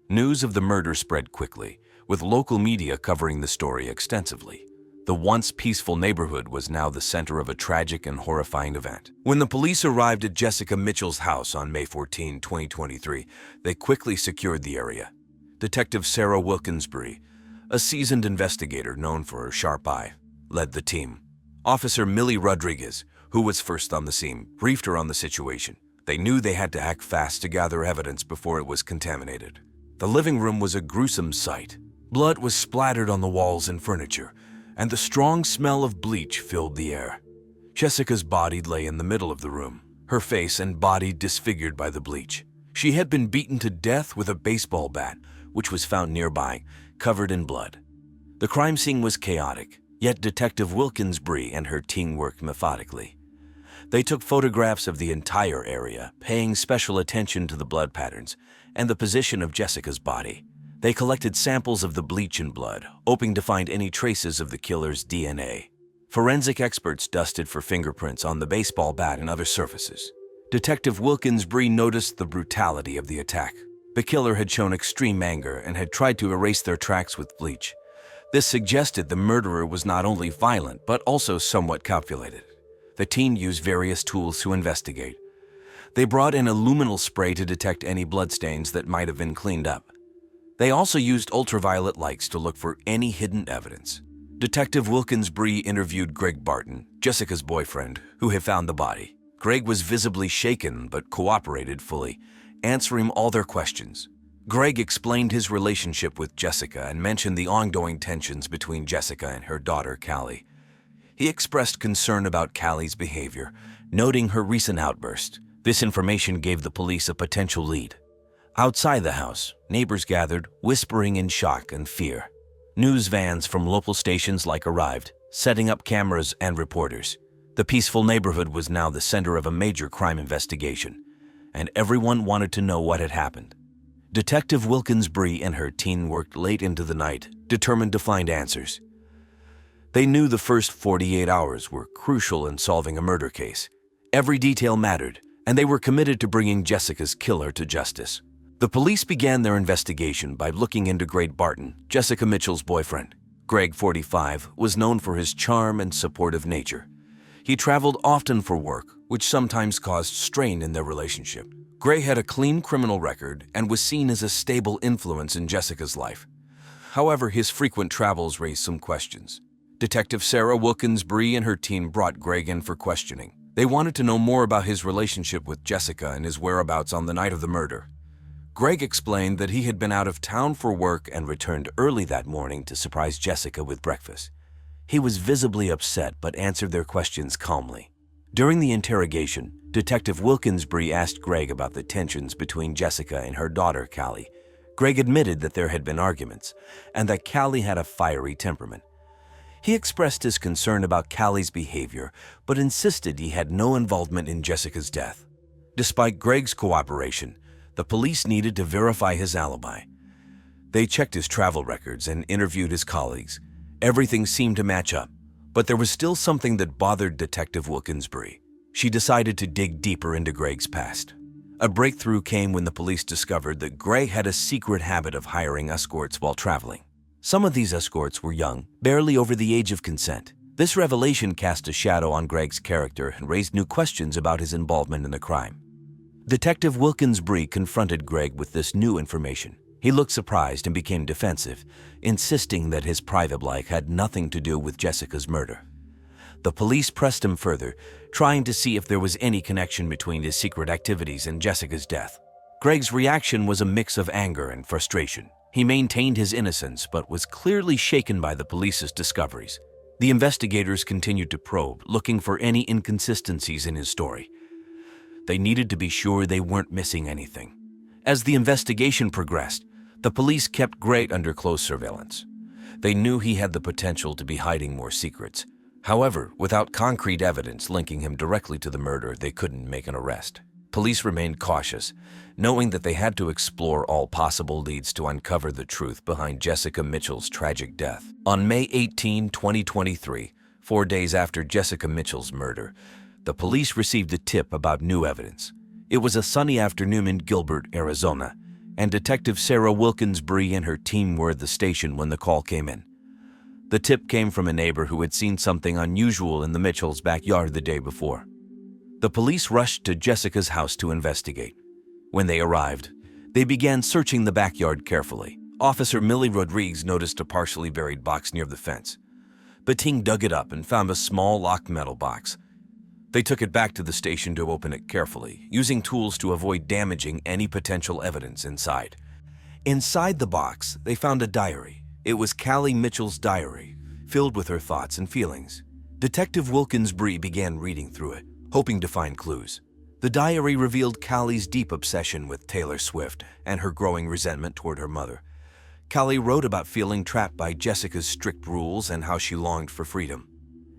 News of the murder spread quickly, with local media covering the story extensively. The once peaceful neighborhood was now the center of a tragic and horrifying event. When the police arrived at Jessica Mitchell's house on May 14, 2023, they quickly secured the area. Detective Sarah Wilkinsbury, a seasoned investigator known for her sharp eye, led the team. Officer Millie Rodriguez, who was first on the scene, briefed her on the situation. They knew they had to act fast to gather evidence before it was contaminated. The living room was a gruesome sight. Blood was splattered on the walls and furniture, and the strong smell of bleach filled the air. Jessica's body lay in the middle of the room, her face and body disfigured by the bleach. She had been beaten to death with a baseball bat, which was found nearby, covered in blood. The crime scene was chaotic, yet Detective Wilkinsbury and her team worked methodically. They took photographs of the entire area, paying special attention to the blood patterns and the position of Jessica's body. They collected samples of the bleach and blood, hoping to find any traces of the killer's DNA. Forensic experts dusted for fingerprints on the baseball bat and other surfaces. Detective Wilkinsbury noticed the brutality of the attack. The killer had shown extreme anger and had tried to erase their tracks with bleach. This suggested the murderer was not only violent, but also somewhat calculated. The team used various tools to investigate. They brought in a luminol spray to detect any bloodstains that might have been cleaned up. They also used ultraviolet lights to look for any hidden evidence. Detective Wilkinsbury interviewed Greg Barton, Jessica's boyfriend, who had found the body. Greg was visibly shaken but cooperated fully, answering all their questions. Greg explained his relationship with Jessica and mentioned the ongoing tensions between Jessica and her daughter, Callie. He expressed concern about Callie's behavior, noting her recent outburst. This information gave the police a potential lead. Outside the house, neighbors gathered, whispering in shock and fear. News vans from local stations arrived, setting up cameras and reporters. The peaceful neighborhood was now the center of a major crime investigation, and everyone wanted to know what had happened. Detective Wilkins Bree and her team worked late into the night, determined to find answers. They knew the first 48 hours were crucial in solving a murder case. Every detail mattered, and they were committed to bringing Jessica's killer to justice. The police began their investigation by looking into Greg Barton, Jessica Mitchell's boyfriend. Greg, 45, was known for his charm and supportive nature. He traveled often for work, which sometimes caused strain in their relationship. Greg had a clean criminal record and was seen as a stable influence in Jessica's life. However, his frequent travels raised some questions. Detective Sarah Wilkins Bree and her team brought Greg in for questioning. They wanted to know more about his relationship with Jessica and his whereabouts on the night of the murder. Greg explained that he had been out of town for work and returned early that morning to surprise Jessica with breakfast. He was visibly upset but answered their questions calmly. During the interrogation, Detective Wilkins Bree asked Greg about the tensions between Jessica and her daughter, Callie. Greg admitted that there had been arguments and that Callie had a fiery temperament. He expressed his concern about Callie's behavior, but insisted he had no involvement in Jessica's death. Despite Greg's cooperation, the police needed to verify his alibi. They checked his travel records and interviewed his colleagues. Everything seemed to match up, but there was still something that bothered Detective Wilkins Bree. She decided to dig deeper into Greg's past. A breakthrough came when the police discovered that Greg had a secret habit of hiring escorts while traveling. Some of these escorts were young, barely over the age of consent. This revelation cast a shadow on Greg's character and raised new questions about his involvement in the crime. Detective Wilkins Bree confronted Greg with this new information. He looked surprised and became defensive, insisting that his private life had nothing to do with Jessica's murder. The police pressed him further, trying to see if there was any connection between his secret activities and Jessica's death. Greg's reaction was a mix of anger and frustration. He maintained his innocence but was clearly shaken by the police's discoveries. The investigators continued to probe, looking for any inconsistencies in his story. They needed to be sure they weren't missing anything. As the investigation progressed, the police kept Greg under close surveillance. They knew he had the potential to be hiding more secrets. However, without concrete evidence linking him directly to the murder, they couldn't make an arrest. Police remained cautious, knowing that they had to explore all possible leads to uncover the truth behind Jessica Mitchell's tragic death. On May 18, 2023, 4 days after Jessica Mitchell's murder, the police received a tip about new evidence. It was a sunny afternoon in Gilbert, Arizona, and Detective Sarah Wilkins Bree and her team were at the station when the call came in. The tip came from a neighbor who had seen something unusual in the Mitchells' backyard the day before. The police rushed to Jessica's house to investigate. When they arrived, they began searching the backyard carefully. Officer Millie Rodriguez noticed a partially buried box near the fence. Bating dug it up and found a small locked metal box. They took it back to the station to open it carefully, using tools to avoid damaging any potential evidence inside. Inside the box, they found a diary. It was Callie Mitchell's diary, filled with her thoughts and feelings. Detective Wilkins Bree began reading through it, hoping to find clues. The diary revealed Callie's deep obsession with Taylor Swift and her growing resentment toward her mother. Callie wrote about feeling trapped by Jessica's strict rules and how she longed for freedom.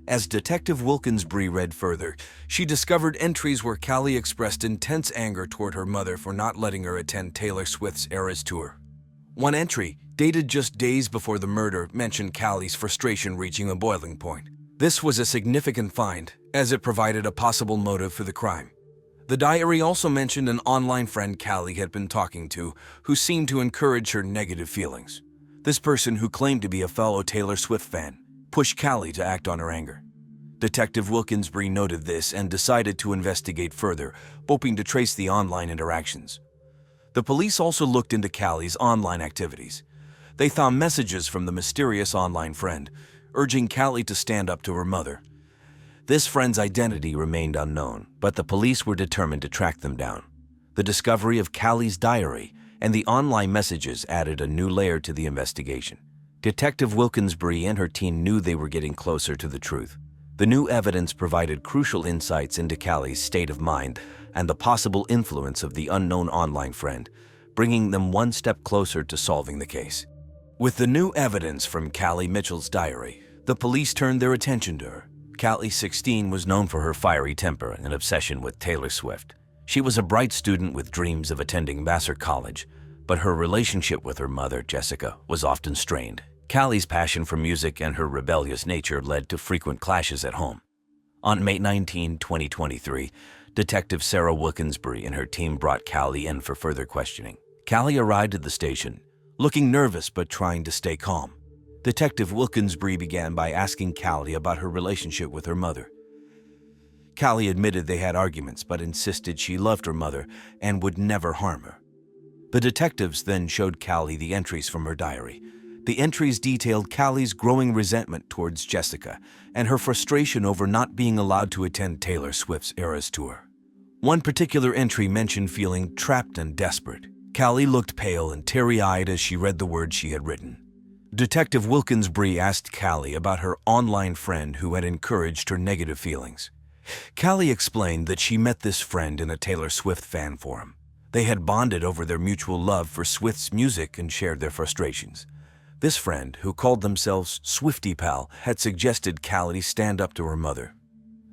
As Detective Wilkins Bree read further, she discovered entries where Callie expressed intense anger toward her mother for not letting her attend Taylor Swift's Eras Tour. One entry, dated just days before the murder, mentioned Callie's frustration reaching a boiling point. This was a significant find, as it provided a possible motive for the crime. The diary also mentioned an online friend Callie had been talking to, who seemed to encourage her negative feelings. This person, who claimed to be a fellow Taylor Swift fan, pushed Callie to act on her anger. Detective Wilkins Bree noted this and decided to investigate further, hoping to trace the online interactions. The police also looked into Callie's online activities. They found messages from the mysterious online friend, urging Callie to stand up to her mother. This friend's identity remained unknown, but the police were determined to track them down. The discovery of Callie's diary and the online messages added a new layer to the investigation. Detective Wilkins Bree and her team knew they were getting closer to the truth. The new evidence provided crucial insights into Callie's state of mind and the possible influence of the unknown online friend, bringing them one step closer to solving the case. With the new evidence from Callie Mitchell's diary, the police turned their attention to her. Callie, 16, was known for her fiery temper and obsession with Taylor Swift. She was a bright student with dreams of attending Vassar College, but her relationship with her mother, Jessica, was often strained. Callie's passion for music and her rebellious nature led to frequent clashes at home. On May 19, 2023, Detective Sarah Wilkinsbury and her team brought Callie in for further questioning. Callie arrived at the station, looking nervous but trying to stay calm. Detective Wilkinsbury began by asking Callie about her relationship with her mother. Callie admitted they had arguments but insisted she loved her mother and would never harm her. The detectives then showed Callie the entries from her diary. The entries detailed Callie's growing resentment towards Jessica and her frustration over not being allowed to attend Taylor Swift's Eras Tour. One particular entry mentioned feeling trapped and desperate. Callie looked pale and teary-eyed as she read the words she had written. Detective Wilkinsbury asked Callie about her online friend who had encouraged her negative feelings. Callie explained that she met this friend in a Taylor Swift fan forum. They had bonded over their mutual love for Swift's music and shared their frustrations. This friend, who called themselves Swiftie Pal, had suggested Callie stand up to her mother.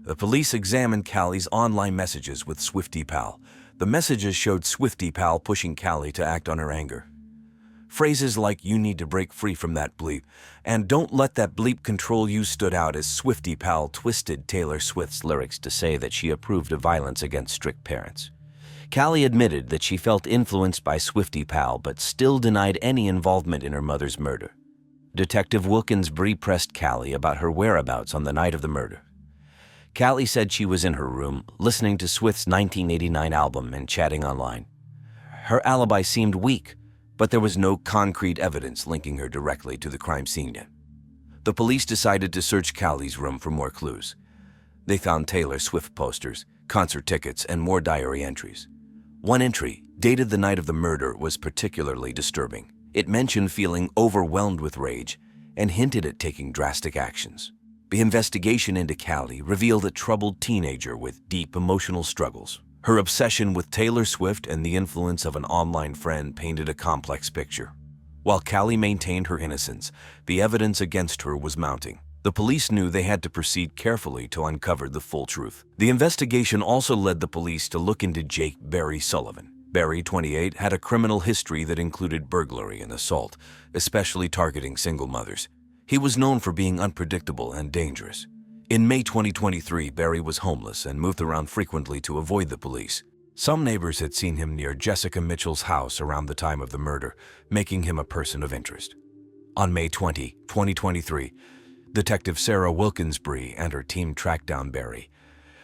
The police examined Callie's online messages with Swiftie Pal. The messages showed Swiftie Pal pushing Callie to act on her anger. Phrases like "you need to break free from that bleep" and "don't let that bleep control you" stood out as Swiftie Pal twisted Taylor Swift's lyrics to say that she approved of violence against strict parents. Callie admitted that she felt influenced by Swiftie Pal but still denied any involvement in her mother's murder. Detective Wilkinsbury pressed Callie about her whereabouts on the night of the murder. Callie said she was in her room, listening to Swift's 1989 album and chatting online. Her alibi seemed weak, but there was no concrete evidence linking her directly to the crime scene yet. The police decided to search Callie's room for more clues. They found Taylor Swift posters, concert tickets, and more diary entries. One entry, dated the night of the murder, was particularly disturbing. It mentioned feeling overwhelmed with rage and hinted at taking drastic actions. The investigation into Callie revealed a troubled teenager with deep emotional struggles. Her obsession with Taylor Swift and the influence of an online friend painted a complex picture. While Callie maintained her innocence, the evidence against her was mounting. The police knew they had to proceed carefully to uncover the full truth. The investigation also led the police to look into Jake Barry Sullivan. Barry, 28, had a criminal history that included burglary and assault, especially targeting single mothers. He was known for being unpredictable and dangerous. In May 2023, Barry was homeless and moved around frequently to avoid the police. Some neighbors had seen him near Jessica Mitchell's house around the time of the murder, making him a person of interest. On May 20, 2023, Detective Sarah Wilkinsbury and her team tracked down Barry.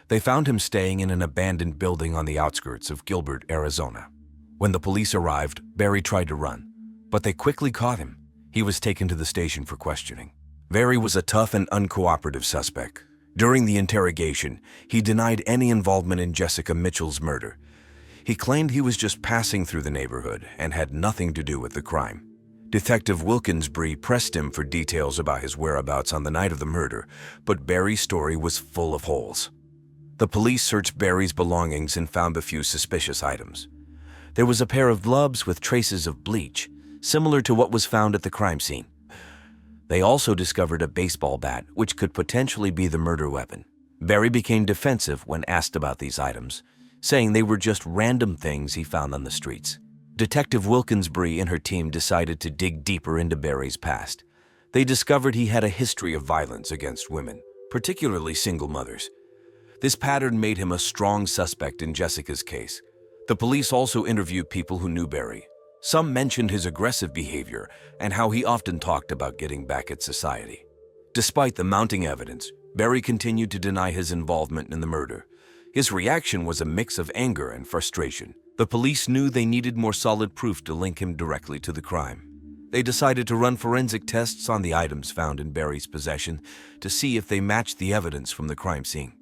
They found him staying in an abandoned building on the outskirts of Gilbert, Arizona. When the police arrived, Barry tried to run, but they quickly caught him. He was taken to the station for questioning. Barry was a tough and uncooperative suspect. During the interrogation, he denied any involvement in Jessica Mitchell's murder. He claimed he was just passing through the neighborhood and had nothing to do with the crime. Detective Wilkinsbury pressed him for details about his whereabouts on the night of the murder, but Barry's story was full of holes. The police searched Barry's belongings and found a few suspicious items. There was a pair of gloves with traces of bleach, similar to what was found at the crime scene. They also discovered a baseball bat, which could potentially be the murder weapon. Barry became defensive when asked about these items, saying they were just random things he found on the streets. Detective Wilkinsbury and her team decided to dig deeper into Barry's past. They discovered he had a history of violence against women, particularly single mothers. This pattern made him a strong suspect in Jessica's case. The police also interviewed people who knew Barry. Some mentioned his aggressive behavior and how he often talked about getting back at society. Despite the mounting evidence, Barry continued to deny his involvement in the murder. His reaction was a mix of anger and frustration. The police knew they needed more solid proof to link him directly to the crime. They decided to run forensic tests on the items found in Barry's possession to see if they matched the evidence from the crime scene.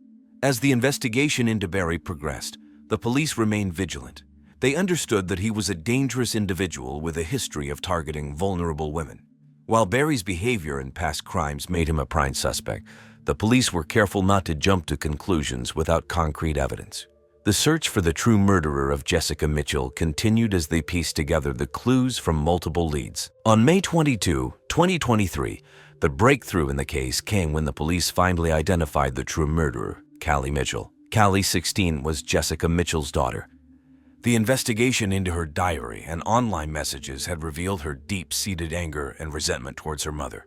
As the investigation into Barry progressed, the police remained vigilant. They understood that he was a dangerous individual with a history of targeting vulnerable women. While Barry's behavior and past crimes made him a prime suspect, the police were careful not to jump to conclusions without concrete evidence. The search for the true murderer of Jessica Mitchell continued as they pieced together the clues from multiple leads. On May 22, 2023, the breakthrough in the case came when the police finally identified the true murderer, Callie Mitchell. Callie, 16, was Jessica Mitchell's daughter. The investigation into her diary and online messages had revealed her deep-seated anger and resentment towards her mother.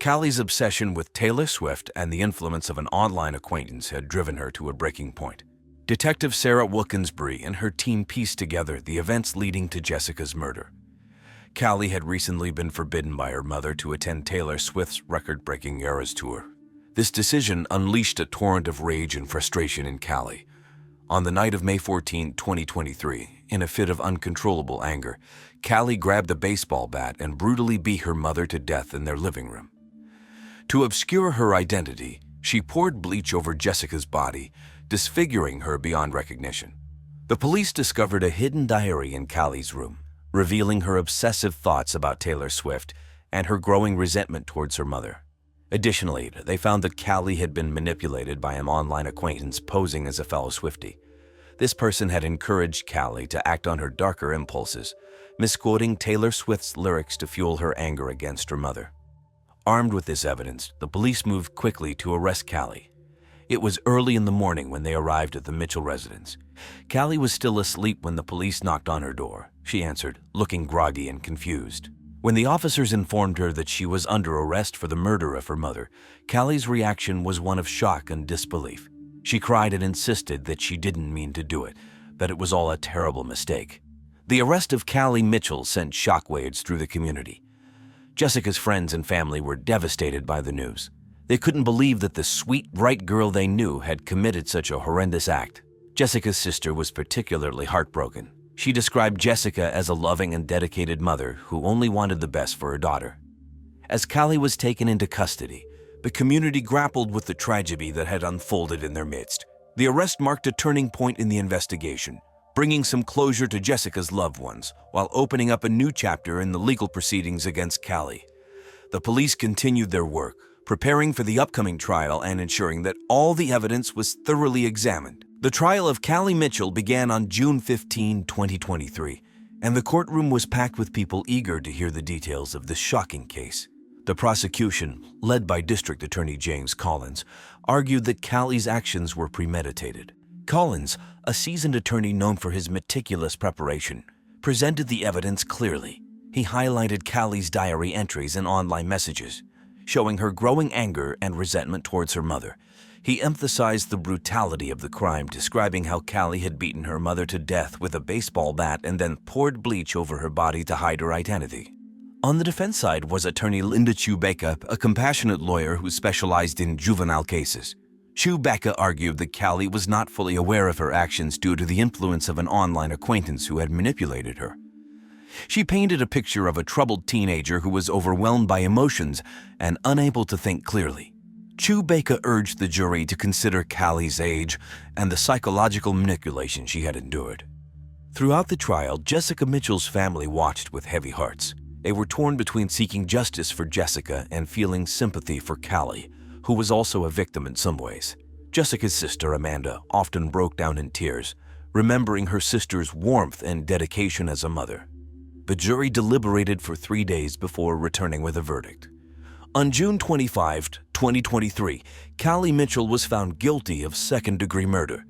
Callie's obsession with Taylor Swift and the influence of an online acquaintance had driven her to a breaking point. Detective Sarah Wilkinsbury and her team pieced together the events leading to Jessica's murder. Callie had recently been forbidden by her mother to attend Taylor Swift's record-breaking Eras tour. This decision unleashed a torrent of rage and frustration in Callie. On the night of May 14, 2023, in a fit of uncontrollable anger, Callie grabbed a baseball bat and brutally beat her mother to death in their living room. To obscure her identity, she poured bleach over Jessica's body, disfiguring her beyond recognition. The police discovered a hidden diary in Callie's room, revealing her obsessive thoughts about Taylor Swift and her growing resentment towards her mother. Additionally, they found that Callie had been manipulated by an online acquaintance posing as a fellow Swiftie. This person had encouraged Callie to act on her darker impulses, misquoting Taylor Swift's lyrics to fuel her anger against her mother. Armed with this evidence, the police moved quickly to arrest Callie. It was early in the morning when they arrived at the Mitchell residence. Callie was still asleep when the police knocked on her door. She answered, looking groggy and confused. When the officers informed her that she was under arrest for the murder of her mother, Callie's reaction was one of shock and disbelief. She cried and insisted that she didn't mean to do it, that it was all a terrible mistake. The arrest of Callie Mitchell sent shockwaves through the community. Jessica's friends and family were devastated by the news. They couldn't believe that the sweet, bright girl they knew had committed such a horrendous act. Jessica's sister was particularly heartbroken. She described Jessica as a loving and dedicated mother who only wanted the best for her daughter. As Callie was taken into custody, the community grappled with the tragedy that had unfolded in their midst. The arrest marked a turning point in the investigation, bringing some closure to Jessica's loved ones, while opening up a new chapter in the legal proceedings against Callie. The police continued their work, preparing for the upcoming trial and ensuring that all the evidence was thoroughly examined. The trial of Callie Mitchell began on June 15, 2023, and the courtroom was packed with people eager to hear the details of this shocking case. The prosecution, led by District Attorney James Collins, argued that Callie's actions were premeditated. Collins, a seasoned attorney known for his meticulous preparation, presented the evidence clearly. He highlighted Callie's diary entries and online messages, showing her growing anger and resentment towards her mother. He emphasized the brutality of the crime, describing how Callie had beaten her mother to death with a baseball bat and then poured bleach over her body to hide her identity. On the defense side was attorney Linda Chewbacca, a compassionate lawyer who specialized in juvenile cases. Chewbacca argued that Callie was not fully aware of her actions due to the influence of an online acquaintance who had manipulated her. She painted a picture of a troubled teenager who was overwhelmed by emotions and unable to think clearly. Chewbacca urged the jury to consider Callie's age and the psychological manipulation she had endured. Throughout the trial, Jessica Mitchell's family watched with heavy hearts. They were torn between seeking justice for Jessica and feeling sympathy for Callie, who was also a victim in some ways. Jessica's sister, Amanda, often broke down in tears, remembering her sister's warmth and dedication as a mother. The jury deliberated for 3 days before returning with a verdict. On June 25, 2023, Callie Mitchell was found guilty of second-degree murder.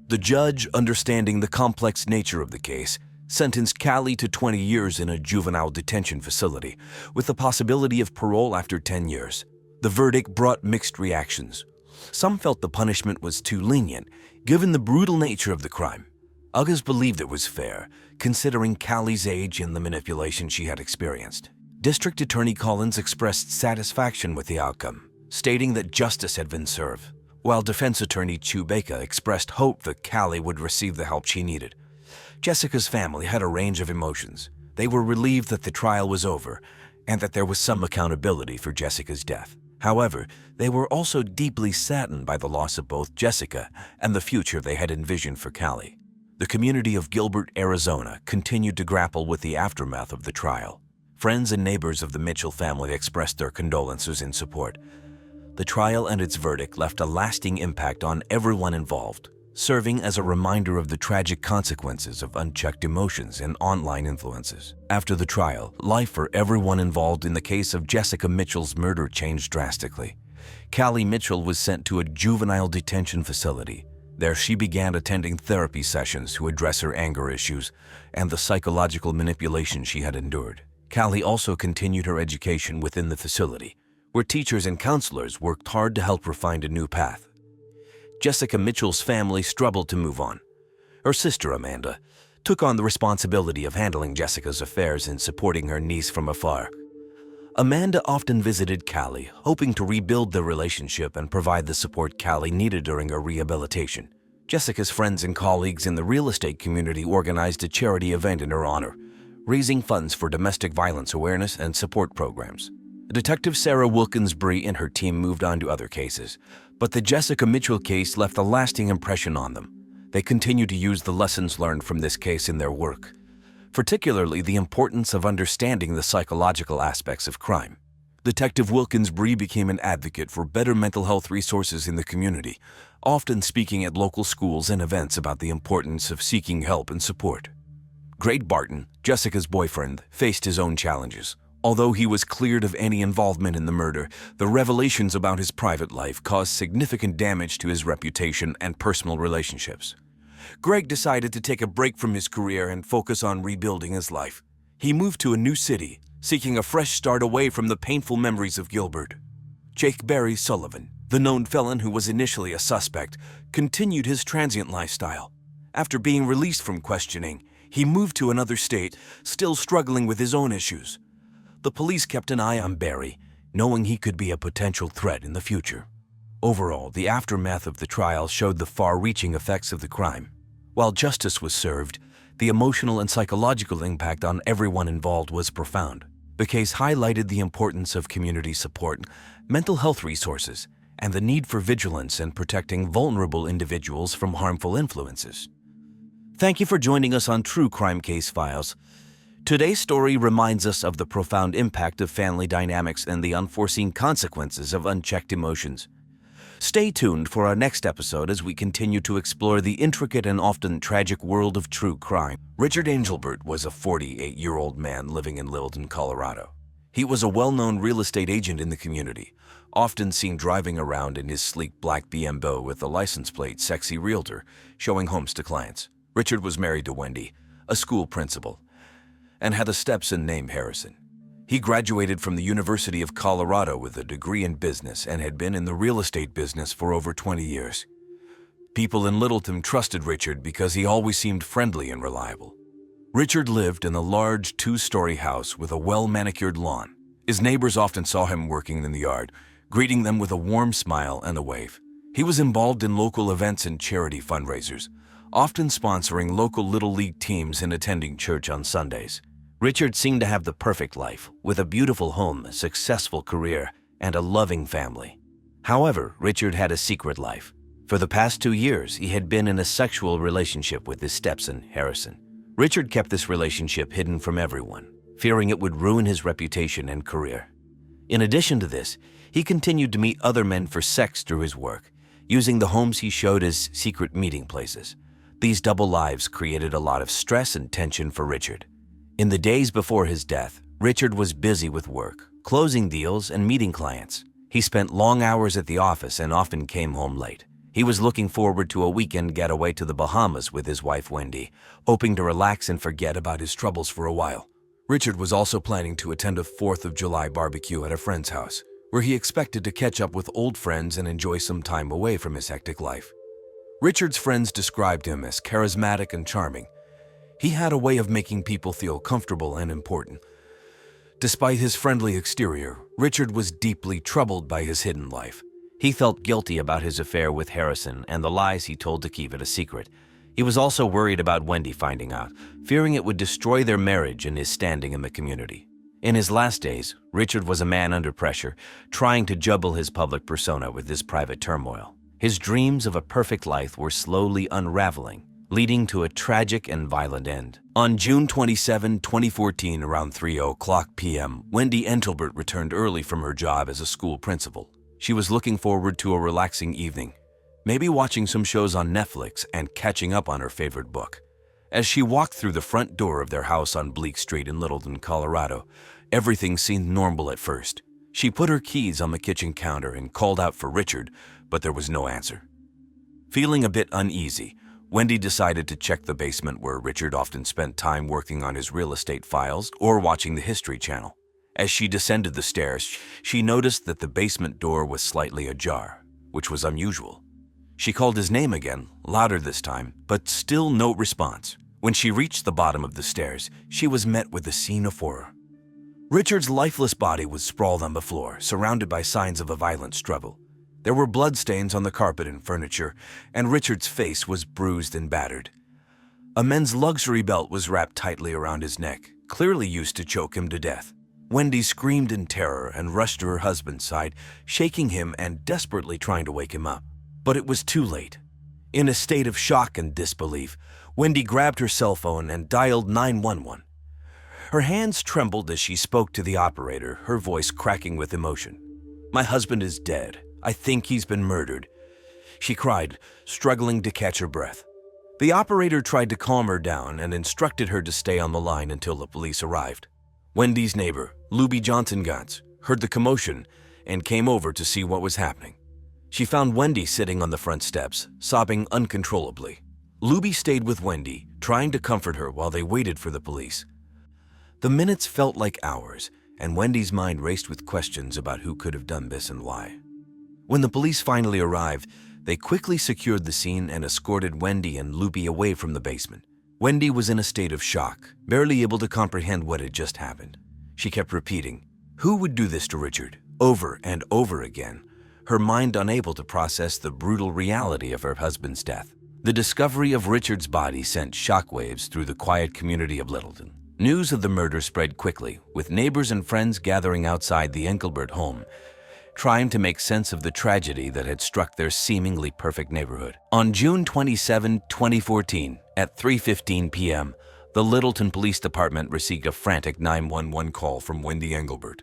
The judge, understanding the complex nature of the case, sentenced Callie to 20 years in a juvenile detention facility, with the possibility of parole after 10 years. The verdict brought mixed reactions. Some felt the punishment was too lenient, given the brutal nature of the crime. Others believed it was fair, considering Callie's age and the manipulation she had experienced. District Attorney Collins expressed satisfaction with the outcome, stating that justice had been served, while Defense Attorney Chewbacca expressed hope that Callie would receive the help she needed. Jessica's family had a range of emotions. They were relieved that the trial was over and that there was some accountability for Jessica's death. However, they were also deeply saddened by the loss of both Jessica and the future they had envisioned for Callie. The community of Gilbert, Arizona, continued to grapple with the aftermath of the trial. Friends and neighbors of the Mitchell family expressed their condolences and support. The trial and its verdict left a lasting impact on everyone involved, serving as a reminder of the tragic consequences of unchecked emotions and online influences. After the trial, life for everyone involved in the case of Jessica Mitchell's murder changed drastically. Callie Mitchell was sent to a juvenile detention facility, There she began attending therapy sessions to address her anger issues and the psychological manipulation she had endured. Callie also continued her education within the facility, where teachers and counselors worked hard to help her find a new path. Jessica Mitchell's family struggled to move on. Her sister, Amanda, took on the responsibility of handling Jessica's affairs and supporting her niece from afar. Amanda often visited Callie, hoping to rebuild their relationship and provide the support Callie needed during her rehabilitation. Jessica's friends and colleagues in the real estate community organized a charity event in her honor, raising funds for domestic violence awareness and support programs. Detective Sarah Wilkins-Bree and her team moved on to other cases, but the Jessica Mitchell case left a lasting impression on them. They continue to use the lessons learned from this case in their work, particularly the importance of understanding the psychological aspects of crime. Detective Wilkins-Bree became an advocate for better mental health resources in the community, often speaking at local schools and events about the importance of seeking help and support. Greg Barton, Jessica's boyfriend, faced his own challenges. Although he was cleared of any involvement in the murder, the revelations about his private life caused significant damage to his reputation and personal relationships. Greg decided to take a break from his career and focus on rebuilding his life. He moved to a new city, seeking a fresh start away from the painful memories of Gilbert. Jake Barry Sullivan, the known felon who was initially a suspect, continued his transient lifestyle. After being released from questioning, he moved to another state, still struggling with his own issues. The police kept an eye on Barry, knowing he could be a potential threat in the future. Overall, the aftermath of the trial showed the far-reaching effects of the crime. While justice was served, the emotional and psychological impact on everyone involved was profound. The case highlighted the importance of community support, mental health resources, and the need for vigilance in protecting vulnerable individuals from harmful influences. Thank you for joining us on True Crime Case Files. Today's story reminds us of the profound impact of family dynamics and the unforeseen consequences of unchecked emotions. Stay tuned for our next episode as we continue to explore the intricate and often tragic world of true crime. Richard Angelbert was a 48-year-old man living in Littleton, Colorado. He was a well-known real estate agent in the community, often seen driving around in his sleek black BMW with the license plate Sexy Realtor, showing homes to clients. Richard was married to Wendy, a school principal, and had a stepson named Harrison. He graduated from the University of Colorado with a degree in business and had been in the real estate business for over 20 years. People in Littleton trusted Richard because he always seemed friendly and reliable. Richard lived in a large two-story house with a well-manicured lawn. His neighbors often saw him working in the yard, greeting them with a warm smile and a wave. He was involved in local events and charity fundraisers, often sponsoring local Little League teams and attending church on Sundays. Richard seemed to have the perfect life, with a beautiful home, a successful career, and a loving family. However, Richard had a secret life. For the past 2 years, he had been in a sexual relationship with his stepson, Harrison. Richard kept this relationship hidden from everyone, fearing it would ruin his reputation and career. In addition to this, he continued to meet other men for sex through his work, using the homes he showed as secret meeting places. These double lives created a lot of stress and tension for Richard. In the days before his death, Richard was busy with work, closing deals and meeting clients. He spent long hours at the office and often came home late. He was looking forward to a weekend getaway to the Bahamas with his wife Wendy, hoping to relax and forget about his troubles for a while. Richard was also planning to attend a 4th of July barbecue at a friend's house, where he expected to catch up with old friends and enjoy some time away from his hectic life. Richard's friends described him as charismatic and charming. He had a way of making people feel comfortable and important. Despite his friendly exterior, Richard was deeply troubled by his hidden life. He felt guilty about his affair with Harrison and the lies he told to keep it a secret. He was also worried about Wendy finding out, fearing it would destroy their marriage and his standing in the community. In his last days, Richard was a man under pressure, trying to juggle his public persona with his private turmoil. His dreams of a perfect life were slowly unraveling, leading to a tragic and violent end. On June 27, 2014, around 3:00 p.m., Wendy Angelbert returned early from her job as a school principal. She was looking forward to a relaxing evening, maybe watching some shows on Netflix and catching up on her favorite book. As she walked through the front door of their house on Bleak Street in Littleton, Colorado, everything seemed normal at first. She put her keys on the kitchen counter and called out for Richard, but there was no answer. Feeling a bit uneasy, Wendy decided to check the basement where Richard often spent time working on his real estate files or watching the History Channel. As she descended the stairs, she noticed that the basement door was slightly ajar, which was unusual. She called his name again, louder this time, but still no response. When she reached the bottom of the stairs, she was met with a scene of horror. Richard's lifeless body was sprawled on the floor, surrounded by signs of a violent struggle. There were bloodstains on the carpet and furniture, and Richard's face was bruised and battered. A men's luxury belt was wrapped tightly around his neck, clearly used to choke him to death. Wendy screamed in terror and rushed to her husband's side, shaking him and desperately trying to wake him up. But it was too late. In a state of shock and disbelief, Wendy grabbed her cell phone and dialed 911. Her hands trembled as she spoke to the operator, her voice cracking with emotion. "My husband is dead. I think he's been murdered," she cried, struggling to catch her breath. The operator tried to calm her down and instructed her to stay on the line until the police arrived. Wendy's neighbor, Luby Johnson-Gantz, heard the commotion and came over to see what was happening. She found Wendy sitting on the front steps, sobbing uncontrollably. Luby stayed with Wendy, trying to comfort her while they waited for the police. The minutes felt like hours, and Wendy's mind raced with questions about who could have done this and why. When the police finally arrived, they quickly secured the scene and escorted Wendy and Luby away from the basement. Wendy was in a state of shock, barely able to comprehend what had just happened. She kept repeating, "Who would do this to Richard?" over and over again, her mind unable to process the brutal reality of her husband's death. The discovery of Richard's body sent shockwaves through the quiet community of Littleton. News of the murder spread quickly, with neighbors and friends gathering outside the Angelbert home, trying to make sense of the tragedy that had struck their seemingly perfect neighborhood. On June 27, 2014, at 3:15 p.m., the Littleton Police Department received a frantic 911 call from Wendy Angelbert.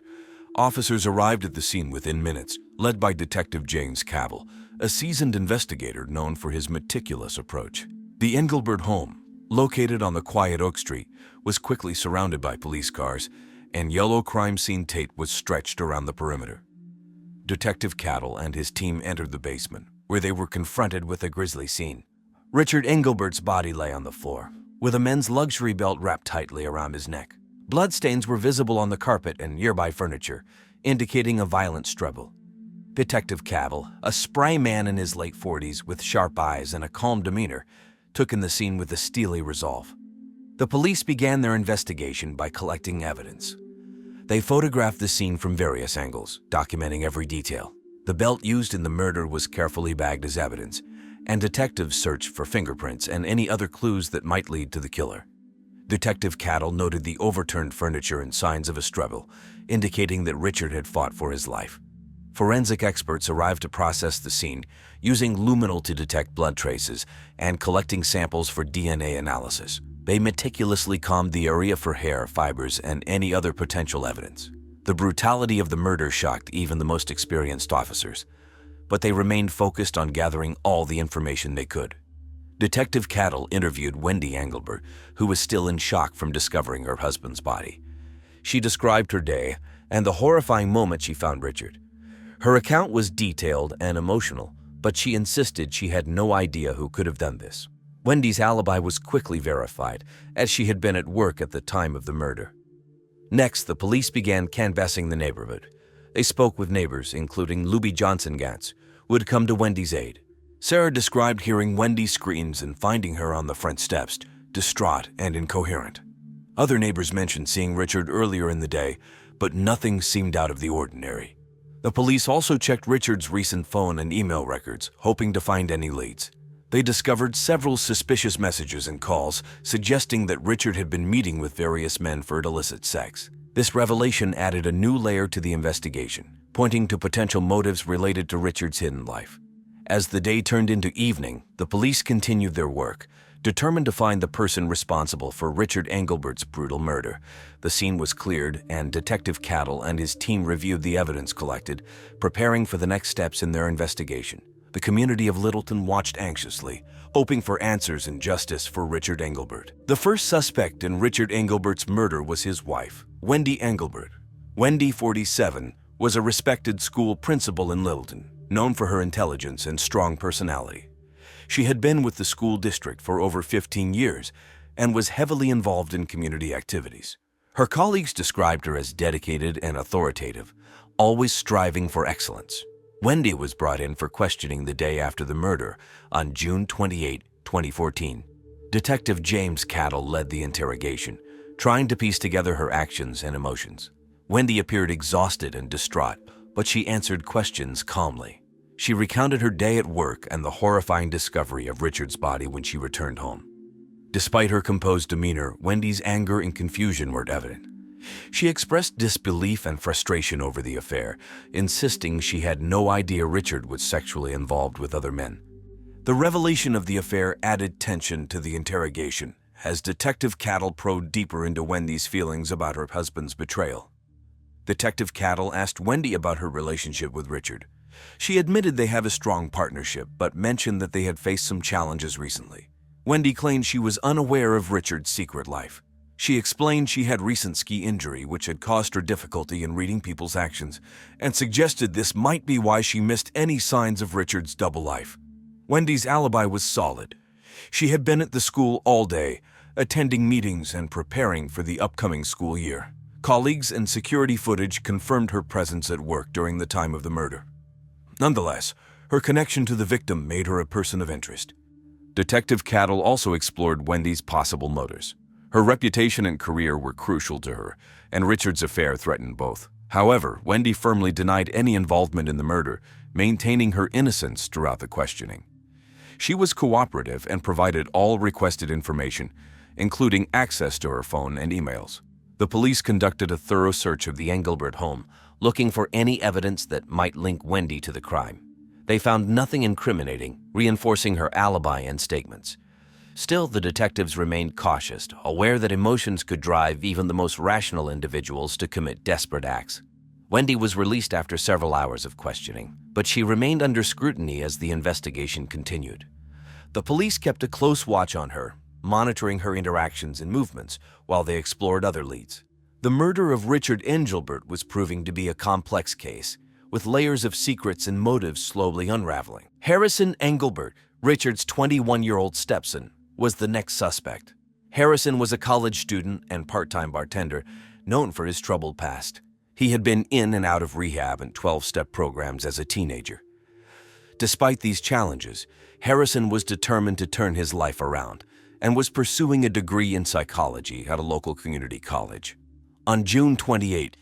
Officers arrived at the scene within minutes, led by Detective James Cabell, a seasoned investigator known for his meticulous approach. The Angelbert home, located on the quiet Oak Street, was quickly surrounded by police cars, and yellow crime scene tape was stretched around the perimeter. Detective Cabell and his team entered the basement, where they were confronted with a grisly scene. Richard Angelbert's body lay on the floor, with a men's luxury belt wrapped tightly around his neck. Bloodstains were visible on the carpet and nearby furniture, indicating a violent struggle. Detective Cabell, a spry man in his late 40s with sharp eyes and a calm demeanor, took in the scene with a steely resolve. The police began their investigation by collecting evidence. They photographed the scene from various angles, documenting every detail. The belt used in the murder was carefully bagged as evidence, and detectives searched for fingerprints and any other clues that might lead to the killer. Detective Cabell noted the overturned furniture and signs of a struggle, indicating that Richard had fought for his life. Forensic experts arrived to process the scene, using luminol to detect blood traces and collecting samples for DNA analysis. They meticulously combed the area for hair, fibers, and any other potential evidence. The brutality of the murder shocked even the most experienced officers, but they remained focused on gathering all the information they could. Detective Cabell interviewed Wendy Angelbert, who was still in shock from discovering her husband's body. She described her day and the horrifying moment she found Richard. Her account was detailed and emotional, but she insisted she had no idea who could have done this. Wendy's alibi was quickly verified, as she had been at work at the time of the murder. Next, the police began canvassing the neighborhood. They spoke with neighbors, including Luby Johnson-Gantz, who had come to Wendy's aid. Sarah described hearing Wendy's screams and finding her on the front steps, distraught and incoherent. Other neighbors mentioned seeing Richard earlier in the day, but nothing seemed out of the ordinary. The police also checked Richard's recent phone and email records, hoping to find any leads. They discovered several suspicious messages and calls suggesting that Richard had been meeting with various men for illicit sex. This revelation added a new layer to the investigation, pointing to potential motives related to Richard's hidden life. As the day turned into evening, the police continued their work, determined to find the person responsible for Richard Angelbert's brutal murder. The scene was cleared, and Detective Cabell and his team reviewed the evidence collected, preparing for the next steps in their investigation. The community of Littleton watched anxiously, hoping for answers and justice for Richard Angelbert. The first suspect in Richard Angelbert's murder was his wife, Wendy Angelbert. Wendy, 47, was a respected school principal in Littleton, known for her intelligence and strong personality. She had been with the school district for over 15 years and was heavily involved in community activities. Her colleagues described her as dedicated and authoritative, always striving for excellence. Wendy was brought in for questioning the day after the murder on June 28, 2014. Detective James Cattle led the interrogation, trying to piece together her actions and emotions. Wendy appeared exhausted and distraught, but she answered questions calmly. She recounted her day at work and the horrifying discovery of Richard's body when she returned home. Despite her composed demeanor, Wendy's anger and confusion were evident. She expressed disbelief and frustration over the affair, insisting she had no idea Richard was sexually involved with other men. The revelation of the affair added tension to the interrogation, as Detective Cattle probed deeper into Wendy's feelings about her husband's betrayal. Detective Cattle asked Wendy about her relationship with Richard. She admitted they have a strong partnership, but mentioned that they had faced some challenges recently. Wendy claimed she was unaware of Richard's secret life. She explained she had recent ski injury which had caused her difficulty in reading people's actions, and suggested this might be why she missed any signs of Richard's double life. Wendy's alibi was solid. She had been at the school all day, attending meetings and preparing for the upcoming school year. Colleagues and security footage confirmed her presence at work during the time of the murder. Nonetheless, her connection to the victim made her a person of interest. Detective Cattle also explored Wendy's possible motives. Her reputation and career were crucial to her, and Richard's affair threatened both. However, Wendy firmly denied any involvement in the murder, maintaining her innocence throughout the questioning. She was cooperative and provided all requested information, including access to her phone and emails. The police conducted a thorough search of the Angelbert home, looking for any evidence that might link Wendy to the crime. They found nothing incriminating, reinforcing her alibi and statements. Still, the detectives remained cautious, aware that emotions could drive even the most rational individuals to commit desperate acts. Wendy was released after several hours of questioning, but she remained under scrutiny as the investigation continued. The police kept a close watch on her, monitoring her interactions and movements while they explored other leads. The murder of Richard Angelbert was proving to be a complex case, with layers of secrets and motives slowly unraveling. Harrison Angelbert, Richard's 21-year-old stepson, was the next suspect. Harrison was a college student and part-time bartender, known for his troubled past. He had been in and out of rehab and 12-step programs as a teenager. Despite these challenges, Harrison was determined to turn his life around and was pursuing a degree in psychology at a local community college. On June 28,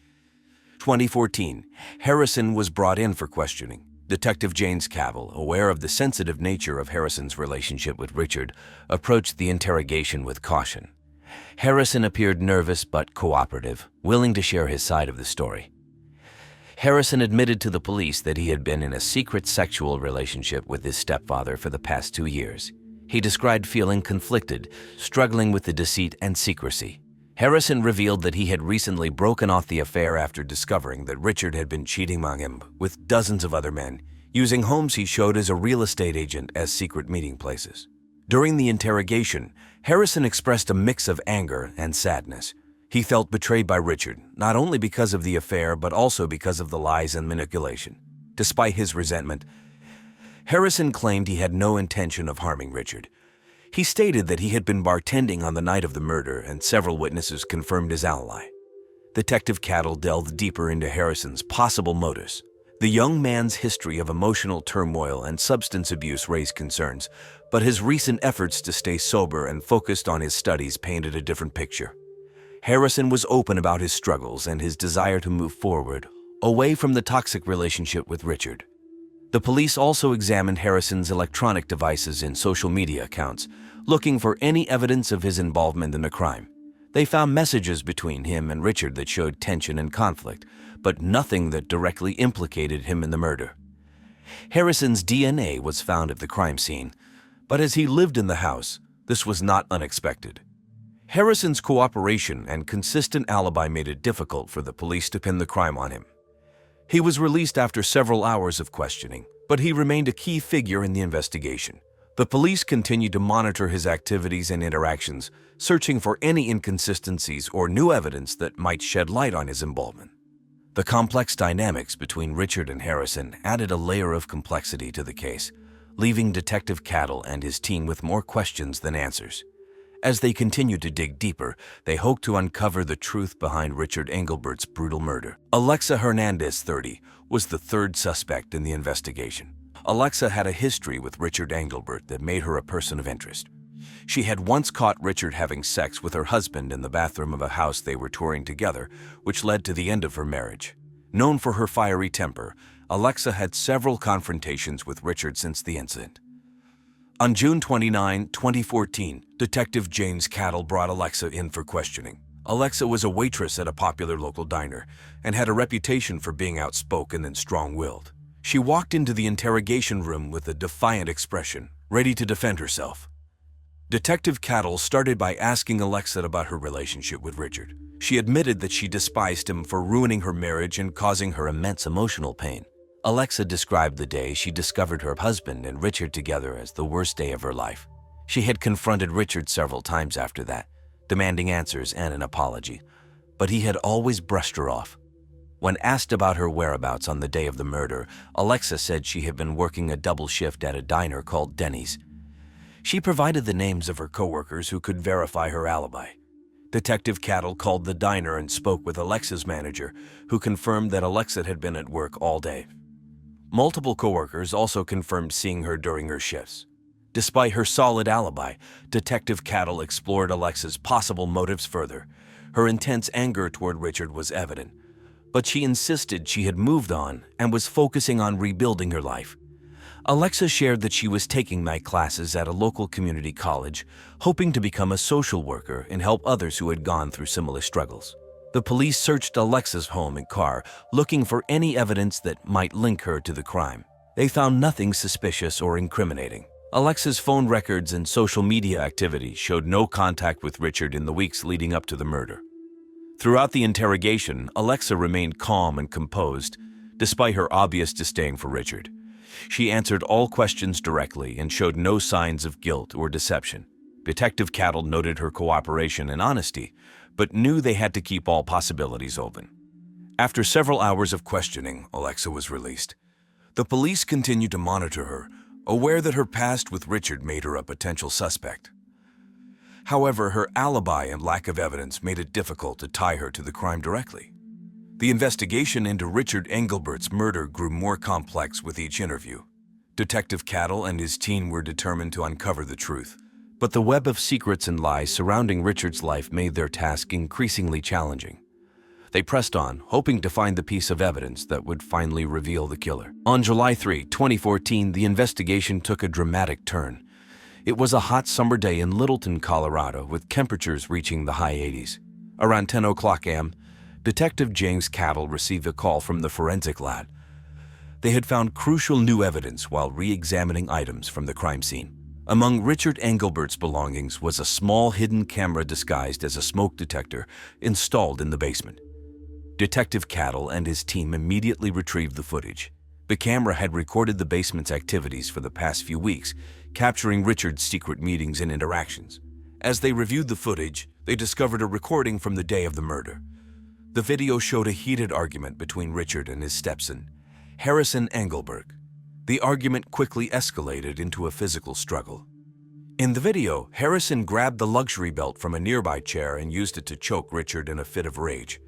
2014, Harrison was brought in for questioning. Detective James Cattle, aware of the sensitive nature of Harrison's relationship with Richard, approached the interrogation with caution. Harrison appeared nervous but cooperative, willing to share his side of the story. Harrison admitted to the police that he had been in a secret sexual relationship with his stepfather for the past 2 years. He described feeling conflicted, struggling with the deceit and secrecy. Harrison revealed that he had recently broken off the affair after discovering that Richard had been cheating on him with dozens of other men, using homes he showed as a real estate agent as secret meeting places. During the interrogation, Harrison expressed a mix of anger and sadness. He felt betrayed by Richard, not only because of the affair but also because of the lies and manipulation. Despite his resentment, Harrison claimed he had no intention of harming Richard. He stated that he had been bartending on the night of the murder, and several witnesses confirmed his alibi. Detective Cattle delved deeper into Harrison's possible motives. The young man's history of emotional turmoil and substance abuse raised concerns, but his recent efforts to stay sober and focused on his studies painted a different picture. Harrison was open about his struggles and his desire to move forward, away from the toxic relationship with Richard. The police also examined Harrison's electronic devices and social media accounts, looking for any evidence of his involvement in the crime. They found messages between him and Richard that showed tension and conflict, but nothing that directly implicated him in the murder. Harrison's DNA was found at the crime scene, but as he lived in the house, this was not unexpected. Harrison's cooperation and consistent alibi made it difficult for the police to pin the crime on him. He was released after several hours of questioning, but he remained a key figure in the investigation. The police continued to monitor his activities and interactions, searching for any inconsistencies or new evidence that might shed light on his involvement. The complex dynamics between Richard and Harrison added a layer of complexity to the case, leaving Detective Cattle and his team with more questions than answers. As they continued to dig deeper, they hoped to uncover the truth behind Richard Angelbert's brutal murder. Alexa Hernandez, 30, was the third suspect in the investigation. Alexa had a history with Richard Angelbert that made her a person of interest. She had once caught Richard having sex with her husband in the bathroom of a house they were touring together, which led to the end of her marriage. Known for her fiery temper, Alexa had several confrontations with Richard since the incident. On June 29, 2014, Detective James Cattle brought Alexa in for questioning. Alexa was a waitress at a popular local diner and had a reputation for being outspoken and strong-willed. She walked into the interrogation room with a defiant expression, ready to defend herself. Detective Cattle started by asking Alexa about her relationship with Richard. She admitted that she despised him for ruining her marriage and causing her immense emotional pain. Alexa described the day she discovered her husband and Richard together as the worst day of her life. She had confronted Richard several times after that, demanding answers and an apology, but he had always brushed her off. When asked about her whereabouts on the day of the murder, Alexa said she had been working a double shift at a diner called Denny's. She provided the names of her coworkers who could verify her alibi. Detective Cattle called the diner and spoke with Alexa's manager, who confirmed that Alexa had been at work all day. Multiple coworkers also confirmed seeing her during her shifts. Despite her solid alibi, Detective Cattle explored Alexa's possible motives further. Her intense anger toward Richard was evident, but she insisted she had moved on and was focusing on rebuilding her life. Alexa shared that she was taking night classes at a local community college, hoping to become a social worker and help others who had gone through similar struggles. The police searched Alexa's home and car, looking for any evidence that might link her to the crime. They found nothing suspicious or incriminating. Alexa's phone records and social media activity showed no contact with Richard in the weeks leading up to the murder. Throughout the interrogation, Alexa remained calm and composed, despite her obvious disdain for Richard. She answered all questions directly and showed no signs of guilt or deception. Detective Cattle noted her cooperation and honesty, but knew they had to keep all possibilities open. After several hours of questioning, Alexa was released. The police continued to monitor her, aware that her past with Richard made her a potential suspect. However, her alibi and lack of evidence made it difficult to tie her to the crime directly. The investigation into Richard Angelbert's murder grew more complex with each interview. Detective Cattle and his team were determined to uncover the truth, but the web of secrets and lies surrounding Richard's life made their task increasingly challenging. They pressed on, hoping to find the piece of evidence that would finally reveal the killer. On July 3, 2014, the investigation took a dramatic turn. It was a hot summer day in Littleton, Colorado, with temperatures reaching the high 80s. Around 10 o'clock a.m., Detective James Cattle received a call from the forensic lab. They had found crucial new evidence while re-examining items from the crime scene. Among Richard Angelbert's belongings was a small hidden camera disguised as a smoke detector installed in the basement. Detective Cattle and his team immediately retrieved the footage. The camera had recorded the basement's activities for the past few weeks, capturing Richard's secret meetings and interactions. As they reviewed the footage, they discovered a recording from the day of the murder. The video showed a heated argument between Richard and his stepson, Harrison Angelbert. The argument quickly escalated into a physical struggle. In the video, Harrison grabbed the luxury belt from a nearby chair and used it to choke Richard in a fit of rage.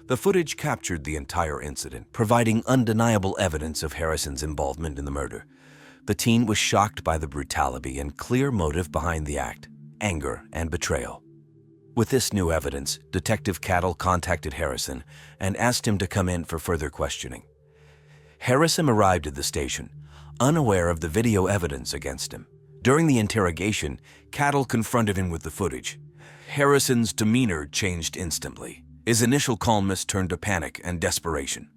The footage captured the entire incident, providing undeniable evidence of Harrison's involvement in the murder. The teen was shocked by the brutality and clear motive behind the act: anger and betrayal. With this new evidence, Detective Cattle contacted Harrison and asked him to come in for further questioning. Harrison arrived at the station, unaware of the video evidence against him. During the interrogation, Cattle confronted him with the footage. Harrison's demeanor changed instantly. His initial calmness turned to panic and desperation.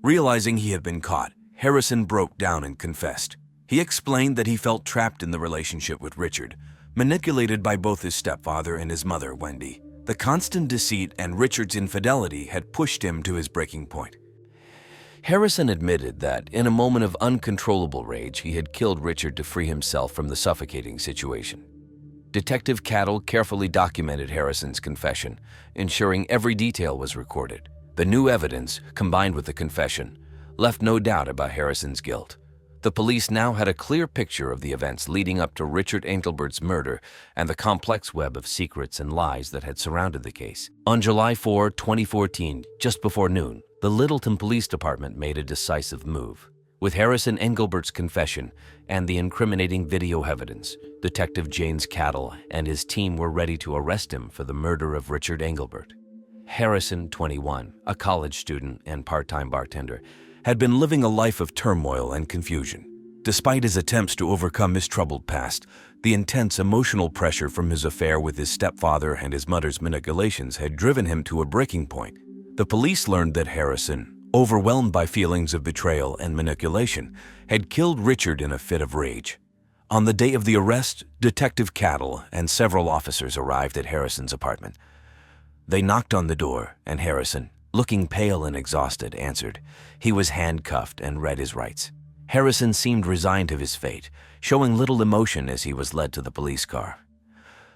Realizing he had been caught, Harrison broke down and confessed. He explained that he felt trapped in the relationship with Richard, manipulated by both his stepfather and his mother, Wendy. The constant deceit and Richard's infidelity had pushed him to his breaking point. Harrison admitted that, in a moment of uncontrollable rage, he had killed Richard to free himself from the suffocating situation. Detective Cattle carefully documented Harrison's confession, ensuring every detail was recorded. The new evidence, combined with the confession, left no doubt about Harrison's guilt. The police now had a clear picture of the events leading up to Richard Angelbert's murder and the complex web of secrets and lies that had surrounded the case. On July 4, 2014, just before noon, the Littleton Police Department made a decisive move. With Harrison Angelbert's confession and the incriminating video evidence, Detective James Cattle and his team were ready to arrest him for the murder of Richard Angelbert. Harrison, 21, a college student and part-time bartender, had been living a life of turmoil and confusion. Despite his attempts to overcome his troubled past, the intense emotional pressure from his affair with his stepfather and his mother's manipulations had driven him to a breaking point. The police learned that Harrison, overwhelmed by feelings of betrayal and manipulation, had killed Richard in a fit of rage. On the day of the arrest, Detective Cattle and several officers arrived at Harrison's apartment. They knocked on the door, and Harrison, looking pale and exhausted, answered. He was handcuffed and read his rights. Harrison seemed resigned to his fate, showing little emotion as he was led to the police car.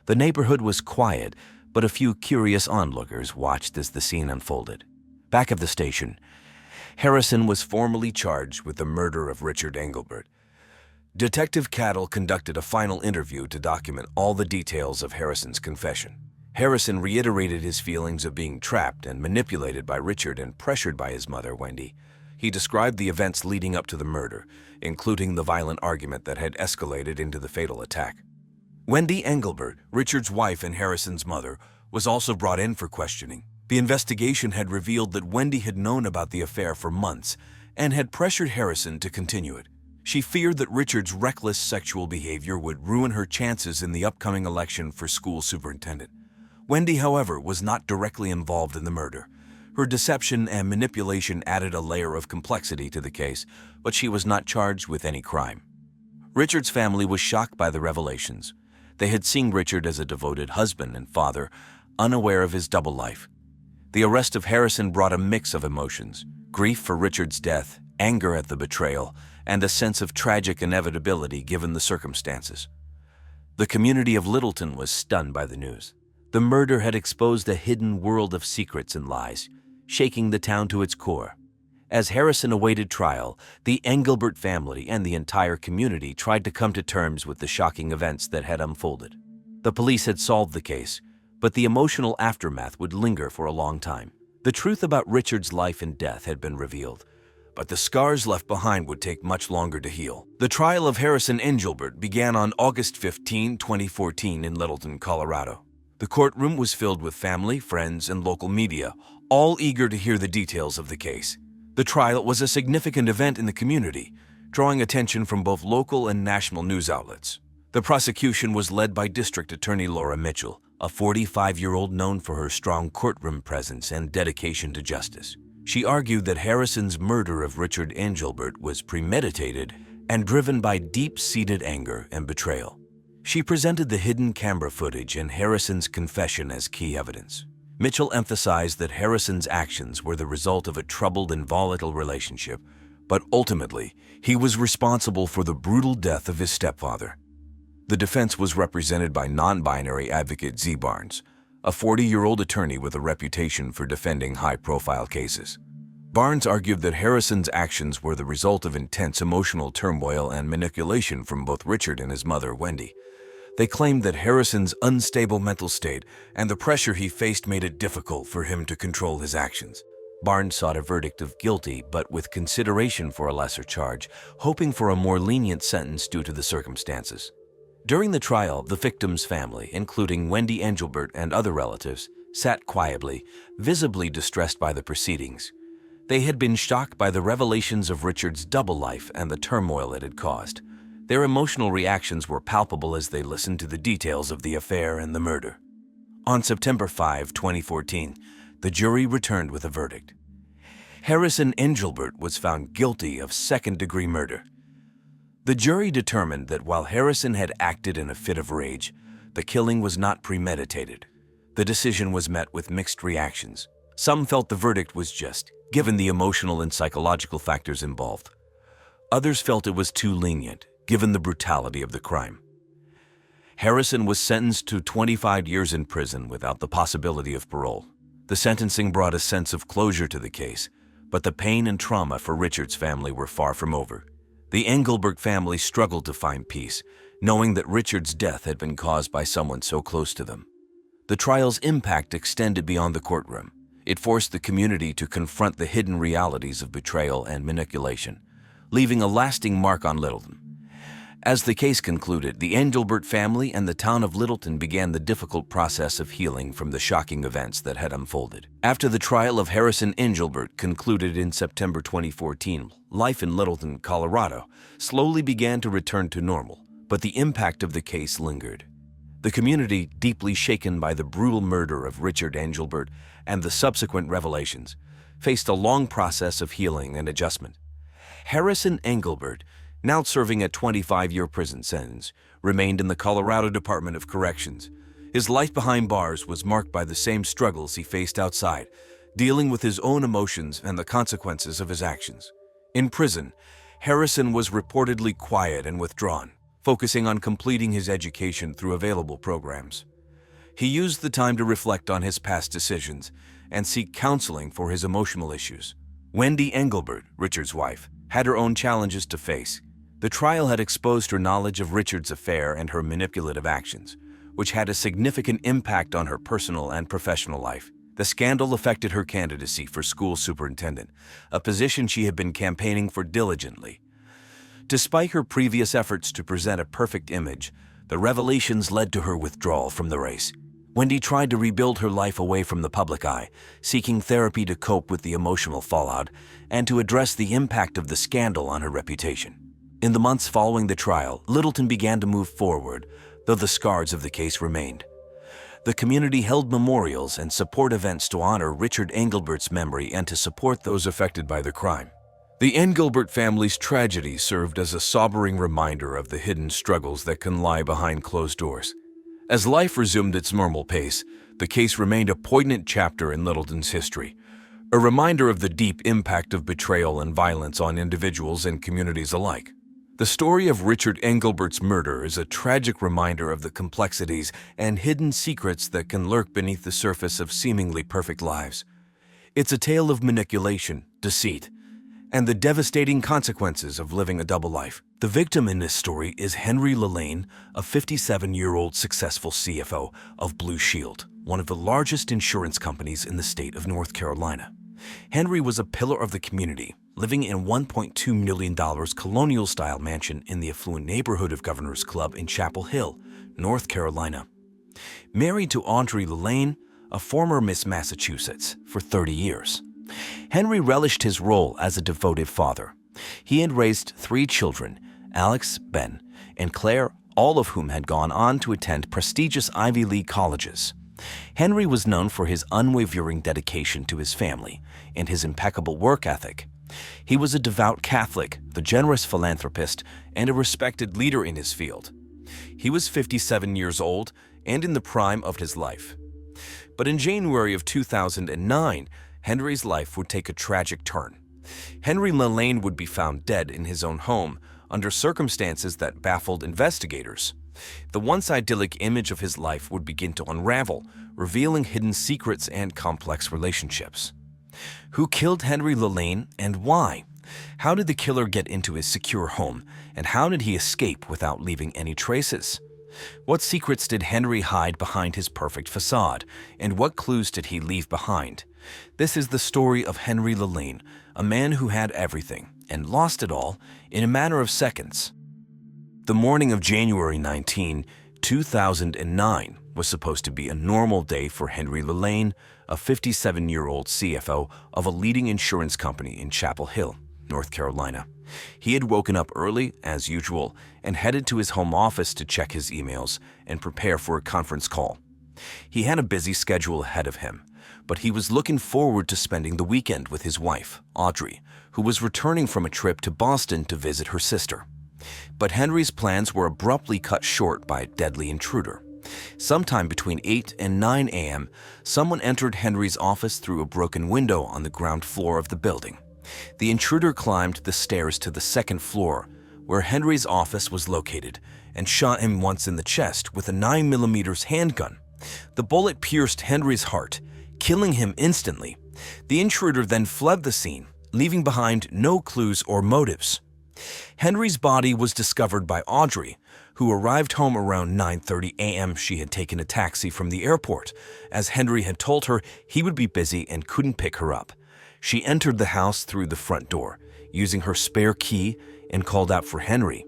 The neighborhood was quiet, but a few curious onlookers watched as the scene unfolded. Back at the station, Harrison was formally charged with the murder of Richard Angelbert. Detective Cattle conducted a final interview to document all the details of Harrison's confession. Harrison reiterated his feelings of being trapped and manipulated by Richard and pressured by his mother, Wendy. He described the events leading up to the murder, including the violent argument that had escalated into the fatal attack. Wendy Angelbert, Richard's wife and Harrison's mother, was also brought in for questioning. The investigation had revealed that Wendy had known about the affair for months and had pressured Harrison to continue it. She feared that Richard's reckless sexual behavior would ruin her chances in the upcoming election for school superintendent. Wendy, however, was not directly involved in the murder. Her deception and manipulation added a layer of complexity to the case, but she was not charged with any crime. Richard's family was shocked by the revelations. They had seen Richard as a devoted husband and father, unaware of his double life. The arrest of Harrison brought a mix of emotions: grief for Richard's death, anger at the betrayal, and a sense of tragic inevitability given the circumstances. The community of Littleton was stunned by the news. The murder had exposed a hidden world of secrets and lies, shaking the town to its core. As Harrison awaited trial, the Angelbert family and the entire community tried to come to terms with the shocking events that had unfolded. The police had solved the case, but the emotional aftermath would linger for a long time. The truth about Richard's life and death had been revealed, but the scars left behind would take much longer to heal. The trial of Harrison Angelbert began on August 15, 2014 in Littleton, Colorado. The courtroom was filled with family, friends, and local media, all eager to hear the details of the case. The trial was a significant event in the community, drawing attention from both local and national news outlets. The prosecution was led by District Attorney Laura Mitchell, a 45-year-old known for her strong courtroom presence and dedication to justice. She argued that Harrison's murder of Richard Angelbert was premeditated and driven by deep-seated anger and betrayal. She presented the hidden camera footage and Harrison's confession as key evidence. Mitchell emphasized that Harrison's actions were the result of a troubled and volatile relationship, but ultimately, he was responsible for the brutal death of his stepfather. The defense was represented by non-binary advocate Z. Barnes, a 40-year-old attorney with a reputation for defending high-profile cases. Barnes argued that Harrison's actions were the result of intense emotional turmoil and manipulation from both Richard and his mother, Wendy. They claimed that Harrison's unstable mental state and the pressure he faced made it difficult for him to control his actions. Barnes sought a verdict of guilty, but with consideration for a lesser charge, hoping for a more lenient sentence due to the circumstances. During the trial, the victim's family, including Wendy Angelbert and other relatives, sat quietly, visibly distressed by the proceedings. They had been shocked by the revelations of Richard's double life and the turmoil it had caused. Their emotional reactions were palpable as they listened to the details of the affair and the murder. On September 5, 2014, the jury returned with a verdict. Harrison Angelbert was found guilty of second-degree murder. The jury determined that while Harrison had acted in a fit of rage, the killing was not premeditated. The decision was met with mixed reactions. Some felt the verdict was just, given the emotional and psychological factors involved. Others felt it was too lenient, given the brutality of the crime. Harrison was sentenced to 25 years in prison without the possibility of parole. The sentencing brought a sense of closure to the case, but the pain and trauma for Richard's family were far from over. The Angelbert family struggled to find peace, knowing that Richard's death had been caused by someone so close to them. The trial's impact extended beyond the courtroom. It forced the community to confront the hidden realities of betrayal and manipulation, leaving a lasting mark on Littleton. As the case concluded, the Angelbert family and the town of Littleton began the difficult process of healing from the shocking events that had unfolded. After the trial of Harris and Angelbert concluded in September 2014, life in Littleton, Colorado, slowly began to return to normal, but the impact of the case lingered. The community, deeply shaken by the brutal murder of Richard Angelbert and the subsequent revelations, faced a long process of healing and adjustment. Harrison Angelbert, now serving a 25-year prison sentence, remained in the Colorado Department of Corrections. His life behind bars was marked by the same struggles he faced outside, dealing with his own emotions and the consequences of his actions. In prison, Harrison was reportedly quiet and withdrawn, focusing on completing his education through available programs. He used the time to reflect on his past decisions and seek counseling for his emotional issues. Wendy Angelbert, Richard's wife, had her own challenges to face. The trial had exposed her knowledge of Richard's affair and her manipulative actions, which had a significant impact on her personal and professional life. The scandal affected her candidacy for school superintendent, a position she had been campaigning for diligently. Despite her previous efforts to present a perfect image, the revelations led to her withdrawal from the race. Wendy tried to rebuild her life away from the public eye, seeking therapy to cope with the emotional fallout and to address the impact of the scandal on her reputation. In the months following the trial, Littleton began to move forward, though the scars of the case remained. The community held memorials and support events to honor Richard Angelbert's memory and to support those affected by the crime. The Angelbert family's tragedy served as a sobering reminder of the hidden struggles that can lie behind closed doors. As life resumed its normal pace, the case remained a poignant chapter in Littleton's history, a reminder of the deep impact of betrayal and violence on individuals and communities alike. The story of Richard Angelbert's murder is a tragic reminder of the complexities and hidden secrets that can lurk beneath the surface of seemingly perfect lives. It's a tale of manipulation, deceit, and the devastating consequences of living a double life. The victim in this story is Henry Lan, a 57-year-old successful CFO of Blue Shield, one of the largest insurance companies in the state of North Carolina. Henry was a pillar of the community, living in a $1.2 million colonial-style mansion in the affluent neighborhood of Governor's Club in Chapel Hill, North Carolina. Married to Audrey Lan, a former Miss Massachusetts, for 30 years. Henry relished his role as a devoted father. He had raised 3 children, Alex, Ben, and Claire, all of whom had gone on to attend prestigious Ivy League colleges. Henry was known for his unwavering dedication to his family and his impeccable work ethic. He was a devout Catholic, the generous philanthropist, and a respected leader in his field. He was 57 years old and in the prime of his life. But in January of 2009, Henry's life would take a tragic turn. Henry Lan would be found dead in his own home under circumstances that baffled investigators. The once idyllic image of his life would begin to unravel, revealing hidden secrets and complex relationships. Who killed Henry Lan and why? How did the killer get into his secure home, and how did he escape without leaving any traces? What secrets did Henry hide behind his perfect facade, and what clues did he leave behind? This is the story of Henry Lan, a man who had everything and lost it all in a matter of seconds. The morning of January 19, 2009 was supposed to be a normal day for Henry Lan, a 57-year-old CFO of a leading insurance company in Chapel Hill, North Carolina. He had woken up early, as usual, and headed to his home office to check his emails and prepare for a conference call. He had a busy schedule ahead of him, but he was looking forward to spending the weekend with his wife, Audrey, who was returning from a trip to Boston to visit her sister. But Henry's plans were abruptly cut short by a deadly intruder. Sometime between 8 and 9 a.m., someone entered Henry's office through a broken window on the ground floor of the building. The intruder climbed the stairs to the second floor, where Henry's office was located, and shot him once in the chest with a 9mm handgun. The bullet pierced Henry's heart, killing him instantly. The intruder then fled the scene, leaving behind no clues or motives. Henry's body was discovered by Audrey, who arrived home around 9:30 a.m. She had taken a taxi from the airport, as Henry had told her he would be busy and couldn't pick her up. She entered the house through the front door, using her spare key, and called out for Henry.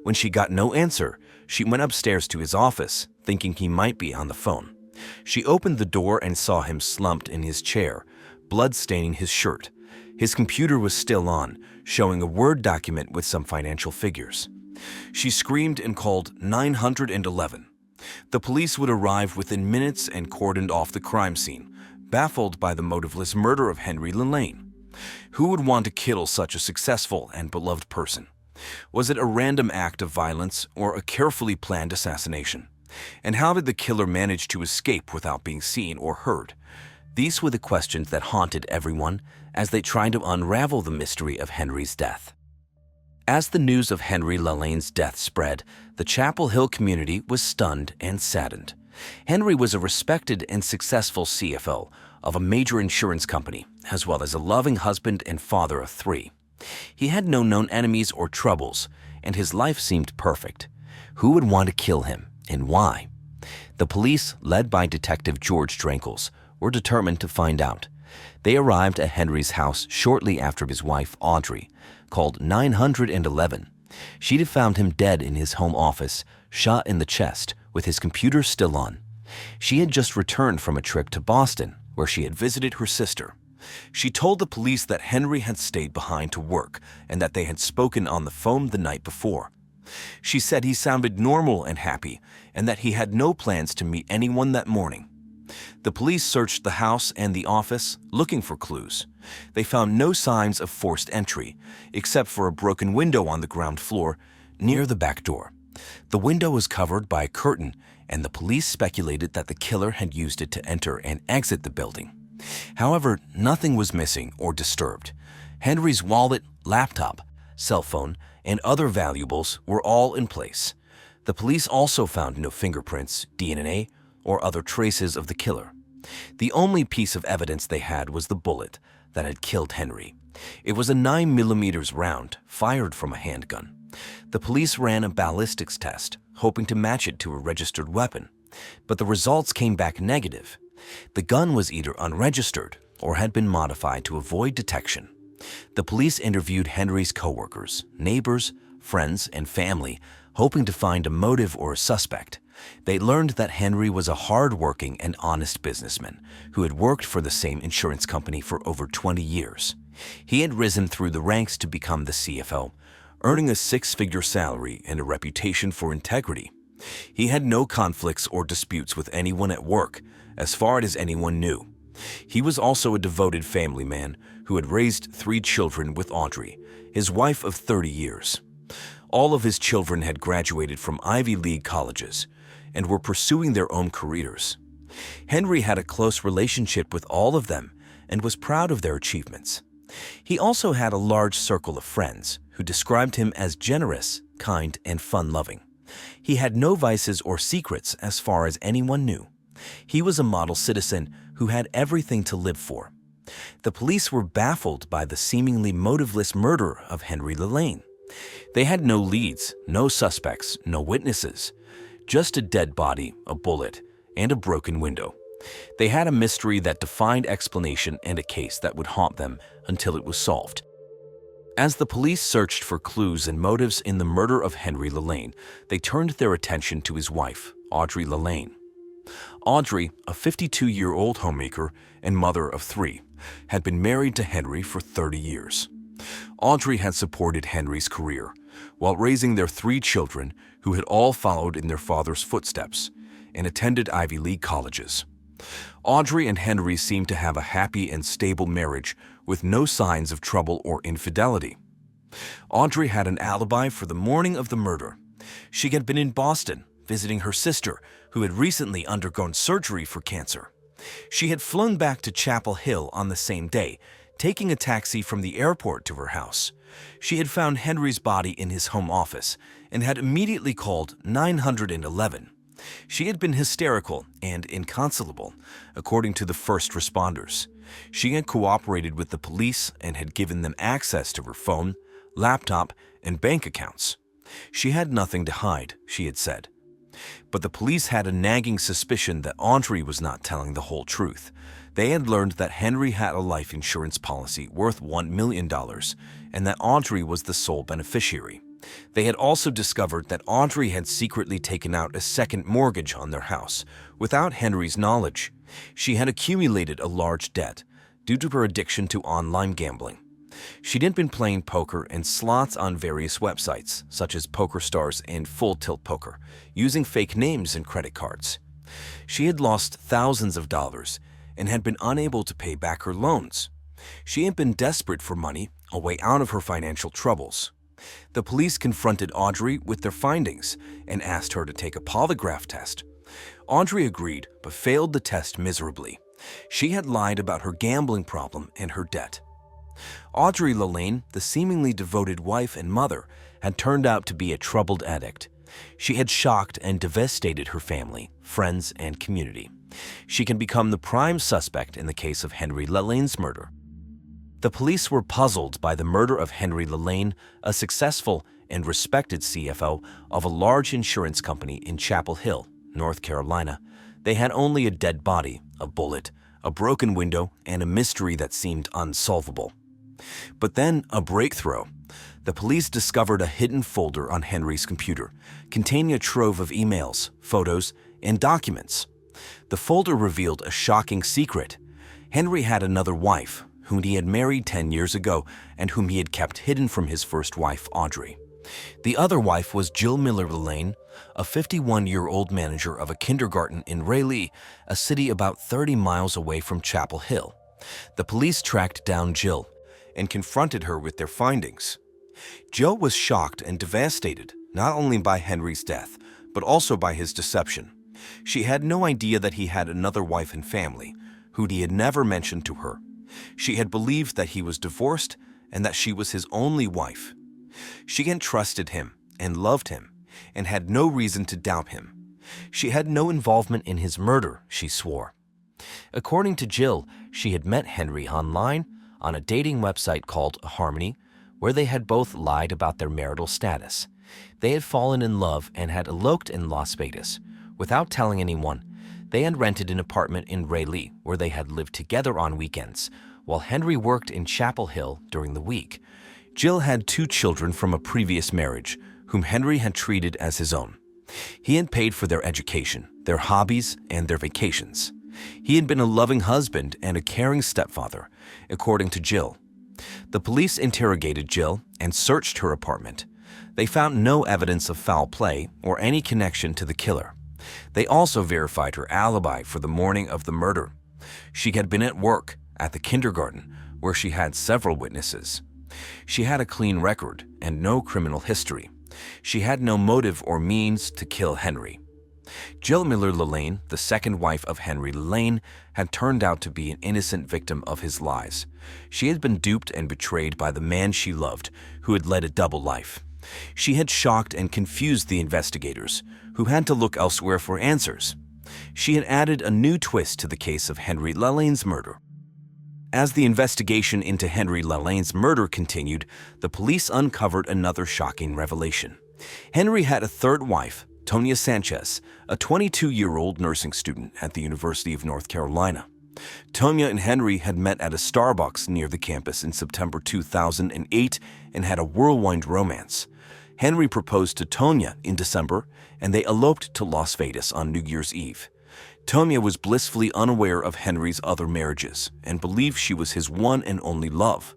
When she got no answer, she went upstairs to his office, thinking he might be on the phone. She opened the door and saw him slumped in his chair, blood staining his shirt. His computer was still on, showing a Word document with some financial figures. She screamed and called 911. The police would arrive within minutes and cordoned off the crime scene, baffled by the motiveless murder of Henry Lan. Who would want to kill such a successful and beloved person? Was it a random act of violence or a carefully planned assassination? And how did the killer manage to escape without being seen or heard? These were the questions that haunted everyone as they tried to unravel the mystery of Henry's death. As the news of Henry Lan's death spread, the Chapel Hill community was stunned and saddened. Henry was a respected and successful CFO of a major insurance company, as well as a loving husband and father of 3. He had no known enemies or troubles, and his life seemed perfect. Who would want to kill him, and why? The police, led by Detective George Drankles, were determined to find out. They arrived at Henry's house shortly after his wife, Audrey, called 911. She'd have found him dead in his home office, shot in the chest, with his computer still on. She had just returned from a trip to Boston, where she had visited her sister. She told the police that Henry had stayed behind to work and that they had spoken on the phone the night before. She said he sounded normal and happy and that he had no plans to meet anyone that morning. The police searched the house and the office, looking for clues. They found no signs of forced entry, except for a broken window on the ground floor near the back door. The window was covered by a curtain, and the police speculated that the killer had used it to enter and exit the building. However, nothing was missing or disturbed. Henry's wallet, laptop, cell phone, and other valuables were all in place. The police also found no fingerprints, DNA, or other traces of the killer. The only piece of evidence they had was the bullet that had killed Henry. It was a 9mm round, fired from a handgun. The police ran a ballistics test, hoping to match it to a registered weapon, but the results came back negative. The gun was either unregistered or had been modified to avoid detection. The police interviewed Henry's coworkers, neighbors, friends, and family, hoping to find a motive or a suspect. They learned that Henry was a hard-working and honest businessman who had worked for the same insurance company for over 20 years. He had risen through the ranks to become the CFO, earning a 6-figure salary and a reputation for integrity. He had no conflicts or disputes with anyone at work, as far as anyone knew. He was also a devoted family man who had raised 3 children with Audrey, his wife of 30 years. All of his children had graduated from Ivy League colleges and were pursuing their own careers. Henry had a close relationship with all of them and was proud of their achievements. He also had a large circle of friends who described him as generous, kind, and fun-loving. He had no vices or secrets as far as anyone knew. He was a model citizen who had everything to live for. The police were baffled by the seemingly motiveless murder of Henry Lan. They had no leads, no suspects, no witnesses. Just a dead body, a bullet, and a broken window. They had a mystery that defied explanation and a case that would haunt them until it was solved. As the police searched for clues and motives in the murder of Henry Lan, they turned their attention to his wife, Audrey Lan. Audrey, a 52-year-old homemaker and mother of 3, had been married to Henry for 30 years. Audrey had supported Henry's career while raising their 3 children who had all followed in their father's footsteps and attended Ivy League colleges. Audrey and Henry seemed to have a happy and stable marriage with no signs of trouble or infidelity. Audrey had an alibi for the morning of the murder. She had been in Boston visiting her sister, who had recently undergone surgery for cancer. She had flown back to Chapel Hill on the same day, taking a taxi from the airport to her house. She had found Henry's body in his home office and had immediately called 911. She had been hysterical and inconsolable, according to the first responders. She had cooperated with the police and had given them access to her phone, laptop, and bank accounts. She had nothing to hide, she had said. But the police had a nagging suspicion that Audrey was not telling the whole truth. They had learned that Henry had a life insurance policy worth $1 million and that Audrey was the sole beneficiary. They had also discovered that Audrey had secretly taken out a second mortgage on their house without Henry's knowledge. She had accumulated a large debt due to her addiction to online gambling. She'd been playing poker and slots on various websites, such as PokerStars and Full Tilt Poker, using fake names and credit cards. She had lost thousands of dollars and had been unable to pay back her loans. She had been desperate for money, a way out of her financial troubles. The police confronted Audrey with their findings and asked her to take a polygraph test. Audrey agreed, but failed the test miserably. She had lied about her gambling problem and her debt. Audrey Lane, the seemingly devoted wife and mother, had turned out to be a troubled addict. She had shocked and devastated her family, friends, and community. She can become the prime suspect in the case of Henry Lane's murder. The police were puzzled by the murder of Henry Lane, a successful and respected CFO of a large insurance company in Chapel Hill, North Carolina. They had only a dead body, a bullet, a broken window, and a mystery that seemed unsolvable. But then a breakthrough. The police discovered a hidden folder on Henry's computer, containing a trove of emails, photos, and documents. The folder revealed a shocking secret. Henry had another wife, whom he had married 10 years ago and whom he had kept hidden from his first wife, Audrey. The other wife was Jill Miller Lane, a 51-year-old manager of a kindergarten in Raleigh, a city about 30 miles away from Chapel Hill. The police tracked down Jill and confronted her with their findings. Jill was shocked and devastated, not only by Henry's death, but also by his deception. She had no idea that he had another wife and family, who he had never mentioned to her. She had believed that he was divorced and that she was his only wife. She had trusted him and loved him and had no reason to doubt him. She had no involvement in his murder, she swore. According to Jill, she had met Henry online on a dating website called Harmony, where they had both lied about their marital status. They had fallen in love and had eloped in Las Vegas. Without telling anyone, they had rented an apartment in Raleigh where they had lived together on weekends, while Henry worked in Chapel Hill during the week. Jill had 2 children from a previous marriage, whom Henry had treated as his own. He had paid for their education, their hobbies, and their vacations. He had been a loving husband and a caring stepfather, according to Jill. The police interrogated Jill and searched her apartment. They found no evidence of foul play or any connection to the killer. They also verified her alibi for the morning of the murder. She had been at work at the kindergarten, where she had several witnesses. She had a clean record and no criminal history. She had no motive or means to kill Henry. Jill Miller Lane, the second wife of Henry Lane, had turned out to be an innocent victim of his lies. She had been duped and betrayed by the man she loved, who had led a double life. She had shocked and confused the investigators, who had to look elsewhere for answers. She had added a new twist to the case of Henry Lane's murder. As the investigation into Henry Lane's murder continued, the police uncovered another shocking revelation. Henry had a third wife, Tonya Sanchez, a 22-year-old nursing student at the University of North Carolina. Tonya and Henry had met at a Starbucks near the campus in September 2008 and had a whirlwind romance. Henry proposed to Tonya in December, and they eloped to Las Vegas on New Year's Eve. Tonya was blissfully unaware of Henry's other marriages and believed she was his one and only love.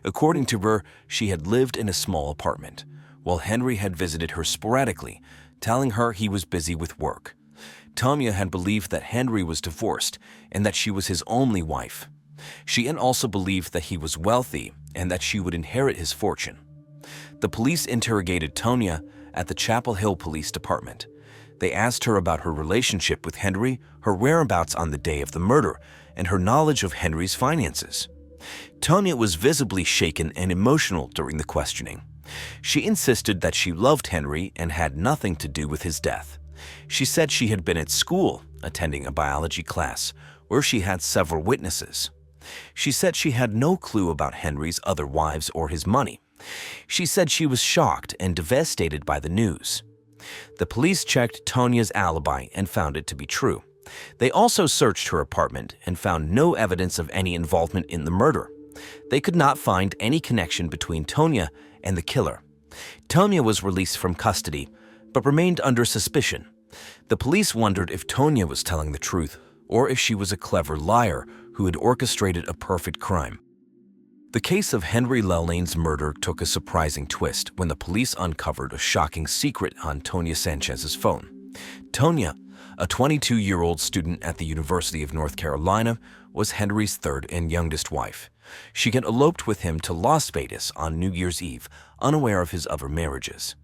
According to her, she had lived in a small apartment, while Henry had visited her sporadically, telling her he was busy with work. Tonya had believed that Henry was divorced and that she was his only wife. She had also believed that he was wealthy and that she would inherit his fortune. The police interrogated Tonya at the Chapel Hill Police Department. They asked her about her relationship with Henry, her whereabouts on the day of the murder, and her knowledge of Henry's finances. Tonya was visibly shaken and emotional during the questioning. She insisted that she loved Henry and had nothing to do with his death. She said she had been at school, attending a biology class, where she had several witnesses. She said she had no clue about Henry's other wives or his money, She said she was shocked and devastated by the news. The police checked Tonia's alibi and found it to be true. They also searched her apartment and found no evidence of any involvement in the murder. They could not find any connection between Tonia and the killer. Tonia was released from custody, but remained under suspicion. The police wondered if Tonia was telling the truth or if she was a clever liar who had orchestrated a perfect crime. The case of Henry Lan's murder took a surprising twist when the police uncovered a shocking secret on Tonia Sanchez's phone. Tonia, a 22-year-old student at the University of North Carolina, was Henry's third and youngest wife. She had eloped with him to Las Vegas on New Year's Eve, unaware of his other marriages.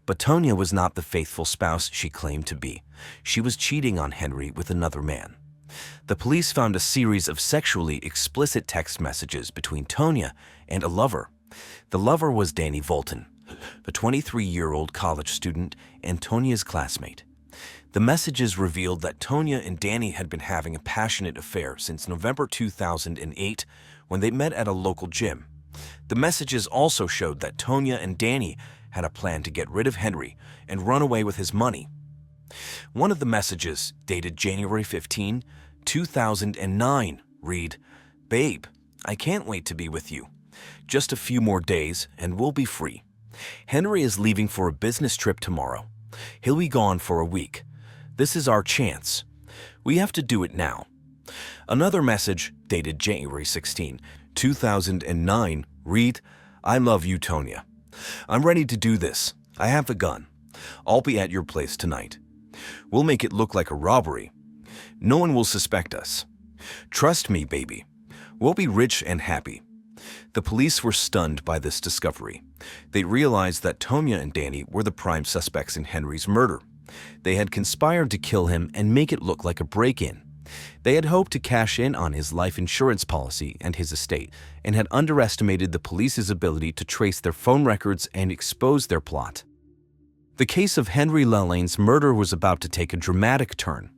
But Tonia was not the faithful spouse she claimed to be. She was cheating on Henry with another man. The police found a series of sexually explicit text messages between Tonia and a lover. The lover was Danny Volton, a 23-year-old college student and Tonia's classmate. The messages revealed that Tonia and Danny had been having a passionate affair since November 2008 when they met at a local gym. The messages also showed that Tonia and Danny had a plan to get rid of Henry and run away with his money. One of the messages, dated January 15, 2009, read, "Babe, I can't wait to be with you. Just a few more days and we'll be free. Henry is leaving for a business trip tomorrow. He'll be gone for a week. This is our chance. We have to do it now." Another message, dated January 16, 2009, read, "I love you, Tonia. I'm ready to do this. I have a gun. I'll be at your place tonight. We'll make it look like a robbery. No one will suspect us. Trust me, baby. We'll be rich and happy." The police were stunned by this discovery. They realized that Tonia and Danny were the prime suspects in Henry's murder. They had conspired to kill him and make it look like a break-in. They had hoped to cash in on his life insurance policy and his estate, and had underestimated the police's ability to trace their phone records and expose their plot. The case of Henry Lan's murder was about to take a dramatic turn.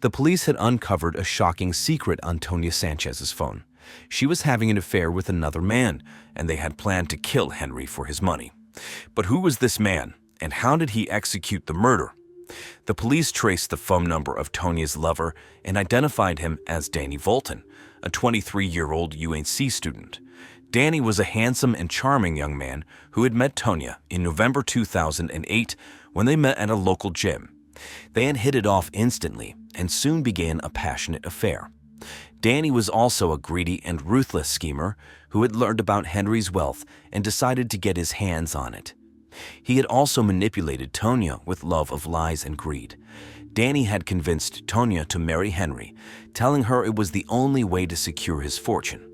The police had uncovered a shocking secret on Tonia Sanchez's phone. She was having an affair with another man, and they had planned to kill Henry for his money. But who was this man, and how did he execute the murder? The police traced the phone number of Tonia's lover and identified him as Danny Volton, a 23-year-old UNC student. Danny was a handsome and charming young man who had met Tonia in November 2008 when they met at a local gym. They had hit it off instantly and soon began a passionate affair. Danny was also a greedy and ruthless schemer who had learned about Henry's wealth and decided to get his hands on it. He had also manipulated Tonia with love of lies and greed. Danny had convinced Tonia to marry Henry, telling her it was the only way to secure his fortune.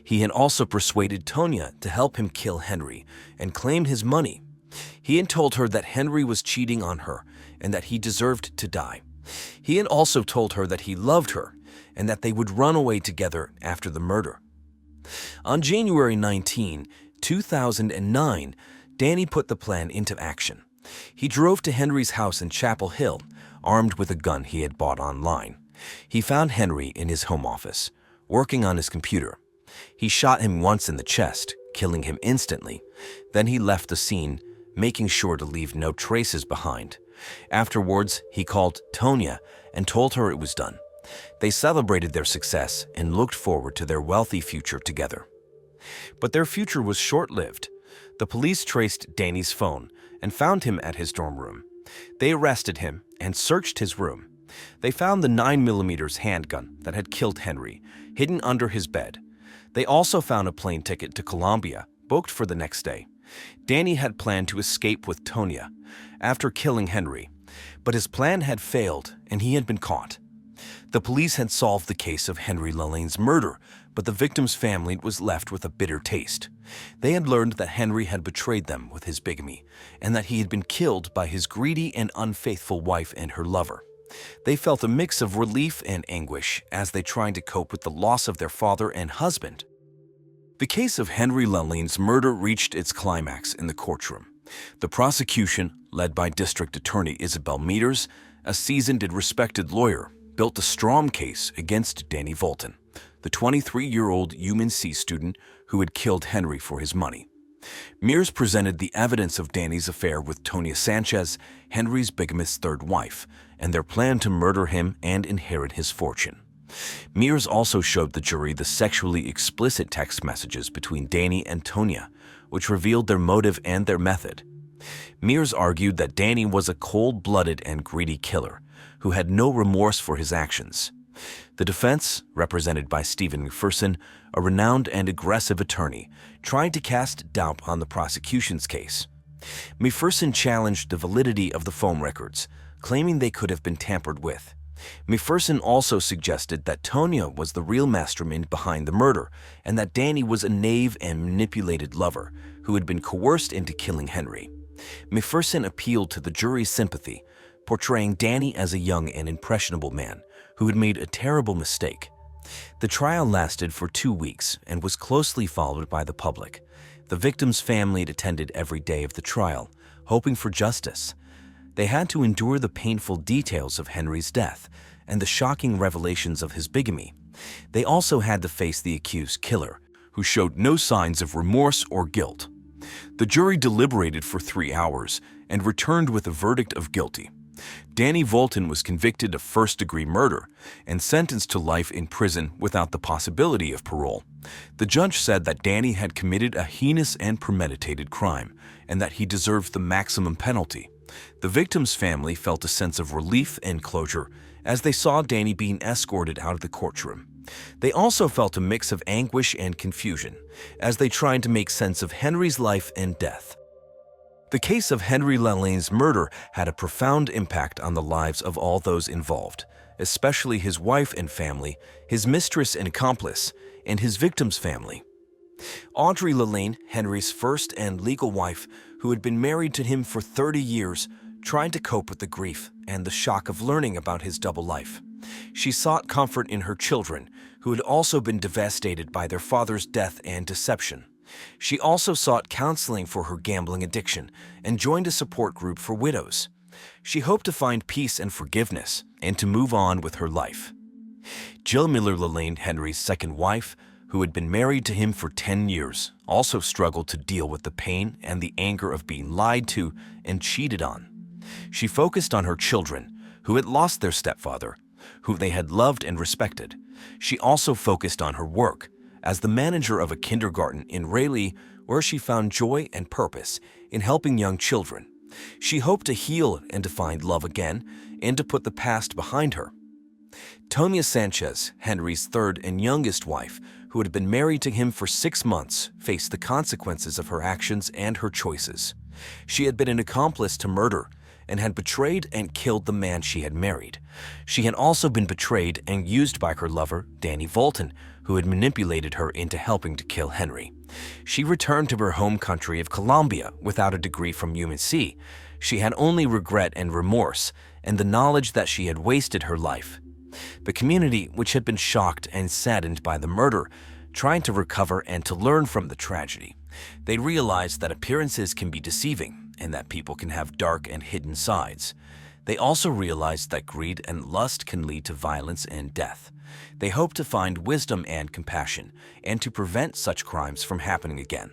He had also persuaded Tonia to help him kill Henry and claim his money. He had told her that Henry was cheating on her and that he deserved to die. He had also told her that he loved her and that they would run away together after the murder. On January 19, 2009, Danny put the plan into action. He drove to Henry's house in Chapel Hill, armed with a gun he had bought online. He found Henry in his home office, working on his computer. He shot him once in the chest, killing him instantly. Then he left the scene, making sure to leave no traces behind. Afterwards, he called Tonia and told her it was done. They celebrated their success and looked forward to their wealthy future together. But their future was short-lived. The police traced Danny's phone and found him at his dorm room. They arrested him and searched his room. They found the 9mm handgun that had killed Henry, hidden under his bed. They also found a plane ticket to Colombia, booked for the next day. Danny had planned to escape with Tonia after killing Henry, but his plan had failed and he had been caught. The police had solved the case of Henry Lan's murder, but the victim's family was left with a bitter taste. They had learned that Henry had betrayed them with his bigamy, and that he had been killed by his greedy and unfaithful wife and her lover. They felt a mix of relief and anguish as they tried to cope with the loss of their father and husband. The case of Henry Lan's murder reached its climax in the courtroom. The prosecution, led by District Attorney Isabel Meters, a seasoned and respected lawyer, built a strong case against Danny Volton, the 23-year-old UNC student who had killed Henry for his money. Mears presented the evidence of Danny's affair with Tonia Sanchez, Henry's bigamous third wife, and their plan to murder him and inherit his fortune. Mears also showed the jury the sexually explicit text messages between Danny and Tonia, which revealed their motive and their method. Mears argued that Danny was a cold-blooded and greedy killer who had no remorse for his actions. The defense, represented by Stephen McPherson, a renowned and aggressive attorney, tried to cast doubt on the prosecution's case. McPherson challenged the validity of the phone records, claiming they could have been tampered with. McPherson also suggested that Tonia was the real mastermind behind the murder and that Danny was a knave and manipulated lover who had been coerced into killing Henry. McPherson appealed to the jury's sympathy, portraying Danny as a young and impressionable man who had made a terrible mistake. The trial lasted for 2 weeks and was closely followed by the public. The victim's family attended every day of the trial, hoping for justice. They had to endure the painful details of Henry's death and the shocking revelations of his bigamy. They also had to face the accused killer, who showed no signs of remorse or guilt. The jury deliberated for 3 hours and returned with a verdict of guilty. Danny Volton was convicted of first-degree murder and sentenced to life in prison without the possibility of parole. The judge said that Danny had committed a heinous and premeditated crime and that he deserved the maximum penalty. The victim's family felt a sense of relief and closure as they saw Danny being escorted out of the courtroom. They also felt a mix of anguish and confusion as they tried to make sense of Henry's life and death. The case of Henry Lan's murder had a profound impact on the lives of all those involved, especially his wife and family, his mistress and accomplice, and his victim's family. Audrey Lane, Henry's first and legal wife, who had been married to him for 30 years, tried to cope with the grief and the shock of learning about his double life. She sought comfort in her children, who had also been devastated by their father's death and deception. She also sought counseling for her gambling addiction and joined a support group for widows. She hoped to find peace and forgiveness and to move on with her life. Jill Miller Lane, Henry's second wife, who had been married to him for 10 years, also struggled to deal with the pain and the anger of being lied to and cheated on. She focused on her children, who had lost their stepfather, who they had loved and respected. She also focused on her work as the manager of a kindergarten in Raleigh, where she found joy and purpose in helping young children. She hoped to heal and to find love again and to put the past behind her. Tonia Sanchez, Henry's third and youngest wife, who had been married to him for 6 months, faced the consequences of her actions and her choices. She had been an accomplice to murder and had betrayed and killed the man she had married. She had also been betrayed and used by her lover, Danny Volton, who had manipulated her into helping to kill Henry. She returned to her home country of Colombia without a degree from UNC. She had only regret and remorse and the knowledge that she had wasted her life. The community, which had been shocked and saddened by the murder, tried to recover and to learn from the tragedy. They realized that appearances can be deceiving and that people can have dark and hidden sides. They also realized that greed and lust can lead to violence and death. They hoped to find wisdom and compassion and to prevent such crimes from happening again.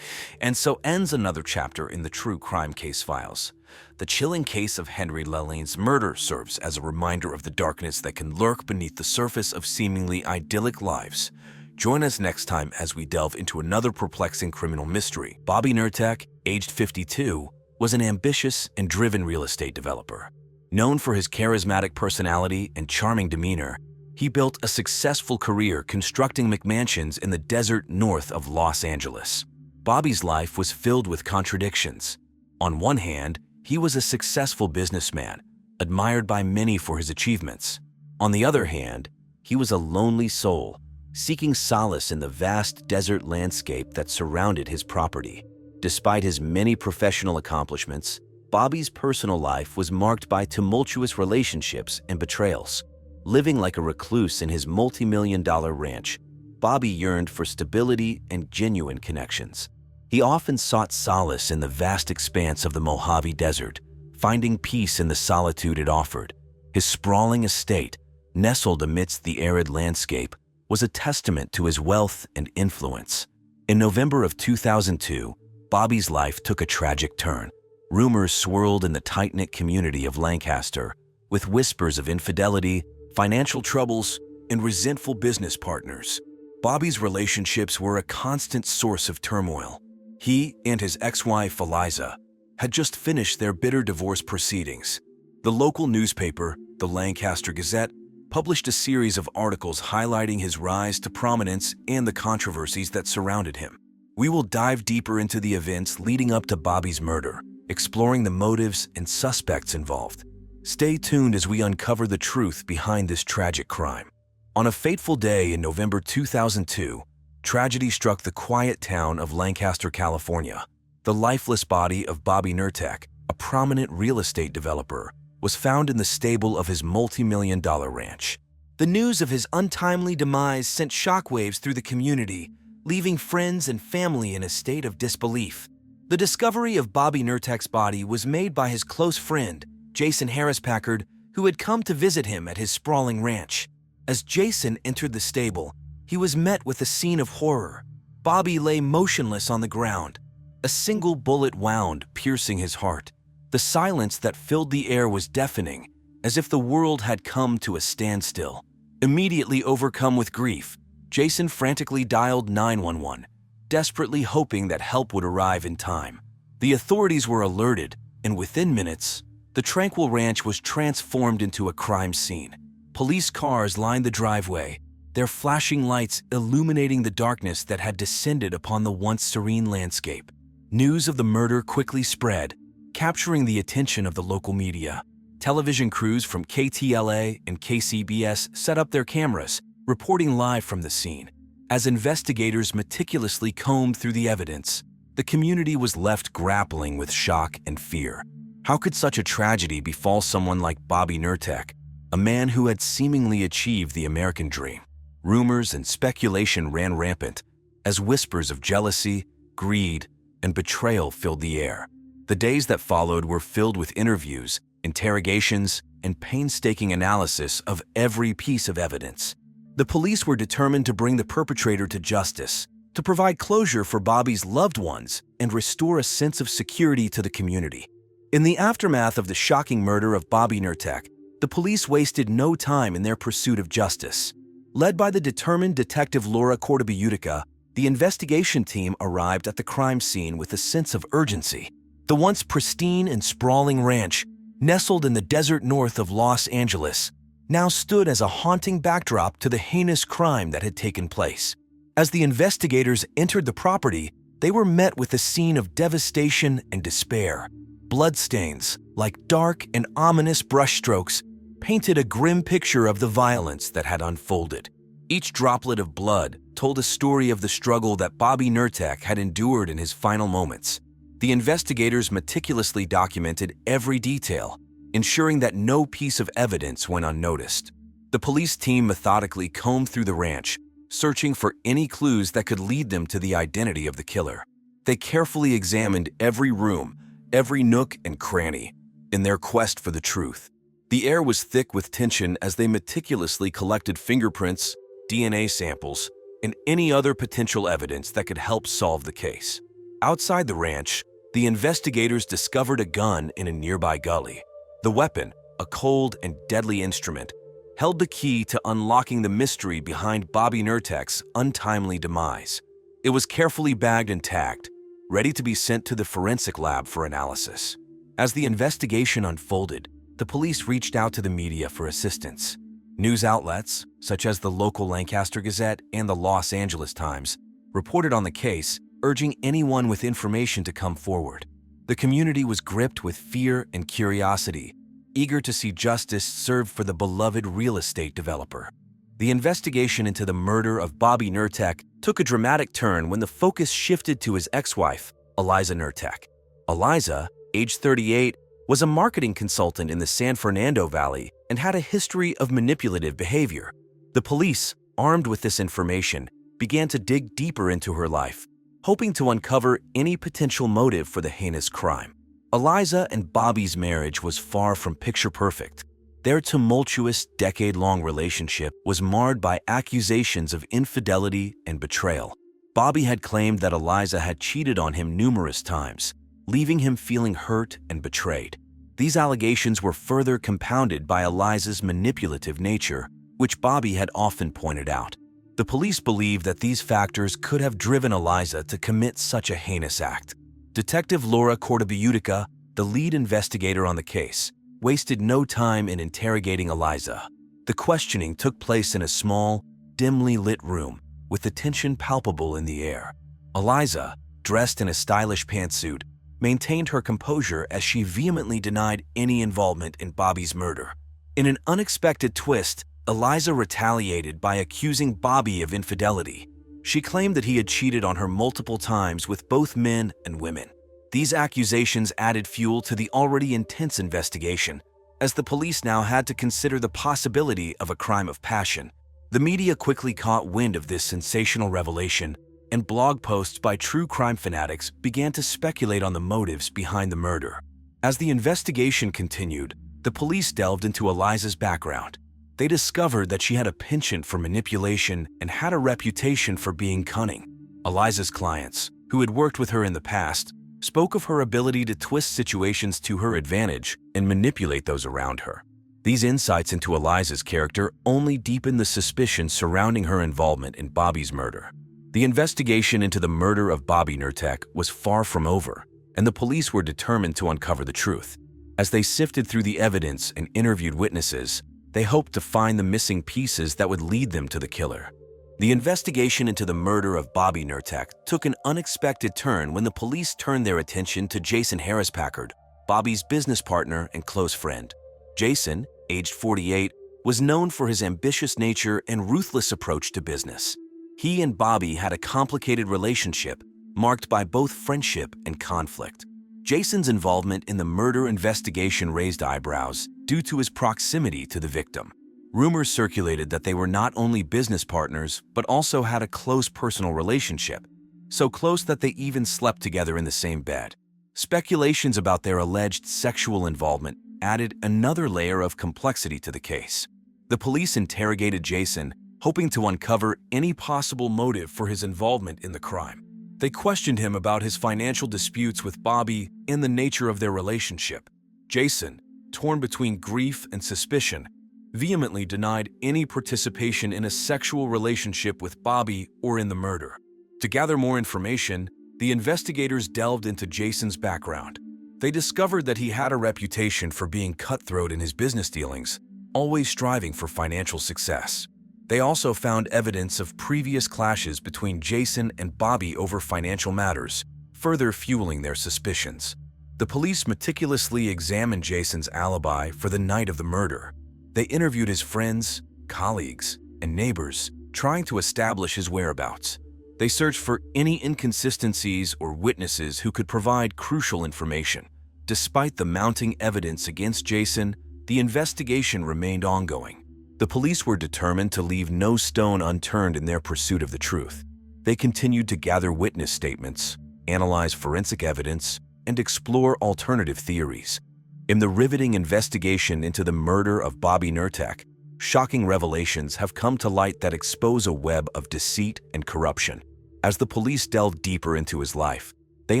And so ends another chapter in the true crime case files. The chilling case of Henry Lane's murder serves as a reminder of the darkness that can lurk beneath the surface of seemingly idyllic lives. Join us next time as we delve into another perplexing criminal mystery. Bobby Nerk, aged 52, was an ambitious and driven real estate developer. Known for his charismatic personality and charming demeanor, he built a successful career constructing McMansions in the desert north of Los Angeles. Bobby's life was filled with contradictions. On one hand, he was a successful businessman, admired by many for his achievements. On the other hand, he was a lonely soul, seeking solace in the vast desert landscape that surrounded his property. Despite his many professional accomplishments, Bobby's personal life was marked by tumultuous relationships and betrayals. Living like a recluse in his multi-million-dollar ranch, Bobby yearned for stability and genuine connections. He often sought solace in the vast expanse of the Mojave Desert, finding peace in the solitude it offered. His sprawling estate, nestled amidst the arid landscape, was a testament to his wealth and influence. In November of 2002, Bobby's life took a tragic turn. Rumors swirled in the tight-knit community of Lancaster, with whispers of infidelity, financial troubles, and resentful business partners. Bobby's relationships were a constant source of turmoil. He and his ex-wife, Eliza, had just finished their bitter divorce proceedings. The local newspaper, the Lancaster Gazette, published a series of articles highlighting his rise to prominence and the controversies that surrounded him. We will dive deeper into the events leading up to Bobby's murder, exploring the motives and suspects involved. Stay tuned as we uncover the truth behind this tragic crime. On a fateful day in November 2002, tragedy struck the quiet town of Lancaster, California. The lifeless body of Bobby Nerk, a prominent real estate developer, was found in the stable of his multi-million-dollar ranch. The news of his untimely demise sent shockwaves through the community, leaving friends and family in a state of disbelief. The discovery of Bobby Nerk's body was made by his close friend, Jason Harris Packard, who had come to visit him at his sprawling ranch. As Jason entered the stable, he was met with a scene of horror. Bobby lay motionless on the ground, a single bullet wound piercing his heart. The silence that filled the air was deafening, as if the world had come to a standstill. Immediately overcome with grief, Jason frantically dialed 911, desperately hoping that help would arrive in time. The authorities were alerted, and within minutes, the tranquil ranch was transformed into a crime scene. Police cars lined the driveway, their flashing lights illuminating the darkness that had descended upon the once serene landscape. News of the murder quickly spread, capturing the attention of the local media. Television crews from KTLA and KCBS set up their cameras, reporting live from the scene. As investigators meticulously combed through the evidence, the community was left grappling with shock and fear. How could such a tragedy befall someone like Bobby Nerk, a man who had seemingly achieved the American dream? Rumors and speculation ran rampant as whispers of jealousy, greed, and betrayal filled the air. The days that followed were filled with interviews, interrogations, and painstaking analysis of every piece of evidence. The police were determined to bring the perpetrator to justice, to provide closure for Bobby's loved ones, and restore a sense of security to the community. In the aftermath of the shocking murder of Bobby Nerk, the police wasted no time in their pursuit of justice. Led by the determined detective Laura Cordoba-Utica, the investigation team arrived at the crime scene with a sense of urgency. The once pristine and sprawling ranch, nestled in the desert north of Los Angeles, now stood as a haunting backdrop to the heinous crime that had taken place. As the investigators entered the property, they were met with a scene of devastation and despair. Bloodstains, like dark and ominous brushstrokes, painted a grim picture of the violence that had unfolded. Each droplet of blood told a story of the struggle that Bobby Nerk had endured in his final moments. The investigators meticulously documented every detail, ensuring that no piece of evidence went unnoticed. The police team methodically combed through the ranch, searching for any clues that could lead them to the identity of the killer. They carefully examined every room, every nook and cranny, in their quest for the truth. The air was thick with tension as they meticulously collected fingerprints, DNA samples, and any other potential evidence that could help solve the case. Outside the ranch, the investigators discovered a gun in a nearby gully. The weapon, a cold and deadly instrument, held the key to unlocking the mystery behind Bobby Nerk's untimely demise. It was carefully bagged and tagged, ready to be sent to the forensic lab for analysis. As the investigation unfolded, the police reached out to the media for assistance. News outlets, such as the local Lancaster Gazette and the Los Angeles Times, reported on the case, urging anyone with information to come forward. The community was gripped with fear and curiosity, eager to see justice served for the beloved real estate developer. The investigation into the murder of Bobby Nerk took a dramatic turn when the focus shifted to his ex-wife, Eliza Nerk. Eliza, age 38, was a marketing consultant in the San Fernando Valley and had a history of manipulative behavior. The police, armed with this information, began to dig deeper into her life, hoping to uncover any potential motive for the heinous crime. Eliza and Bobby's marriage was far from picture perfect. Their tumultuous, decade-long relationship was marred by accusations of infidelity and betrayal. Bobby had claimed that Eliza had cheated on him numerous times, leaving him feeling hurt and betrayed. These allegations were further compounded by Eliza's manipulative nature, which Bobby had often pointed out. The police believed that these factors could have driven Eliza to commit such a heinous act. Detective Laura Cordabiutica, the lead investigator on the case, wasted no time in interrogating Eliza. The questioning took place in a small, dimly lit room, with the tension palpable in the air. Eliza, dressed in a stylish pantsuit, maintained her composure as she vehemently denied any involvement in Bobby's murder. In an unexpected twist, Eliza retaliated by accusing Bobby of infidelity. She claimed that he had cheated on her multiple times with both men and women. These accusations added fuel to the already intense investigation, as the police now had to consider the possibility of a crime of passion. The media quickly caught wind of this sensational revelation, and blog posts by true crime fanatics began to speculate on the motives behind the murder. As the investigation continued, the police delved into Eliza's background. They discovered that she had a penchant for manipulation and had a reputation for being cunning. Eliza's clients, who had worked with her in the past, spoke of her ability to twist situations to her advantage and manipulate those around her. These insights into Eliza's character only deepened the suspicion surrounding her involvement in Bobby's murder. The investigation into the murder of Bobby Nerk was far from over, and the police were determined to uncover the truth. As they sifted through the evidence and interviewed witnesses, they hoped to find the missing pieces that would lead them to the killer. The investigation into the murder of Bobby Nerk took an unexpected turn when the police turned their attention to Jason Harris Packard, Bobby's business partner and close friend. Jason, aged 48, was known for his ambitious nature and ruthless approach to business. He and Bobby had a complicated relationship marked by both friendship and conflict. Jason's involvement in the murder investigation raised eyebrows due to his proximity to the victim. Rumors circulated that they were not only business partners, but also had a close personal relationship, so close that they even slept together in the same bed. Speculations about their alleged sexual involvement added another layer of complexity to the case. The police interrogated Jason, hoping to uncover any possible motive for his involvement in the crime. They questioned him about his financial disputes with Bobby and the nature of their relationship. Jason, torn between grief and suspicion, vehemently denied any participation in a sexual relationship with Bobby or in the murder. To gather more information, the investigators delved into Jason's background. They discovered that he had a reputation for being cutthroat in his business dealings, always striving for financial success. They also found evidence of previous clashes between Jason and Bobby over financial matters, further fueling their suspicions. The police meticulously examined Jason's alibi for the night of the murder. They interviewed his friends, colleagues, and neighbors, trying to establish his whereabouts. They searched for any inconsistencies or witnesses who could provide crucial information. Despite the mounting evidence against Jason, the investigation remained ongoing. The police were determined to leave no stone unturned in their pursuit of the truth. They continued to gather witness statements, analyze forensic evidence, and explore alternative theories. In the riveting investigation into the murder of Bobby Nerk, shocking revelations have come to light that expose a web of deceit and corruption. As the police delved deeper into his life, they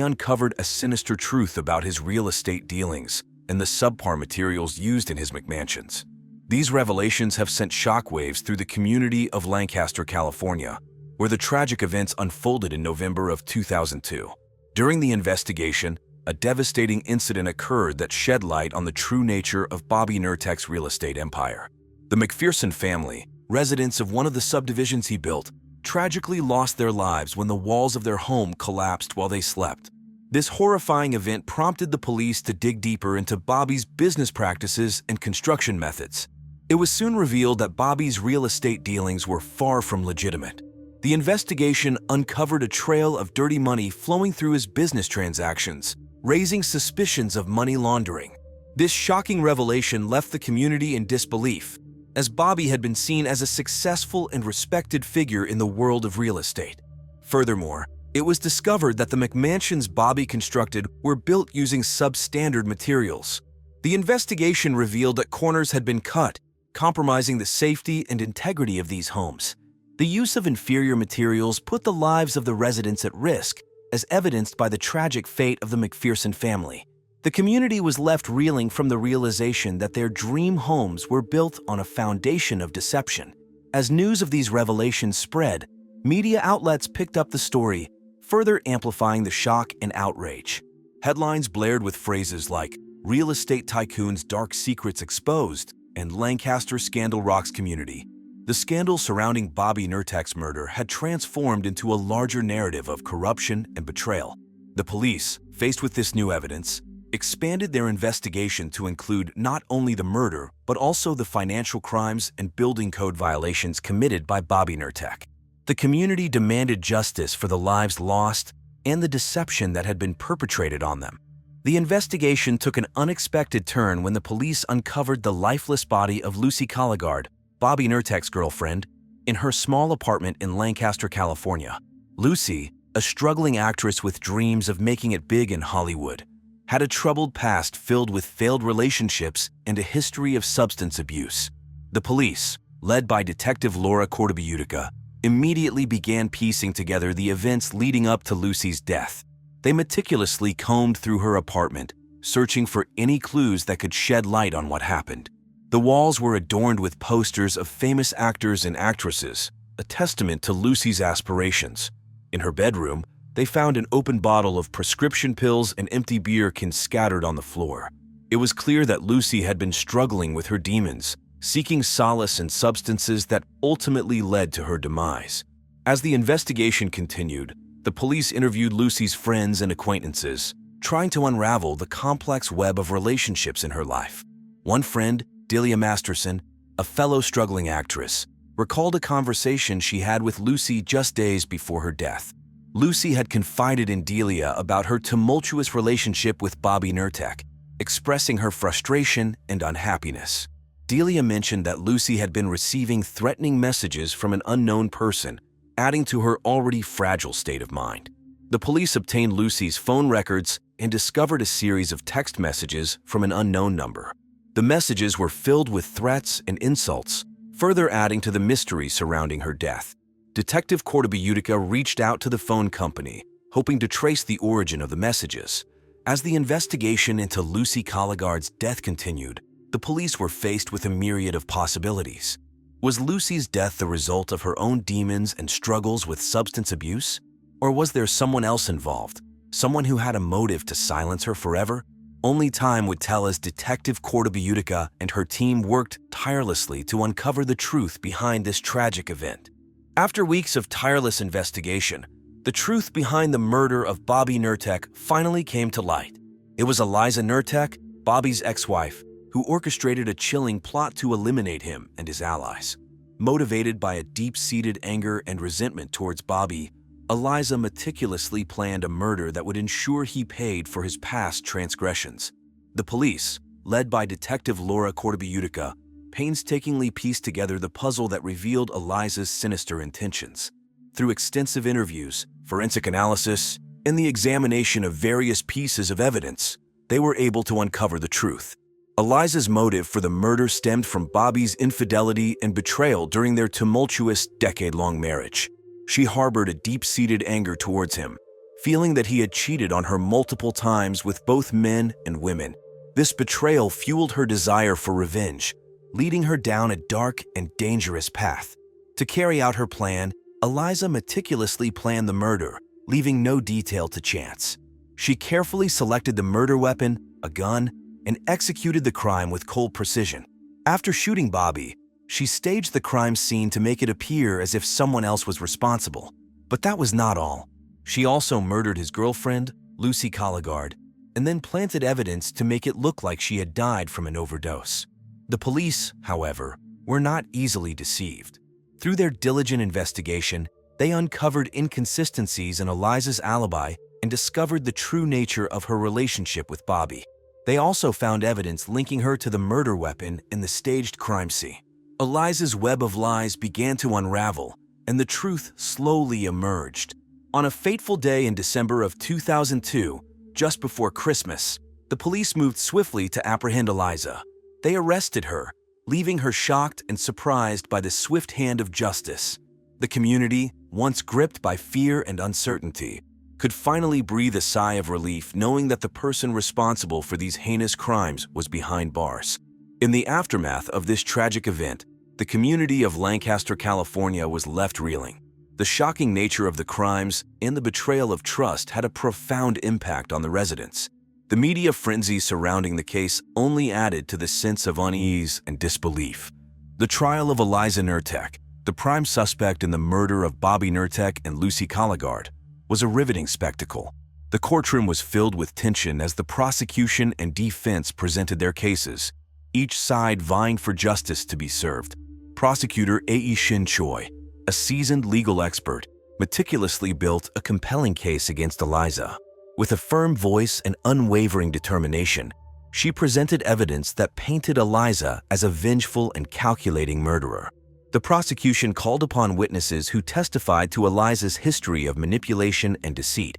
uncovered a sinister truth about his real estate dealings and the subpar materials used in his McMansions. These revelations have sent shockwaves through the community of Lancaster, California, where the tragic events unfolded in November of 2002. During the investigation, a devastating incident occurred that shed light on the true nature of Bobby Nerk's real estate empire. The McPherson family, residents of one of the subdivisions he built, tragically lost their lives when the walls of their home collapsed while they slept. This horrifying event prompted the police to dig deeper into Bobby's business practices and construction methods. It was soon revealed that Bobby's real estate dealings were far from legitimate. The investigation uncovered a trail of dirty money flowing through his business transactions, raising suspicions of money laundering. This shocking revelation left the community in disbelief, as Bobby had been seen as a successful and respected figure in the world of real estate. Furthermore, it was discovered that the McMansions Bobby constructed were built using substandard materials. The investigation revealed that corners had been cut, compromising the safety and integrity of these homes. The use of inferior materials put the lives of the residents at risk, as evidenced by the tragic fate of the McPherson family. The community was left reeling from the realization that their dream homes were built on a foundation of deception. As news of these revelations spread, media outlets picked up the story, further amplifying the shock and outrage. Headlines blared with phrases like, "Real estate tycoon's dark secrets exposed," and "Lancaster scandal rocks community." The scandal surrounding Bobby Nerk's murder had transformed into a larger narrative of corruption and betrayal. The police, faced with this new evidence, expanded their investigation to include not only the murder, but also the financial crimes and building code violations committed by Bobby Nerk. The community demanded justice for the lives lost and the deception that had been perpetrated on them. The investigation took an unexpected turn when the police uncovered the lifeless body of Lucy Colligard, Bobby Nerk's girlfriend, in her small apartment in Lancaster, California. Lucy, a struggling actress with dreams of making it big in Hollywood, had a troubled past filled with failed relationships and a history of substance abuse. The police, led by Detective Laura Cordobiutica, immediately began piecing together the events leading up to Lucy's death. They meticulously combed through her apartment, searching for any clues that could shed light on what happened. The walls were adorned with posters of famous actors and actresses, a testament to Lucy's aspirations. In her bedroom, they found an open bottle of prescription pills and empty beer cans scattered on the floor. It was clear that Lucy had been struggling with her demons, seeking solace in substances that ultimately led to her demise. As the investigation continued, the police interviewed Lucy's friends and acquaintances, trying to unravel the complex web of relationships in her life. One friend, Delia Masterson, a fellow struggling actress, recalled a conversation she had with Lucy just days before her death. Lucy had confided in Delia about her tumultuous relationship with Bobby Nerk, expressing her frustration and unhappiness. Delia mentioned that Lucy had been receiving threatening messages from an unknown person, adding to her already fragile state of mind. The police obtained Lucy's phone records and discovered a series of text messages from an unknown number. The messages were filled with threats and insults, further adding to the mystery surrounding her death. Detective Cordobiutica reached out to the phone company, hoping to trace the origin of the messages. As the investigation into Lucy Colligard's death continued, the police were faced with a myriad of possibilities. Was Lucy's death the result of her own demons and struggles with substance abuse? Or was there someone else involved, someone who had a motive to silence her forever? Only time would tell as Detective Cordobiutica and her team worked tirelessly to uncover the truth behind this tragic event. After weeks of tireless investigation, the truth behind the murder of Bobby Nerk finally came to light. It was Eliza Nerk, Bobby's ex-wife, who orchestrated a chilling plot to eliminate him and his allies. Motivated by a deep-seated anger and resentment towards Bobby, Eliza meticulously planned a murder that would ensure he paid for his past transgressions. The police, led by Detective Laura Cordobiutica, painstakingly pieced together the puzzle that revealed Eliza's sinister intentions. Through extensive interviews, forensic analysis, and the examination of various pieces of evidence, they were able to uncover the truth. Eliza's motive for the murder stemmed from Bobby's infidelity and betrayal during their tumultuous, decade-long marriage. She harbored a deep-seated anger towards him, feeling that he had cheated on her multiple times with both men and women. This betrayal fueled her desire for revenge, leading her down a dark and dangerous path. To carry out her plan, Eliza meticulously planned the murder, leaving no detail to chance. She carefully selected the murder weapon, a gun, and executed the crime with cold precision. After shooting Bobby, she staged the crime scene to make it appear as if someone else was responsible. But that was not all. She also murdered his girlfriend, Lucy Colligard, and then planted evidence to make it look like she had died from an overdose. The police, however, were not easily deceived. Through their diligent investigation, they uncovered inconsistencies in Eliza's alibi and discovered the true nature of her relationship with Bobby. They also found evidence linking her to the murder weapon in the staged crime scene. Eliza's web of lies began to unravel, and the truth slowly emerged. On a fateful day in December of 2002, just before Christmas, the police moved swiftly to apprehend Eliza. They arrested her, leaving her shocked and surprised by the swift hand of justice. The community, once gripped by fear and uncertainty, could finally breathe a sigh of relief knowing that the person responsible for these heinous crimes was behind bars. In the aftermath of this tragic event, the community of Lancaster, California was left reeling. The shocking nature of the crimes and the betrayal of trust had a profound impact on the residents. The media frenzy surrounding the case only added to the sense of unease and disbelief. The trial of Eliza Nerk, the prime suspect in the murder of Bobby Nerk and Lucy Colligard, was a riveting spectacle. The courtroom was filled with tension as the prosecution and defense presented their cases, each side vying for justice to be served. Prosecutor A.E. Shin Choi, a seasoned legal expert, meticulously built a compelling case against Eliza. With a firm voice and unwavering determination, she presented evidence that painted Eliza as a vengeful and calculating murderer. The prosecution called upon witnesses who testified to Eliza's history of manipulation and deceit,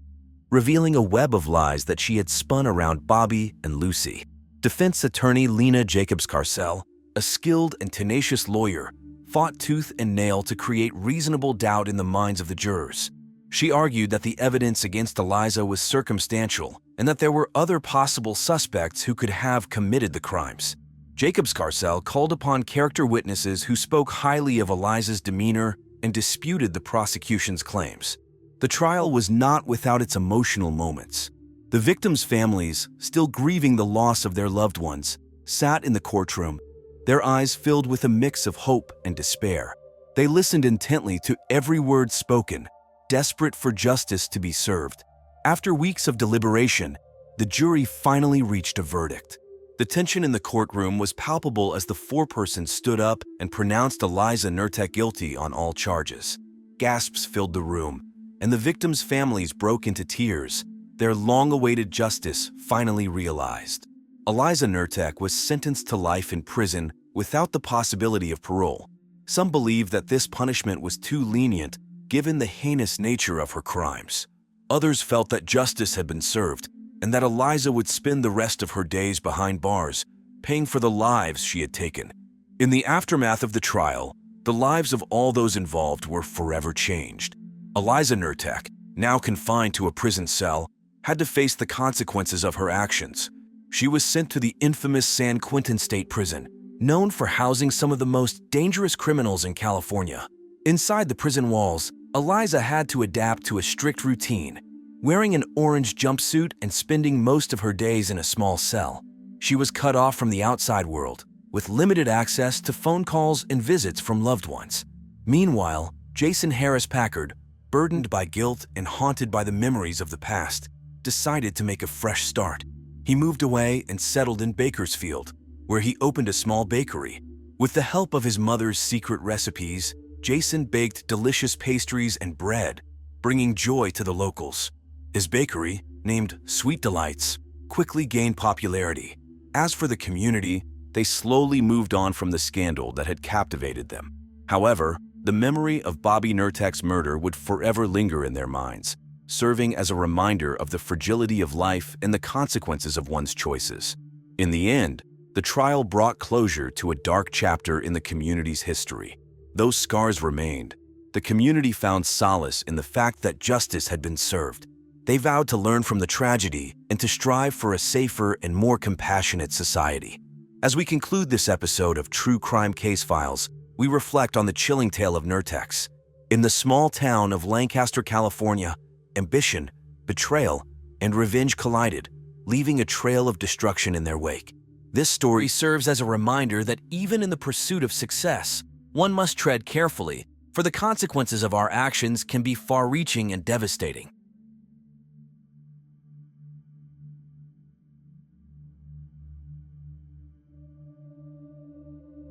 revealing a web of lies that she had spun around Bobby and Lucy. Defense attorney Lena Jacobs-Carcel, a skilled and tenacious lawyer, fought tooth and nail to create reasonable doubt in the minds of the jurors. She argued that the evidence against Eliza was circumstantial and that there were other possible suspects who could have committed the crimes. Jacobs-Carcel called upon character witnesses who spoke highly of Eliza's demeanor and disputed the prosecution's claims. The trial was not without its emotional moments. The victims' families, still grieving the loss of their loved ones, sat in the courtroom, their eyes filled with a mix of hope and despair. They listened intently to every word spoken, desperate for justice to be served. After weeks of deliberation, the jury finally reached a verdict. The tension in the courtroom was palpable as the foreperson stood up and pronounced Eliza Nerk guilty on all charges. Gasps filled the room, and the victims' families broke into tears, their long-awaited justice finally realized. Eliza Nerk was sentenced to life in prison without the possibility of parole. Some believed that this punishment was too lenient given the heinous nature of her crimes. Others felt that justice had been served and that Eliza would spend the rest of her days behind bars, paying for the lives she had taken. In the aftermath of the trial, the lives of all those involved were forever changed. Eliza Nerk, now confined to a prison cell, had to face the consequences of her actions. She was sent to the infamous San Quentin State Prison, known for housing some of the most dangerous criminals in California. Inside the prison walls, Eliza had to adapt to a strict routine, wearing an orange jumpsuit and spending most of her days in a small cell. She was cut off from the outside world, with limited access to phone calls and visits from loved ones. Meanwhile, Jason Harris Packard, burdened by guilt and haunted by the memories of the past, decided to make a fresh start. He moved away and settled in Bakersfield, where he opened a small bakery. With the help of his mother's secret recipes, Jason baked delicious pastries and bread, bringing joy to the locals. His bakery, named Sweet Delights, quickly gained popularity. As for the community, they slowly moved on from the scandal that had captivated them. However, the memory of Bobby Nerk's murder would forever linger in their minds, serving as a reminder of the fragility of life and the consequences of one's choices. In the end, the trial brought closure to a dark chapter in the community's history. Though scars remained, the community found solace in the fact that justice had been served. They vowed to learn from the tragedy and to strive for a safer and more compassionate society. As we conclude this episode of True Crime Case Files, we reflect on the chilling tale of Nerk's. In the small town of Lancaster, California, ambition, betrayal, and revenge collided, leaving a trail of destruction in their wake. This story serves as a reminder that even in the pursuit of success, one must tread carefully, for the consequences of our actions can be far-reaching and devastating.